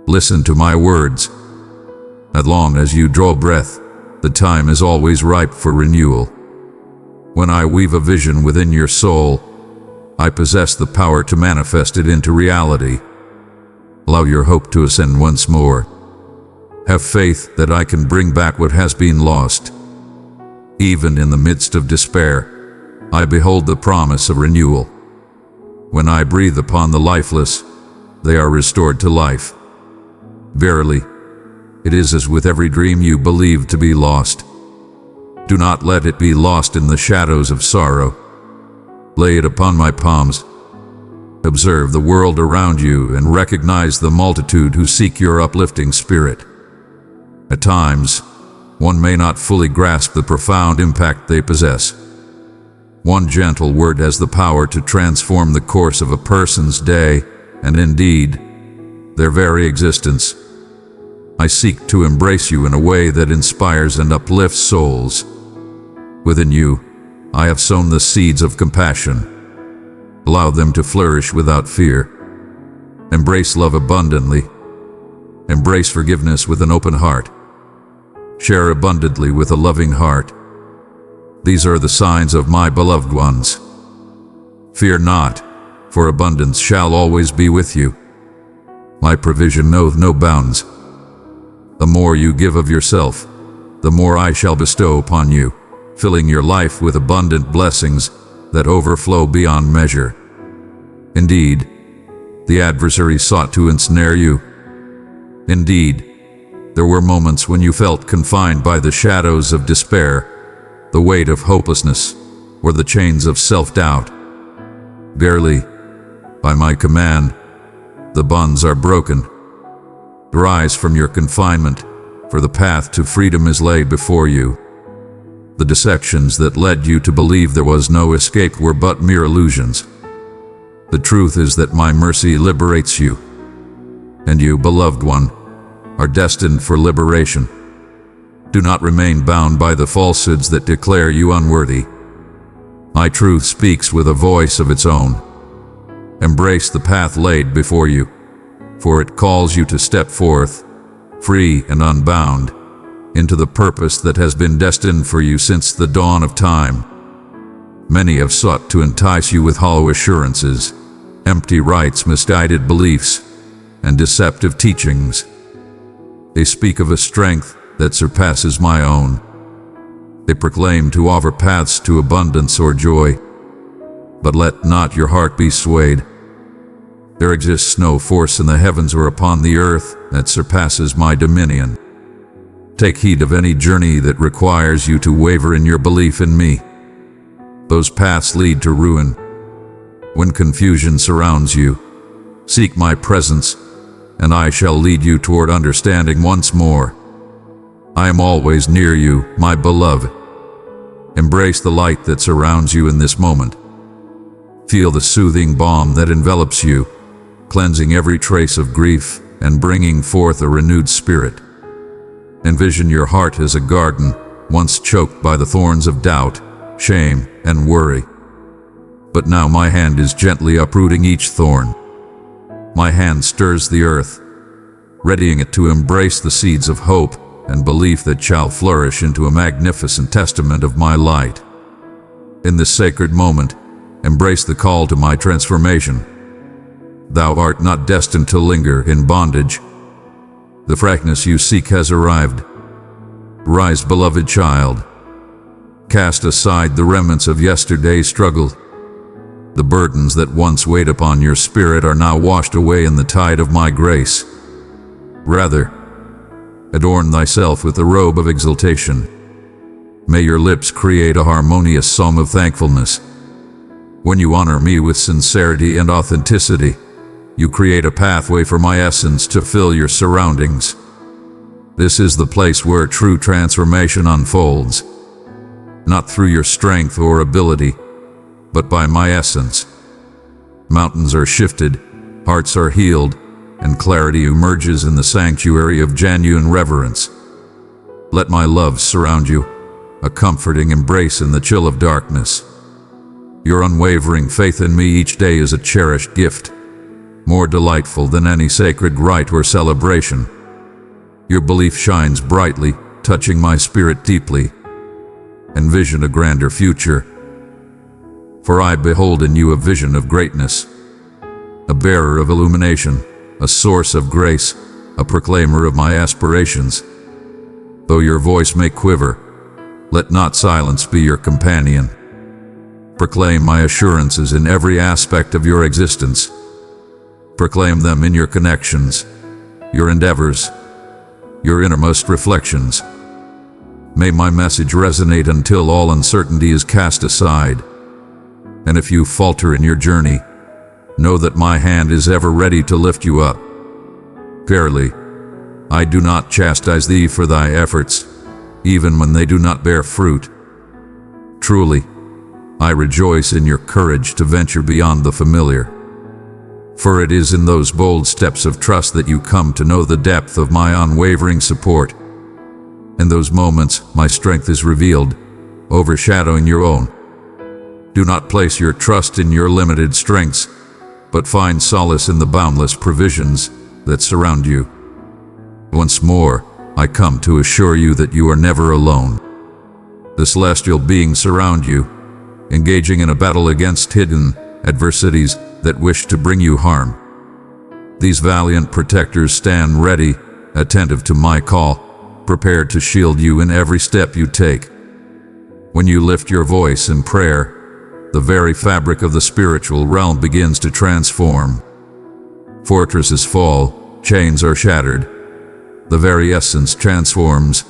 Listen to my words. As long as you draw breath, the time is always ripe for renewal. When I weave a vision within your soul, I possess the power to manifest it into reality. Allow your hope to ascend once more. Have faith that I can bring back what has been lost. Even in the midst of despair, I behold the promise of renewal. When I breathe upon the lifeless, they are restored to life. Verily, it is as with every dream you believed to be lost. Do not let it be lost in the shadows of sorrow. Lay it upon my palms. Observe the world around you and recognize the multitude who seek your uplifting spirit. At times, one may not fully grasp the profound impact they possess. One gentle word has the power to transform the course of a person's day, and indeed, their very existence. I seek to embrace you in a way that inspires and uplifts souls. Within you, I have sown the seeds of compassion. Allow them to flourish without fear. Embrace love abundantly. Embrace forgiveness with an open heart. Share abundantly with a loving heart. These are the signs of my beloved ones. Fear not, for abundance shall always be with you. My provision knoweth no bounds. The more you give of yourself, the more I shall bestow upon you, filling your life with abundant blessings that overflow beyond measure. Indeed, the adversary sought to ensnare you. Indeed, there were moments when you felt confined by the shadows of despair, the weight of hopelessness, or the chains of self-doubt. Verily, by my command, the bonds are broken. Rise from your confinement, for the path to freedom is laid before you. The deceptions that led you to believe there was no escape were but mere illusions. The truth is that my mercy liberates you, and you, beloved one, are destined for liberation. Do not remain bound by the falsehoods that declare you unworthy. My truth speaks with a voice of its own. Embrace the path laid before you, for it calls you to step forth, free and unbound, into the purpose that has been destined for you since the dawn of time. Many have sought to entice you with hollow assurances, empty rites, misguided beliefs, and deceptive teachings. They speak of a strength that surpasses my own. They proclaim to offer paths to abundance or joy. But let not your heart be swayed. There exists no force in the heavens or upon the earth that surpasses my dominion. Take heed of any journey that requires you to waver in your belief in me. Those paths lead to ruin. When confusion surrounds you, seek my presence, and I shall lead you toward understanding once more. I am always near you, my beloved. Embrace the light that surrounds you in this moment. Feel the soothing balm that envelops you, cleansing every trace of grief and bringing forth a renewed spirit. Envision your heart as a garden once choked by the thorns of doubt, shame, and worry. But now my hand is gently uprooting each thorn. My hand stirs the earth, readying it to embrace the seeds of hope and belief that shall flourish into a magnificent testament of my light. In this sacred moment, embrace the call to my transformation. Thou art not destined to linger in bondage. The frankness you seek has arrived. Rise, beloved child. Cast aside the remnants of yesterday's struggle. The burdens that once weighed upon your spirit are now washed away in the tide of my grace. Rather, adorn thyself with the robe of exaltation. May your lips create a harmonious psalm of thankfulness. When you honor me with sincerity and authenticity, you create a pathway for my essence to fill your surroundings. This is the place where true transformation unfolds, not through your strength or ability, but by my essence. Mountains are shifted, hearts are healed, and clarity emerges in the sanctuary of genuine reverence. Let my love surround you, a comforting embrace in the chill of darkness. Your unwavering faith in me each day is a cherished gift, more delightful than any sacred rite or celebration. Your belief shines brightly, touching my spirit deeply. Envision a grander future, for I behold in you a vision of greatness, a bearer of illumination, a source of grace, a proclaimer of my aspirations. Though your voice may quiver, let not silence be your companion. Proclaim my assurances in every aspect of your existence. Proclaim them in your connections, your endeavors, your innermost reflections. May my message resonate until all uncertainty is cast aside. And if you falter in your journey, know that my hand is ever ready to lift you up. Verily, I do not chastise thee for thy efforts, even when they do not bear fruit. Truly, I rejoice in your courage to venture beyond the familiar. For it is in those bold steps of trust that you come to know the depth of my unwavering support. In those moments, my strength is revealed, overshadowing your own. Do not place your trust in your limited strengths, but find solace in the boundless provisions that surround you. Once more, I come to assure you that you are never alone. The celestial beings surround you, engaging in a battle against hidden adversities that wish to bring you harm. These valiant protectors stand ready, attentive to my call, prepared to shield you in every step you take. When you lift your voice in prayer, the very fabric of the spiritual realm begins to transform. Fortresses fall, chains are shattered. The very essence transforms.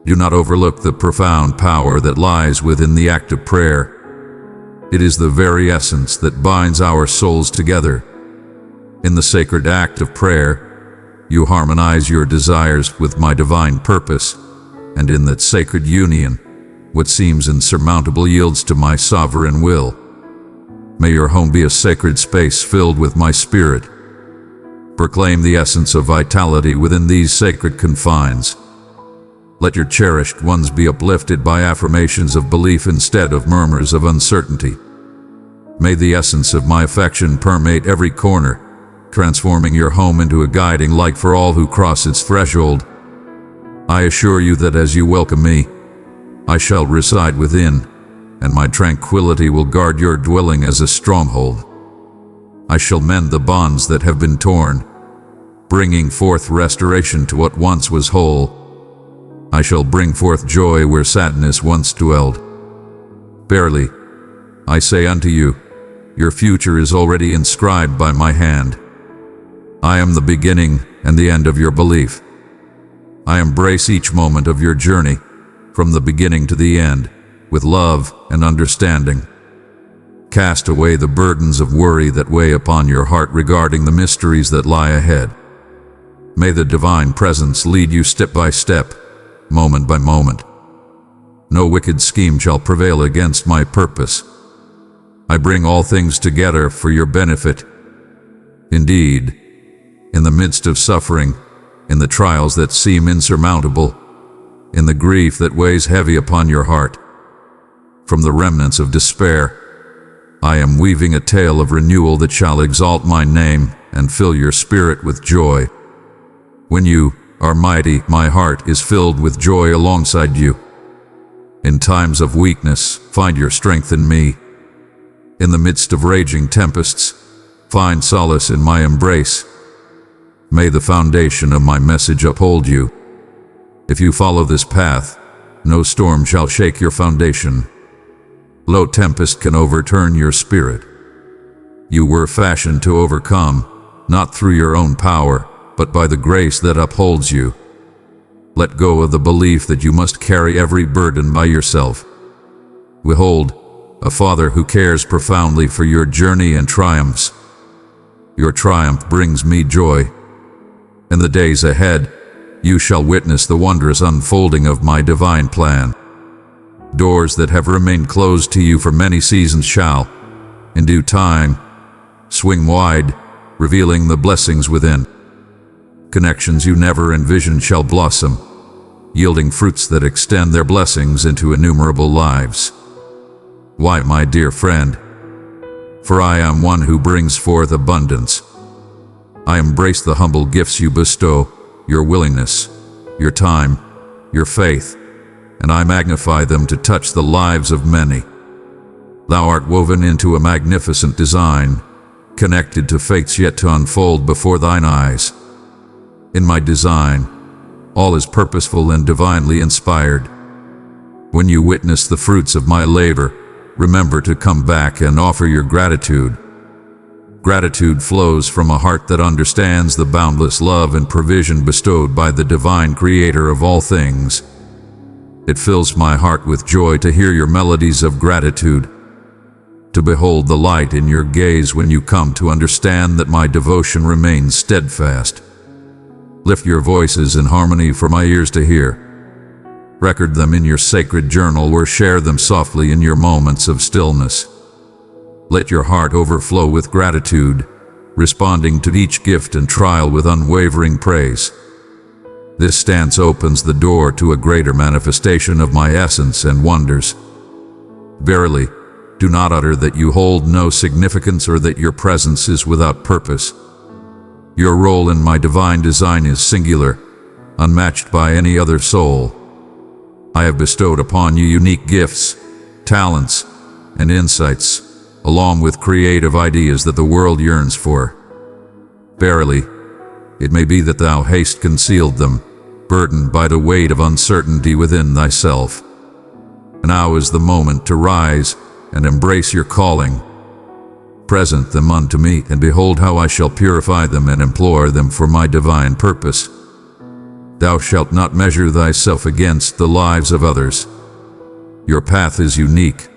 Do not overlook the profound power that lies within the act of prayer. It is the very essence that binds our souls together. In the sacred act of prayer, you harmonize your desires with my divine purpose, and in that sacred union, what seems insurmountable yields to my sovereign will. May your home be a sacred space filled with my spirit. Proclaim the essence of vitality within these sacred confines. Let your cherished ones be uplifted by affirmations of belief instead of murmurs of uncertainty. May the essence of my affection permeate every corner, transforming your home into a guiding light for all who cross its threshold. I assure you that as you welcome me, I shall reside within, and my tranquility will guard your dwelling as a stronghold. I shall mend the bonds that have been torn, bringing forth restoration to what once was whole. I shall bring forth joy where sadness once dwelled. Verily, I say unto you, your future is already inscribed by my hand. I am the beginning and the end of your belief. I embrace each moment of your journey, from the beginning to the end, with love and understanding. Cast away the burdens of worry that weigh upon your heart regarding the mysteries that lie ahead. May the divine presence lead you step by step, moment by moment. No wicked scheme shall prevail against my purpose. I bring all things together for your benefit. Indeed, in the midst of suffering, in the trials that seem insurmountable, in the grief that weighs heavy upon your heart, from the remnants of despair, I am weaving a tale of renewal that shall exalt my name and fill your spirit with joy. When you are mighty, my heart is filled with joy alongside you. In times of weakness, find your strength in me. In the midst of raging tempests, find solace in my embrace. May the foundation of my message uphold you. If you follow this path, no storm shall shake your foundation. No tempest can overturn your spirit. You were fashioned to overcome, not through your own power, but by the grace that upholds you. Let go of the belief that you must carry every burden by yourself. Behold, a Father who cares profoundly for your journey and triumphs. Your triumph brings me joy. In the days ahead, you shall witness the wondrous unfolding of my divine plan. Doors that have remained closed to you for many seasons shall, in due time, swing wide, revealing the blessings within. Connections you never envisioned shall blossom, yielding fruits that extend their blessings into innumerable lives. Why, my dear friend? For I am one who brings forth abundance. I embrace the humble gifts you bestow, your willingness, your time, your faith, and I magnify them to touch the lives of many. Thou art woven into a magnificent design, connected to fates yet to unfold before thine eyes. In my design, all is purposeful and divinely inspired. When you witness the fruits of my labor, remember to come back and offer your gratitude. Gratitude flows from a heart that understands the boundless love and provision bestowed by the divine creator of all things. It fills my heart with joy to hear your melodies of gratitude, to behold the light in your gaze when you come to understand that my devotion remains steadfast. Lift your voices in harmony for my ears to hear. Record them in your sacred journal or share them softly in your moments of stillness. Let your heart overflow with gratitude, responding to each gift and trial with unwavering praise. This stance opens the door to a greater manifestation of my essence and wonders. Verily, do not utter that you hold no significance or that your presence is without purpose. Your role in my divine design is singular, unmatched by any other soul. I have bestowed upon you unique gifts, talents, and insights, along with creative ideas that the world yearns for. Verily, it may be that thou hast concealed them, burdened by the weight of uncertainty within thyself. Now is the moment to rise and embrace your calling. Present them unto me, and behold how I shall purify them and employ them for my divine purpose. Thou shalt not measure thyself against the lives of others. Your path is unique.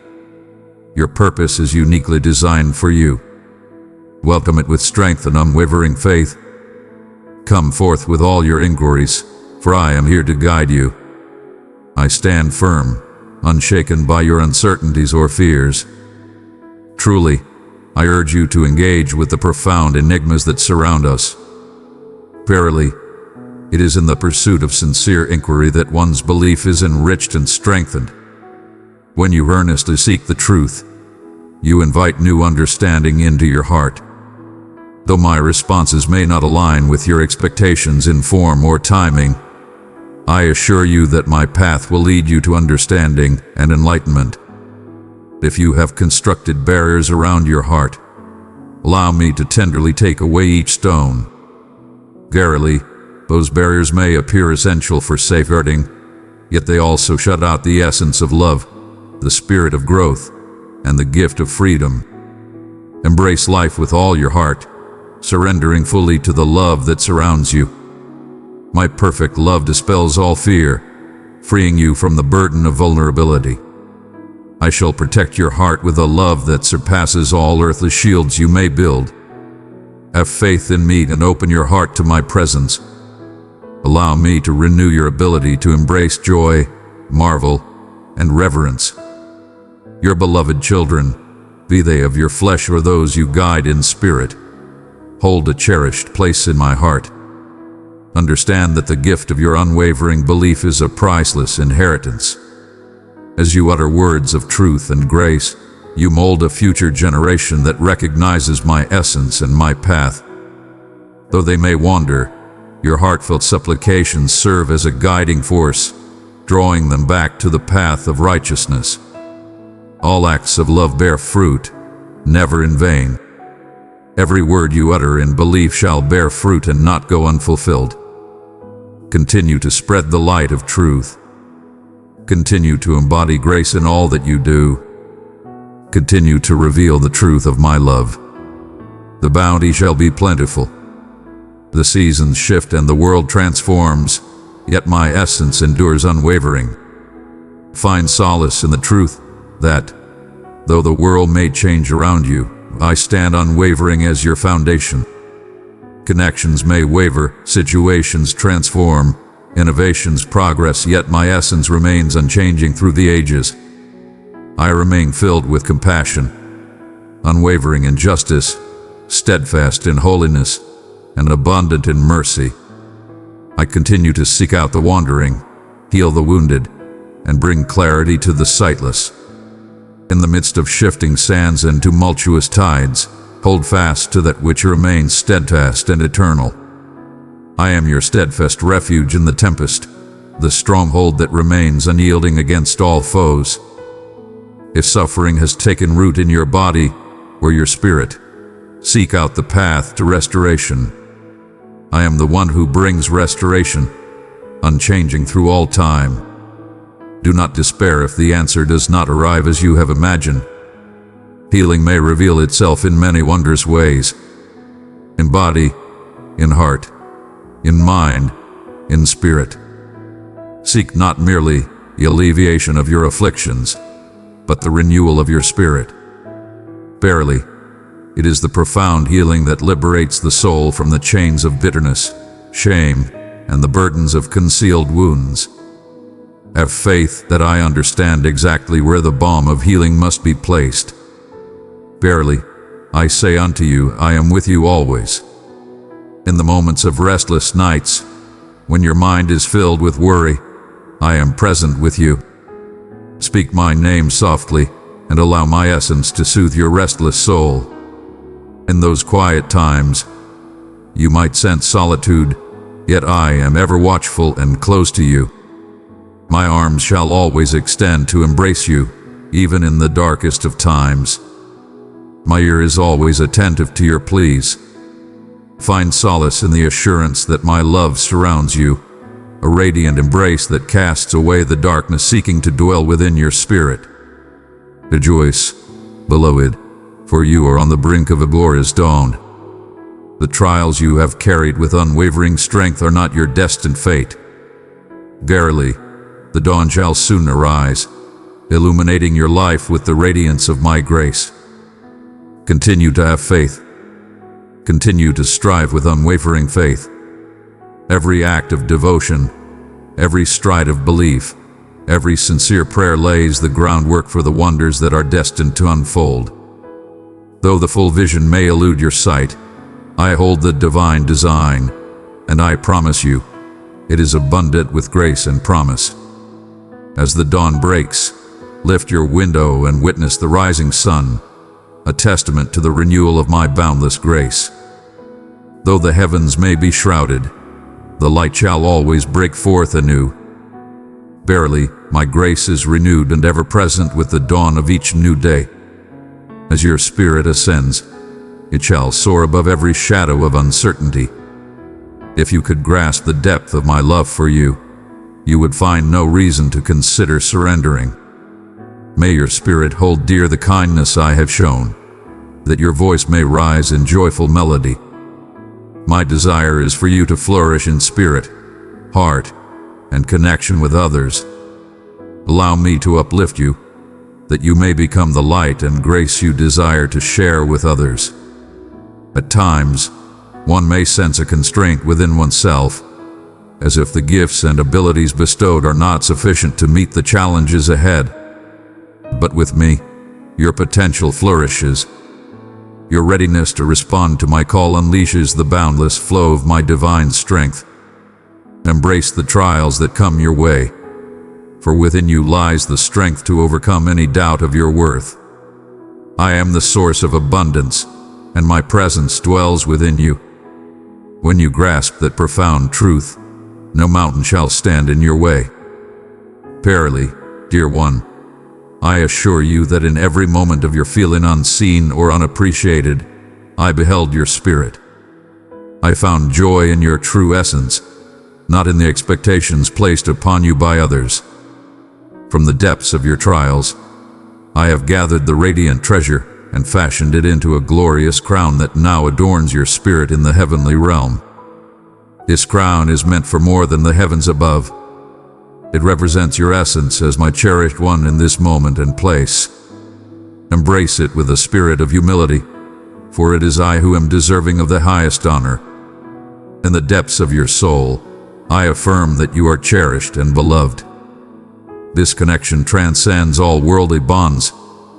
Your purpose is uniquely designed for you. Welcome it with strength and unwavering faith. Come forth with all your inquiries, for I am here to guide you. I stand firm, unshaken by your uncertainties or fears. Truly, I urge you to engage with the profound enigmas that surround us. Verily, it is in the pursuit of sincere inquiry that one's belief is enriched and strengthened. When you earnestly seek the truth, you invite new understanding into your heart. Though my responses may not align with your expectations in form or timing, I assure you that my path will lead you to understanding and enlightenment. If you have constructed barriers around your heart, allow me to tenderly take away each stone. Verily, those barriers may appear essential for safeguarding, yet they also shut out the essence of love, the spirit of growth, and the gift of freedom. Embrace life with all your heart, surrendering fully to the love that surrounds you. My perfect love dispels all fear, freeing you from the burden of vulnerability. I shall protect your heart with a love that surpasses all earthly shields you may build. Have faith in me and open your heart to my presence. Allow me to renew your ability to embrace joy, marvel, and reverence. Your beloved children, be they of your flesh or those you guide in spirit, hold a cherished place in my heart. Understand that the gift of your unwavering belief is a priceless inheritance. As you utter words of truth and grace, you mold a future generation that recognizes my essence and my path. Though they may wander, your heartfelt supplications serve as a guiding force, drawing them back to the path of righteousness. All acts of love bear fruit, never in vain. Every word you utter in belief shall bear fruit and not go unfulfilled. Continue to spread the light of truth. Continue to embody grace in all that you do. Continue to reveal the truth of my love. The bounty shall be plentiful. The seasons shift and the world transforms, yet my essence endures unwavering. Find solace in the truth that, though the world may change around you, I stand unwavering as your foundation. Connections may waver, situations transform, innovations progress, yet my essence remains unchanging through the ages. I remain filled with compassion, unwavering in justice, steadfast in holiness, and abundant in mercy. I continue to seek out the wandering, heal the wounded, and bring clarity to the sightless. In the midst of shifting sands and tumultuous tides, hold fast to that which remains steadfast and eternal. I am your steadfast refuge in the tempest, the stronghold that remains unyielding against all foes. If suffering has taken root in your body or your spirit, seek out the path to restoration. I am the one who brings restoration, unchanging through all time. Do not despair if the answer does not arrive as you have imagined. Healing may reveal itself in many wondrous ways. In body, in heart, in mind, in spirit. Seek not merely the alleviation of your afflictions, but the renewal of your spirit. Verily, it is the profound healing that liberates the soul from the chains of bitterness, shame, and the burdens of concealed wounds. Have faith that I understand exactly where the balm of healing must be placed. Verily, I say unto you, I am with you always. In the moments of restless nights, when your mind is filled with worry, I am present with you. Speak my name softly, and allow my essence to soothe your restless soul. In those quiet times, you might sense solitude, yet I am ever watchful and close to you. My arms shall always extend to embrace you, even in the darkest of times. My ear is always attentive to your pleas. Find solace in the assurance that my love surrounds you, a radiant embrace that casts away the darkness seeking to dwell within your spirit. Rejoice, beloved, for you are on the brink of a glorious dawn. The trials you have carried with unwavering strength are not your destined fate. Verily, the dawn shall soon arise, illuminating your life with the radiance of my grace. Continue to have faith. Continue to strive with unwavering faith. Every act of devotion, every stride of belief, every sincere prayer lays the groundwork for the wonders that are destined to unfold. Though the full vision may elude your sight, I hold the divine design, and I promise you, it is abundant with grace and promise. As the dawn breaks, lift your window and witness the rising sun, a testament to the renewal of my boundless grace. Though the heavens may be shrouded, the light shall always break forth anew. Verily, my grace is renewed and ever present with the dawn of each new day. As your spirit ascends, it shall soar above every shadow of uncertainty. If you could grasp the depth of my love for you, you would find no reason to consider surrendering. May your spirit hold dear the kindness I have shown, that your voice may rise in joyful melody. My desire is for you to flourish in spirit, heart, and connection with others. Allow me to uplift you, that you may become the light and grace you desire to share with others. At times, one may sense a constraint within oneself, as if the gifts and abilities bestowed are not sufficient to meet the challenges ahead. But with me, your potential flourishes. Your readiness to respond to my call unleashes the boundless flow of my divine strength. Embrace the trials that come your way, for within you lies the strength to overcome any doubt of your worth. I am the source of abundance, and my presence dwells within you. When you grasp that profound truth, no mountain shall stand in your way. Verily, dear one, I assure you that in every moment of your feeling unseen or unappreciated, I beheld your spirit. I found joy in your true essence, not in the expectations placed upon you by others. From the depths of your trials, I have gathered the radiant treasure and fashioned it into a glorious crown that now adorns your spirit in the heavenly realm. This crown is meant for more than the heavens above. It represents your essence as my cherished one in this moment and place. Embrace it with a spirit of humility, for it is I who am deserving of the highest honor. In the depths of your soul, I affirm that you are cherished and beloved. This connection transcends all worldly bonds,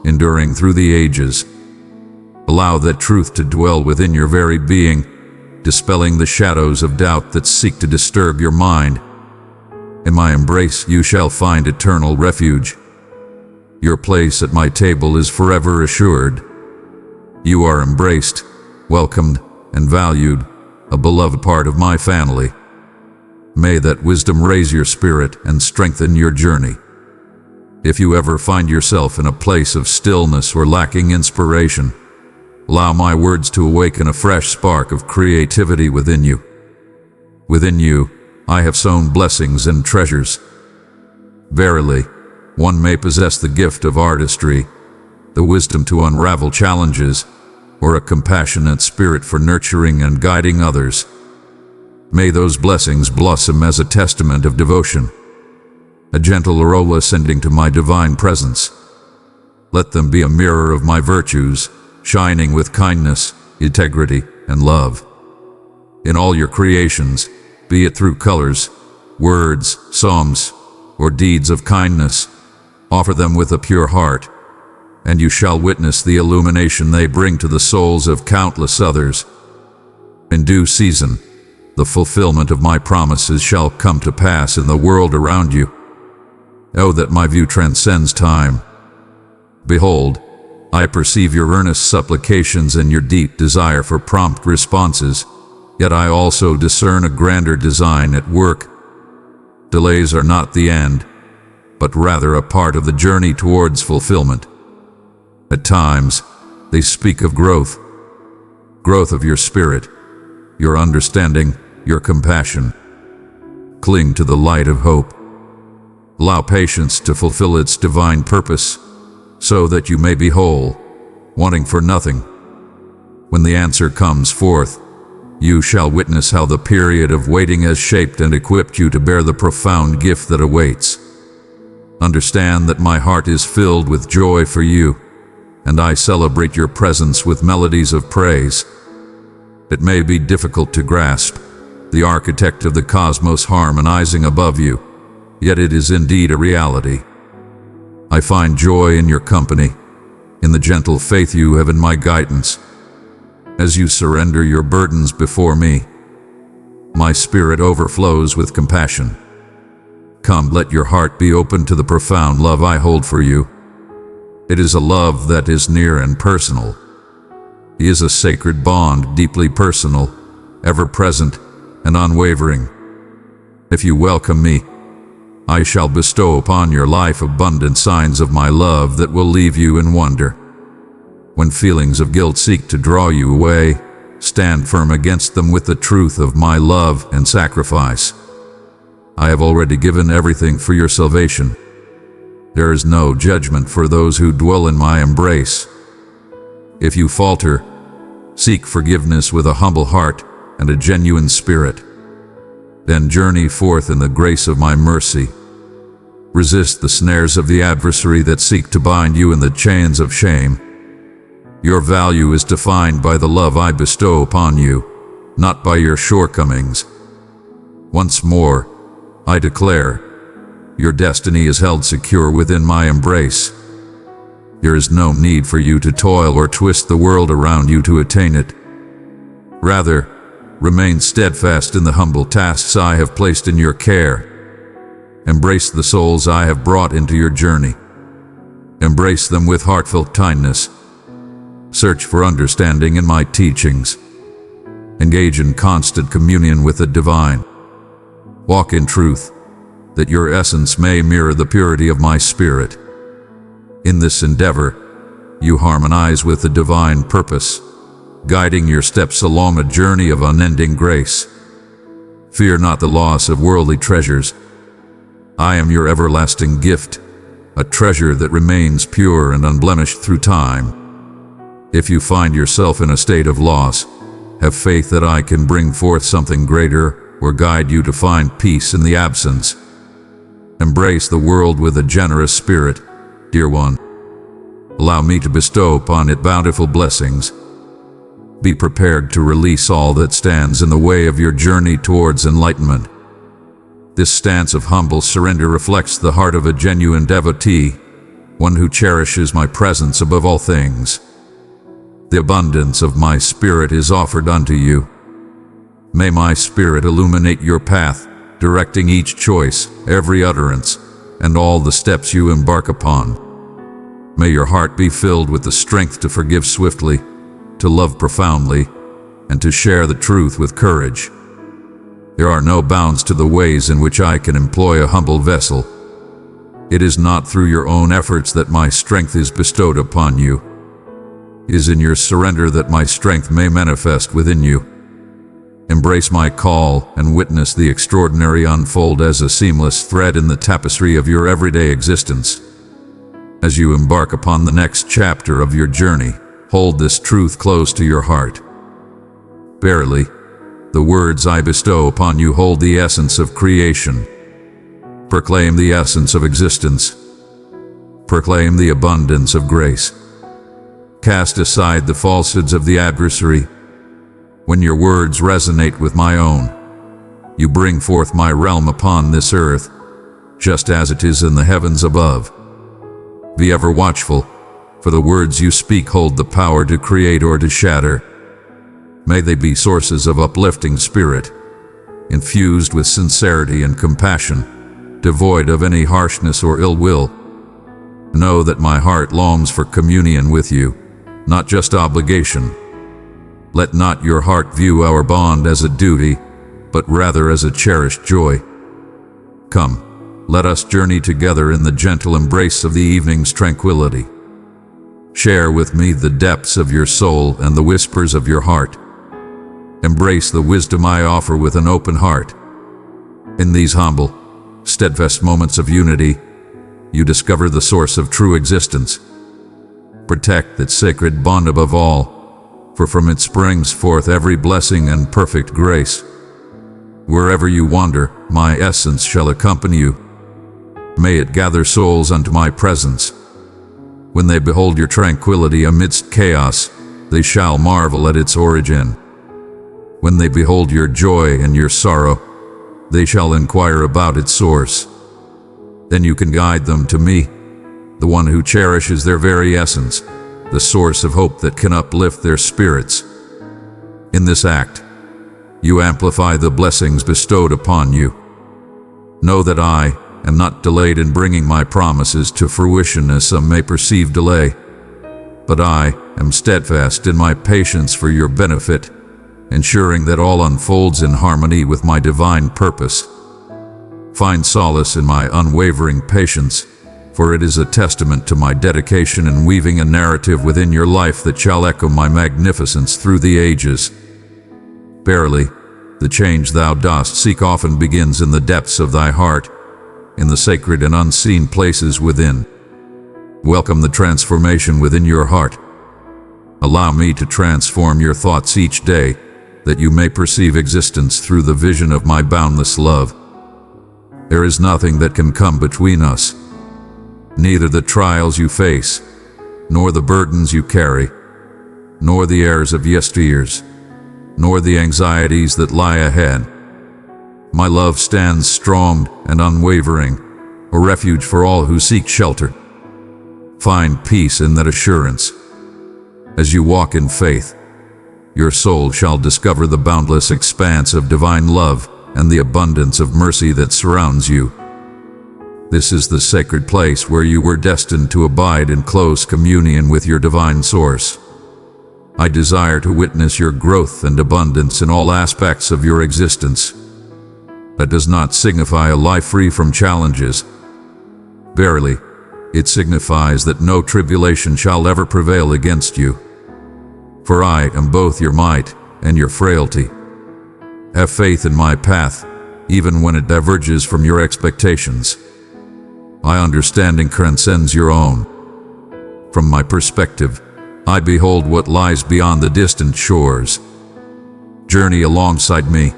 enduring through the ages. Allow that truth to dwell within your very being, dispelling the shadows of doubt that seek to disturb your mind. In my embrace you shall find eternal refuge. Your place at my table is forever assured. You are embraced, welcomed, and valued, a beloved part of my family. May that wisdom raise your spirit and strengthen your journey. If you ever find yourself in a place of stillness or lacking inspiration, allow my words to awaken a fresh spark of creativity within you. Within you, I have sown blessings and treasures. Verily, one may possess the gift of artistry, the wisdom to unravel challenges, or a compassionate spirit for nurturing and guiding others. May those blessings blossom as a testament of devotion, a gentle aroma ascending to my divine presence. Let them be a mirror of my virtues, shining with kindness, integrity, and love. In all your creations, be it through colors, words, songs, or deeds of kindness, offer them with a pure heart, and you shall witness the illumination they bring to the souls of countless others. In due season, the fulfillment of my promises shall come to pass in the world around you. Oh, that my view transcends time. Behold, I perceive your earnest supplications and your deep desire for prompt responses, yet I also discern a grander design at work. Delays are not the end, but rather a part of the journey towards fulfillment. At times, they speak of growth of your spirit, your understanding, your compassion. Cling to the light of hope. Allow patience to fulfill its divine purpose, so that you may be whole, wanting for nothing. When the answer comes forth, you shall witness how the period of waiting has shaped and equipped you to bear the profound gift that awaits. Understand that my heart is filled with joy for you, and I celebrate your presence with melodies of praise. It may be difficult to grasp, the architect of the cosmos harmonizing above you, yet it is indeed a reality. I find joy in your company, in the gentle faith you have in my guidance. As you surrender your burdens before me, my spirit overflows with compassion. Come, let your heart be open to the profound love I hold for you. It is a love that is near and personal. It is a sacred bond, deeply personal, ever present, and unwavering. If you welcome me, I shall bestow upon your life abundant signs of my love that will leave you in wonder. When feelings of guilt seek to draw you away, stand firm against them with the truth of my love and sacrifice. I have already given everything for your salvation. There is no judgment for those who dwell in my embrace. If you falter, seek forgiveness with a humble heart and a genuine spirit. Then journey forth in the grace of my mercy. Resist the snares of the adversary that seek to bind you in the chains of shame. Your value is defined by the love I bestow upon you, not by your shortcomings. Once more, I declare, your destiny is held secure within my embrace. There is no need for you to toil or twist the world around you to attain it. Rather, remain steadfast in the humble tasks I have placed in your care. Embrace the souls I have brought into your journey. Embrace them with heartfelt kindness. Search for understanding in my teachings. Engage in constant communion with the divine. Walk in truth, that your essence may mirror the purity of my spirit. In this endeavor, you harmonize with the divine purpose, guiding your steps along a journey of unending grace. Fear not the loss of worldly treasures. I am your everlasting gift, a treasure that remains pure and unblemished through time. If you find yourself in a state of loss, have faith that I can bring forth something greater or guide you to find peace in the absence. Embrace the world with a generous spirit, dear one. Allow me to bestow upon it bountiful blessings. Be prepared to release all that stands in the way of your journey towards enlightenment. This stance of humble surrender reflects the heart of a genuine devotee, one who cherishes my presence above all things. The abundance of my spirit is offered unto you. May my spirit illuminate your path, directing each choice, every utterance, and all the steps you embark upon. May your heart be filled with the strength to forgive swiftly, to love profoundly, and to share the truth with courage. There are no bounds to the ways in which I can employ a humble vessel. It is not through your own efforts that my strength is bestowed upon you. It is in your surrender that my strength may manifest within you. Embrace my call and witness the extraordinary unfold as a seamless thread in the tapestry of your everyday existence. As you embark upon the next chapter of your journey, hold this truth close to your heart. Verily, the words I bestow upon you hold the essence of creation. Proclaim the essence of existence. Proclaim the abundance of grace. Cast aside the falsehoods of the adversary. When your words resonate with my own, you bring forth my realm upon this earth, just as it is in the heavens above. Be ever watchful, for the words you speak hold the power to create or to shatter. May they be sources of uplifting spirit, infused with sincerity and compassion, devoid of any harshness or ill will. Know that my heart longs for communion with you, not just obligation. Let not your heart view our bond as a duty, but rather as a cherished joy. Come, let us journey together in the gentle embrace of the evening's tranquility. Share with me the depths of your soul and the whispers of your heart. Embrace the wisdom I offer with an open heart. In these humble, steadfast moments of unity, you discover the source of true existence. Protect that sacred bond above all, for from it springs forth every blessing and perfect grace. Wherever you wander, my essence shall accompany you. May it gather souls unto my presence. When they behold your tranquility amidst chaos, they shall marvel at its origin. When they behold your joy and your sorrow, they shall inquire about its source. Then you can guide them to me, the one who cherishes their very essence, the source of hope that can uplift their spirits. In this act, you amplify the blessings bestowed upon you. Know that I am not delayed in bringing my promises to fruition as some may perceive delay, but I am steadfast in my patience for your benefit, ensuring that all unfolds in harmony with my divine purpose. Find solace in my unwavering patience, for it is a testament to my dedication in weaving a narrative within your life that shall echo my magnificence through the ages. Verily, the change thou dost seek often begins in the depths of thy heart, in the sacred and unseen places within. Welcome the transformation within your heart. Allow me to transform your thoughts each day, that you may perceive existence through the vision of my boundless love. There is nothing that can come between us. Neither the trials you face, nor the burdens you carry, nor the airs of yesteryears, nor the anxieties that lie ahead. My love stands strong and unwavering, a refuge for all who seek shelter. Find peace in that assurance. As you walk in faith, your soul shall discover the boundless expanse of divine love and the abundance of mercy that surrounds you. This is the sacred place where you were destined to abide in close communion with your divine source. I desire to witness your growth and abundance in all aspects of your existence. That does not signify a life free from challenges. Verily, it signifies that no tribulation shall ever prevail against you. For I am both your might and your frailty. Have faith in my path, even when it diverges from your expectations. My understanding transcends your own. From my perspective, I behold what lies beyond the distant shores. Journey alongside me,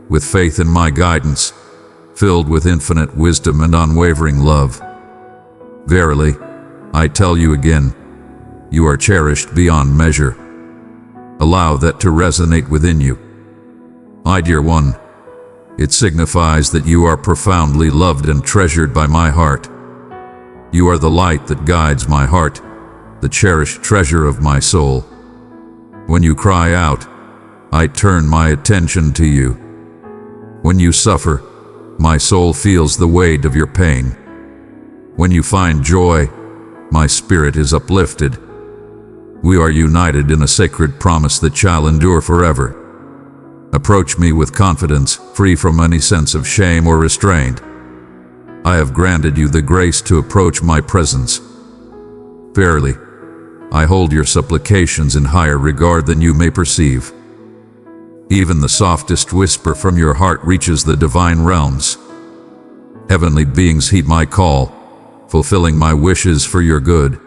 with faith in my guidance, filled with infinite wisdom and unwavering love. Verily, I tell you again, you are cherished beyond measure. Allow that to resonate within you. My dear one, it signifies that you are profoundly loved and treasured by my heart. You are the light that guides my heart, the cherished treasure of my soul. When you cry out, I turn my attention to you. When you suffer, my soul feels the weight of your pain. When you find joy, my spirit is uplifted. We are united in a sacred promise that shall endure forever. Approach me with confidence, free from any sense of shame or restraint. I have granted you the grace to approach my presence. Verily, I hold your supplications in higher regard than you may perceive. Even the softest whisper from your heart reaches the divine realms. Heavenly beings heed my call, fulfilling my wishes for your good.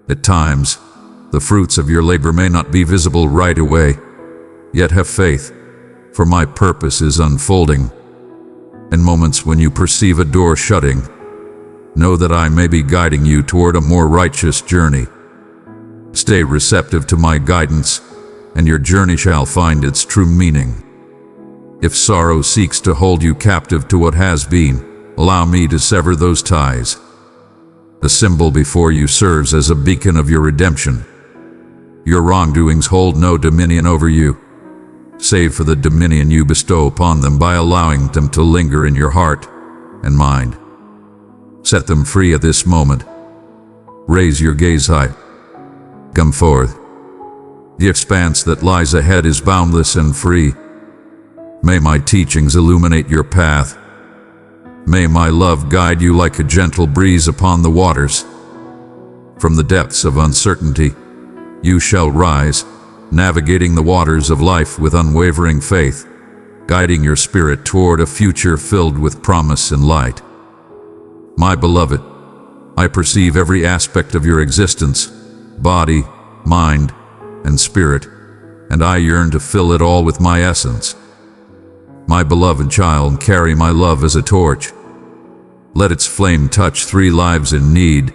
At times, the fruits of your labor may not be visible right away, yet have faith, for my purpose is unfolding. In moments when you perceive a door shutting, know that I may be guiding you toward a more righteous journey. Stay receptive to my guidance, and your journey shall find its true meaning. If sorrow seeks to hold you captive to what has been, allow me to sever those ties. The symbol before you serves as a beacon of your redemption. Your wrongdoings hold no dominion over you, save for the dominion you bestow upon them by allowing them to linger in your heart and mind. Set them free at this moment. Raise your gaze high. Come forth. The expanse that lies ahead is boundless and free. May my teachings illuminate your path. May my love guide you like a gentle breeze upon the waters. From the depths of uncertainty, you shall rise, navigating the waters of life with unwavering faith, guiding your spirit toward a future filled with promise and light. My beloved, I perceive every aspect of your existence, body, mind, and spirit, and I yearn to fill it all with my essence. My beloved child, carry my love as a torch. Let its flame touch 3 lives in need,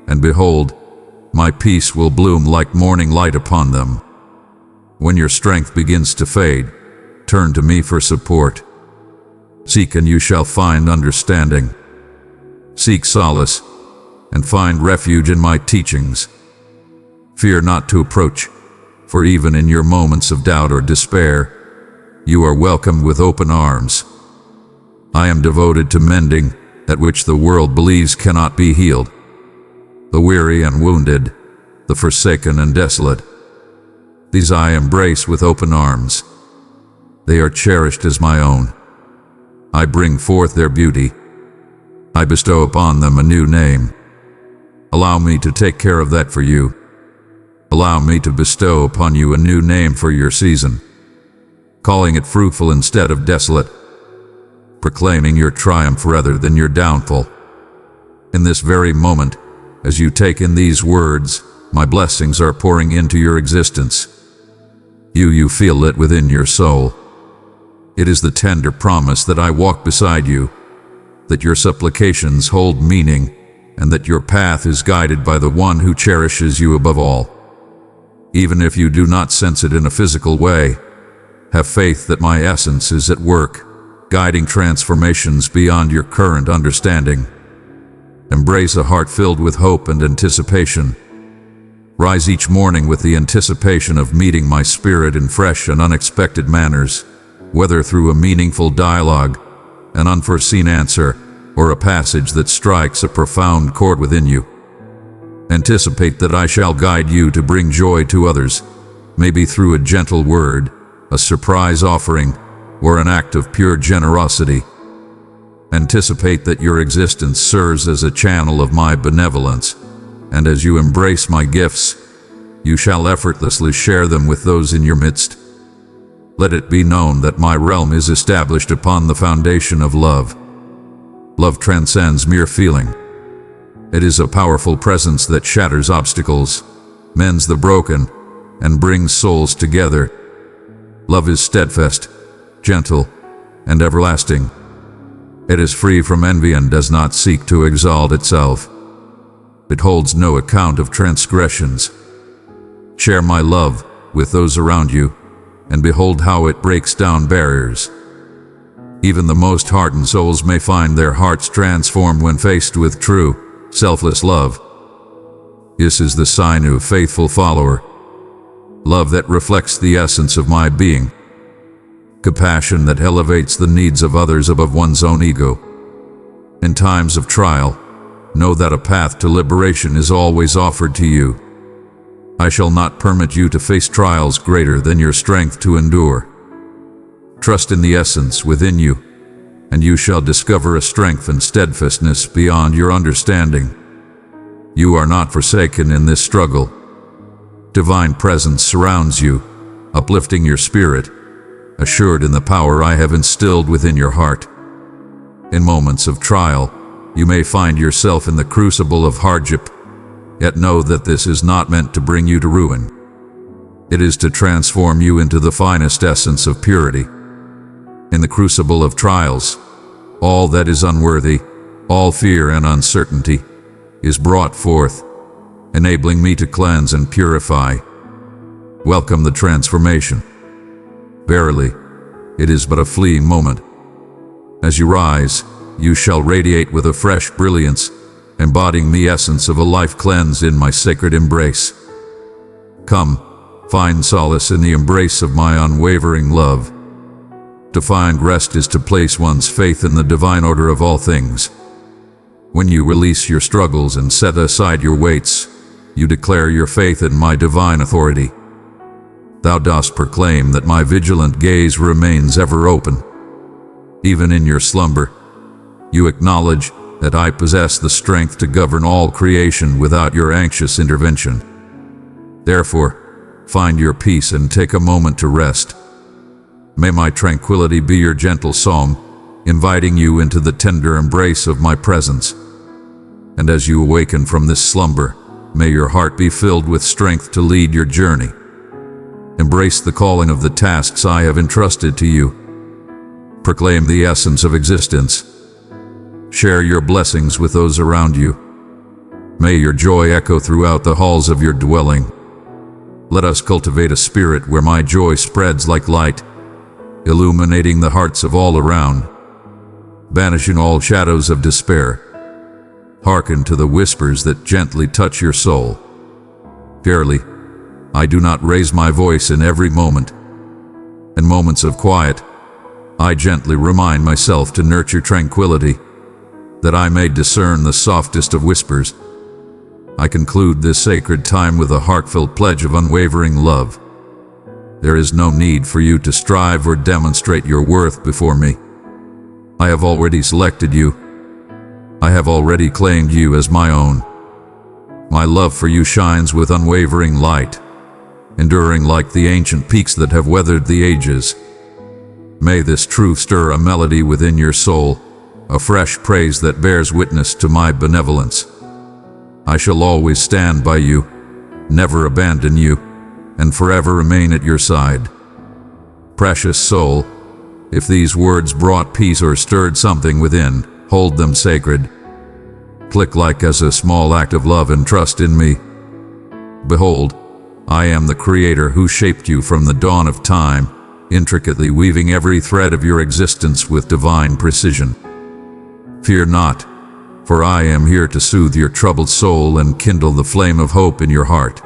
and behold, my peace will bloom like morning light upon them. When your strength begins to fade, turn to me for support. Seek and you shall find understanding. Seek solace and find refuge in my teachings. Fear not to approach, for even in your moments of doubt or despair, you are welcomed with open arms. I am devoted to mending that which the world believes cannot be healed. The weary and wounded, the forsaken and desolate, these I embrace with open arms. They are cherished as my own. I bring forth their beauty. I bestow upon them a new name. Allow me to take care of that for you. Allow me to bestow upon you a new name for your season, calling it fruitful instead of desolate, proclaiming your triumph rather than your downfall. In this very moment, as you take in these words, my blessings are pouring into your existence. You feel it within your soul. It is the tender promise that I walk beside you, that your supplications hold meaning, and that your path is guided by the one who cherishes you above all. Even if you do not sense it in a physical way, have faith that my essence is at work, guiding transformations beyond your current understanding. Embrace a heart filled with hope and anticipation. Rise each morning with the anticipation of meeting my spirit in fresh and unexpected manners, whether through a meaningful dialogue, an unforeseen answer, or a passage that strikes a profound chord within you. Anticipate that I shall guide you to bring joy to others, maybe through a gentle word, a surprise offering, or an act of pure generosity. Anticipate that your existence serves as a channel of my benevolence, and as you embrace my gifts, you shall effortlessly share them with those in your midst. Let it be known that my realm is established upon the foundation of love. Love transcends mere feeling. It is a powerful presence that shatters obstacles, mends the broken, and brings souls together. Love is steadfast, gentle, and everlasting. It is free from envy and does not seek to exalt itself. It holds no account of transgressions. Share my love with those around you, and behold how it breaks down barriers. Even the most hardened souls may find their hearts transformed when faced with true, selfless love. This is the sign of a faithful follower. Love that reflects the essence of my being. Compassion that elevates the needs of others above one's own ego. In times of trial, know that a path to liberation is always offered to you. I shall not permit you to face trials greater than your strength to endure. Trust in the essence within you, and you shall discover a strength and steadfastness beyond your understanding. You are not forsaken in this struggle. Divine presence surrounds you, uplifting your spirit, assured in the power I have instilled within your heart. In moments of trial, you may find yourself in the crucible of hardship, yet know that this is not meant to bring you to ruin. It is to transform you into the finest essence of purity. In the crucible of trials, all that is unworthy, all fear and uncertainty, is brought forth, enabling me to cleanse and purify. Welcome the transformation. Verily, it is but a fleeting moment. As you rise, you shall radiate with a fresh brilliance, embodying the essence of a life cleansed in my sacred embrace. Come, find solace in the embrace of my unwavering love. To find rest is to place one's faith in the divine order of all things. When you release your struggles and set aside your weights, you declare your faith in my divine authority. Thou dost proclaim that my vigilant gaze remains ever open. Even in your slumber, you acknowledge that I possess the strength to govern all creation without your anxious intervention. Therefore, find your peace and take a moment to rest. May my tranquility be your gentle song, inviting you into the tender embrace of my presence. And as you awaken from this slumber, may your heart be filled with strength to lead your journey. Embrace the calling of the tasks I have entrusted to you. Proclaim the essence of existence. Share your blessings with those around you. May your joy echo throughout the halls of your dwelling. Let us cultivate a spirit where my joy spreads like light, illuminating the hearts of all around, banishing all shadows of despair. Hearken to the whispers that gently touch your soul. Verily, I do not raise my voice in every moment. In moments of quiet, I gently remind myself to nurture tranquility, that I may discern the softest of whispers. I conclude this sacred time with a heartfelt pledge of unwavering love. There is no need for you to strive or demonstrate your worth before me. I have already selected you. I have already claimed you as my own. My love for you shines with unwavering light, enduring like the ancient peaks that have weathered the ages. May this truth stir a melody within your soul, a fresh praise that bears witness to my benevolence. I shall always stand by you, never abandon you, and forever remain at your side. Precious soul, if these words brought peace or stirred something within, hold them sacred. Click like as a small act of love and trust in me. Behold, I am the Creator who shaped you from the dawn of time, intricately weaving every thread of your existence with divine precision. Fear not, for I am here to soothe your troubled soul and kindle the flame of hope in your heart.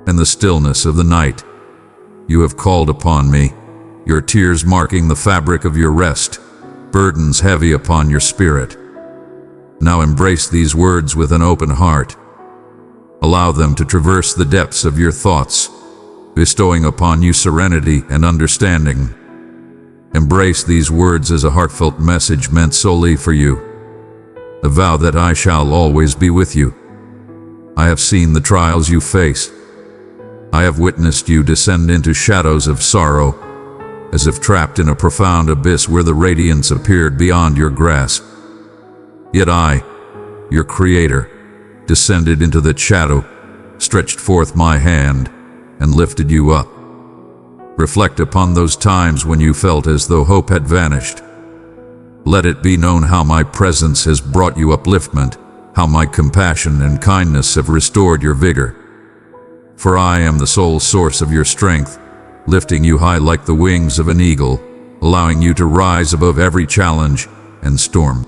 In the stillness of the night, you have called upon me, your tears marking the fabric of your rest, burdens heavy upon your spirit. Now embrace these words with an open heart. Allow them to traverse the depths of your thoughts, bestowing upon you serenity and understanding. Embrace these words as a heartfelt message meant solely for you. A vow that I shall always be with you. I have seen the trials you face. I have witnessed you descend into shadows of sorrow, as if trapped in a profound abyss where the radiance appeared beyond your grasp. Yet I, your Creator, descended into that shadow, stretched forth my hand, and lifted you up. Reflect upon those times when you felt as though hope had vanished. Let it be known how my presence has brought you upliftment, how my compassion and kindness have restored your vigor. For I am the sole source of your strength, lifting you high like the wings of an eagle, allowing you to rise above every challenge and storm.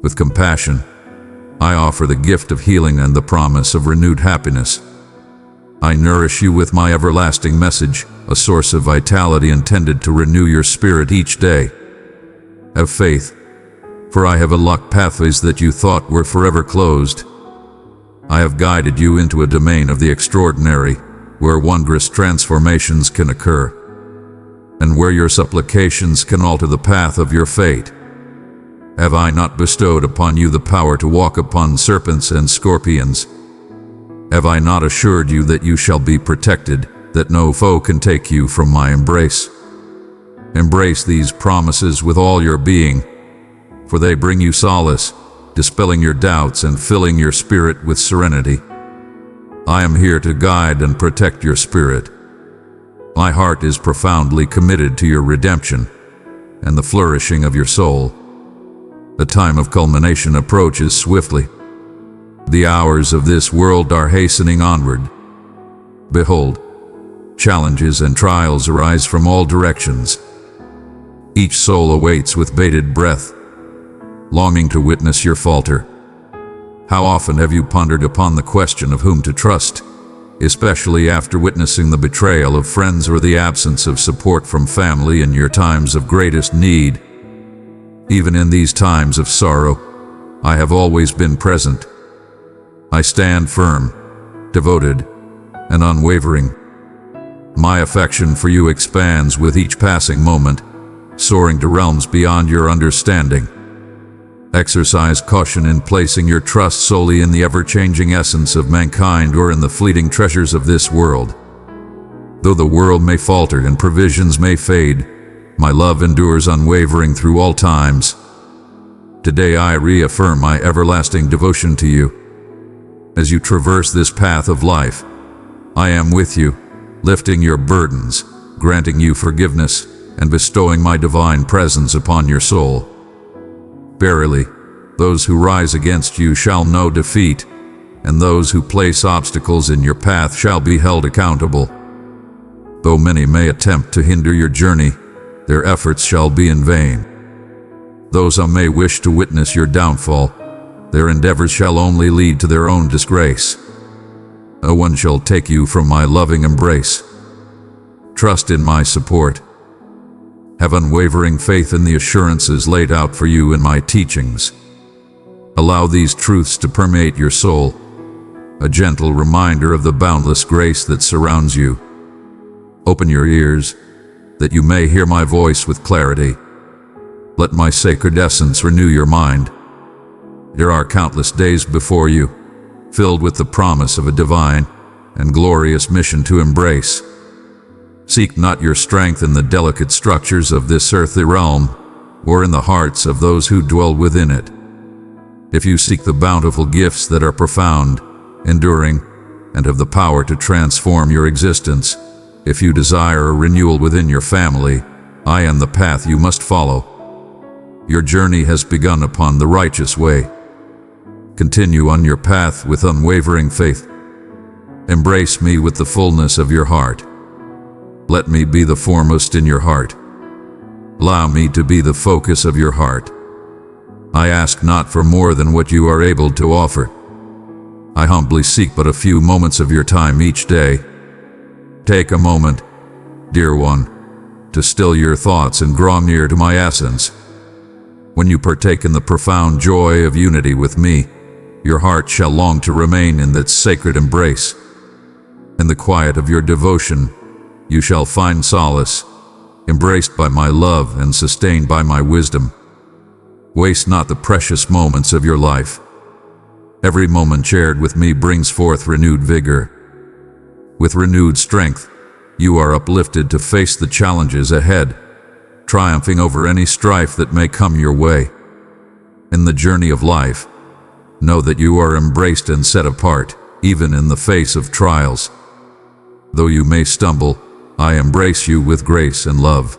With compassion, I offer the gift of healing and the promise of renewed happiness. I nourish you with my everlasting message, a source of vitality intended to renew your spirit each day. Have faith, for I have unlocked pathways that you thought were forever closed. I have guided you into a domain of the extraordinary, where wondrous transformations can occur, and where your supplications can alter the path of your fate. Have I not bestowed upon you the power to walk upon serpents and scorpions? Have I not assured you that you shall be protected, that no foe can take you from my embrace? Embrace these promises with all your being, for they bring you solace, dispelling your doubts and filling your spirit with serenity. I am here to guide and protect your spirit. My heart is profoundly committed to your redemption and the flourishing of your soul. The time of culmination approaches swiftly. The hours of this world are hastening onward. Behold, challenges and trials arise from all directions. Each soul awaits with bated breath, longing to witness your falter. How often have you pondered upon the question of whom to trust, especially after witnessing the betrayal of friends or the absence of support from family in your times of greatest need? Even in these times of sorrow, I have always been present. I stand firm, devoted, and unwavering. My affection for you expands with each passing moment, soaring to realms beyond your understanding. Exercise caution in placing your trust solely in the ever-changing essence of mankind or in the fleeting treasures of this world. Though the world may falter and provisions may fade, my love endures unwavering through all times. Today I reaffirm my everlasting devotion to you. As you traverse this path of life, I am with you, lifting your burdens, granting you forgiveness, and bestowing my divine presence upon your soul. Verily, those who rise against you shall know defeat, and those who place obstacles in your path shall be held accountable. Though many may attempt to hinder your journey, their efforts shall be in vain. Those who may wish to witness your downfall, their endeavors shall only lead to their own disgrace. No one shall take you from my loving embrace. Trust in my support. Have unwavering faith in the assurances laid out for you in my teachings. Allow these truths to permeate your soul, a gentle reminder of the boundless grace that surrounds you. Open your ears, that you may hear my voice with clarity. Let my sacred essence renew your mind. There are countless days before you, filled with the promise of a divine and glorious mission to embrace. Seek not your strength in the delicate structures of this earthly realm, or in the hearts of those who dwell within it. If you seek the bountiful gifts that are profound, enduring, and have the power to transform your existence, if you desire a renewal within your family, I am the path you must follow. Your journey has begun upon the righteous way. Continue on your path with unwavering faith. Embrace me with the fullness of your heart. Let me be the foremost in your heart. Allow me to be the focus of your heart. I ask not for more than what you are able to offer. I humbly seek but a few moments of your time each day. Take a moment, dear one, to still your thoughts and draw near to my essence. When you partake in the profound joy of unity with me, your heart shall long to remain in that sacred embrace. In the quiet of your devotion, you shall find solace, embraced by my love and sustained by my wisdom. Waste not the precious moments of your life. Every moment shared with me brings forth renewed vigor. With renewed strength, you are uplifted to face the challenges ahead, triumphing over any strife that may come your way. In the journey of life, know that you are embraced and set apart, even in the face of trials. Though you may stumble, I embrace you with grace and love.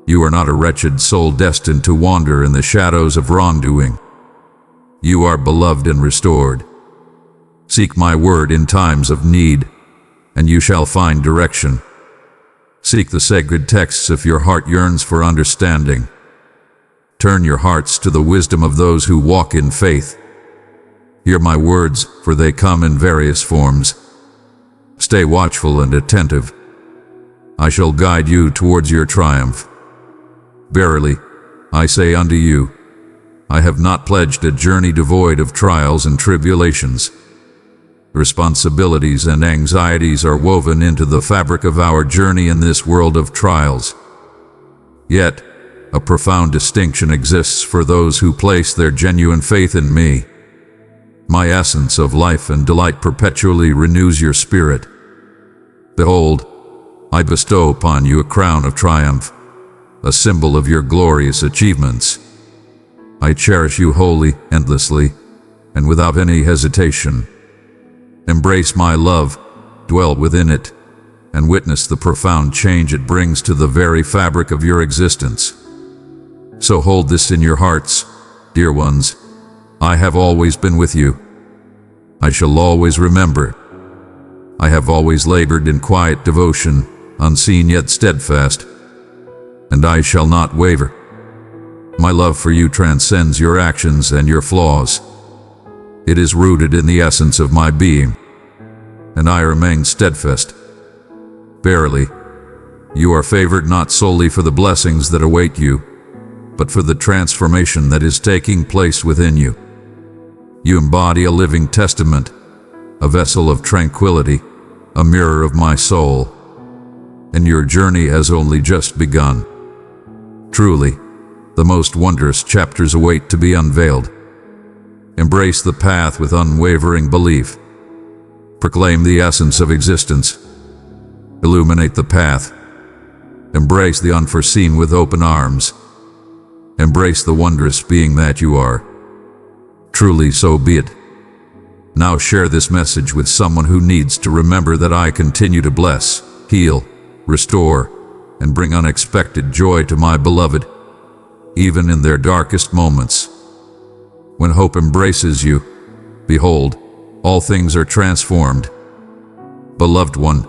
You are not a wretched soul destined to wander in the shadows of wrongdoing. You are beloved and restored. Seek my word in times of need, and you shall find direction. Seek the sacred texts if your heart yearns for understanding. Turn your hearts to the wisdom of those who walk in faith. Hear my words, for they come in various forms. Stay watchful and attentive. I shall guide you towards your triumph. Verily, I say unto you, I have not pledged a journey devoid of trials and tribulations. Responsibilities and anxieties are woven into the fabric of our journey in this world of trials. Yet, a profound distinction exists for those who place their genuine faith in me. My essence of life and delight perpetually renews your spirit. Behold, I bestow upon you a crown of triumph, a symbol of your glorious achievements. I cherish you wholly, endlessly, and without any hesitation. Embrace my love, dwell within it, and witness the profound change it brings to the very fabric of your existence. So hold this in your hearts, dear ones. I have always been with you. I shall always remember. I have always labored in quiet devotion, unseen yet steadfast, and I shall not waver. My love for you transcends your actions and your flaws. It is rooted in the essence of my being, and I remain steadfast. Verily, you are favored not solely for the blessings that await you, but for the transformation that is taking place within you. You embody a living testament, a vessel of tranquility, a mirror of my soul, and your journey has only just begun. Truly, the most wondrous chapters await to be unveiled. Embrace the path with unwavering belief. Proclaim the essence of existence. Illuminate the path. Embrace the unforeseen with open arms. Embrace the wondrous being that you are. Truly, so be it. Now share this message with someone who needs to remember that I continue to bless, heal, restore, and bring unexpected joy to my beloved, even in their darkest moments. When hope embraces you, behold, all things are transformed. Beloved one,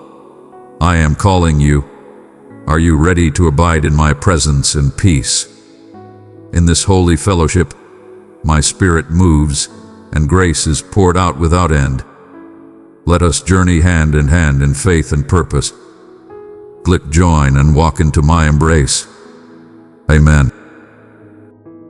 I am calling you. Are you ready to abide in my presence and peace? In this holy fellowship, my spirit moves, and grace is poured out without end. Let us journey hand in hand in faith and purpose. Click join and walk into my embrace. Amen.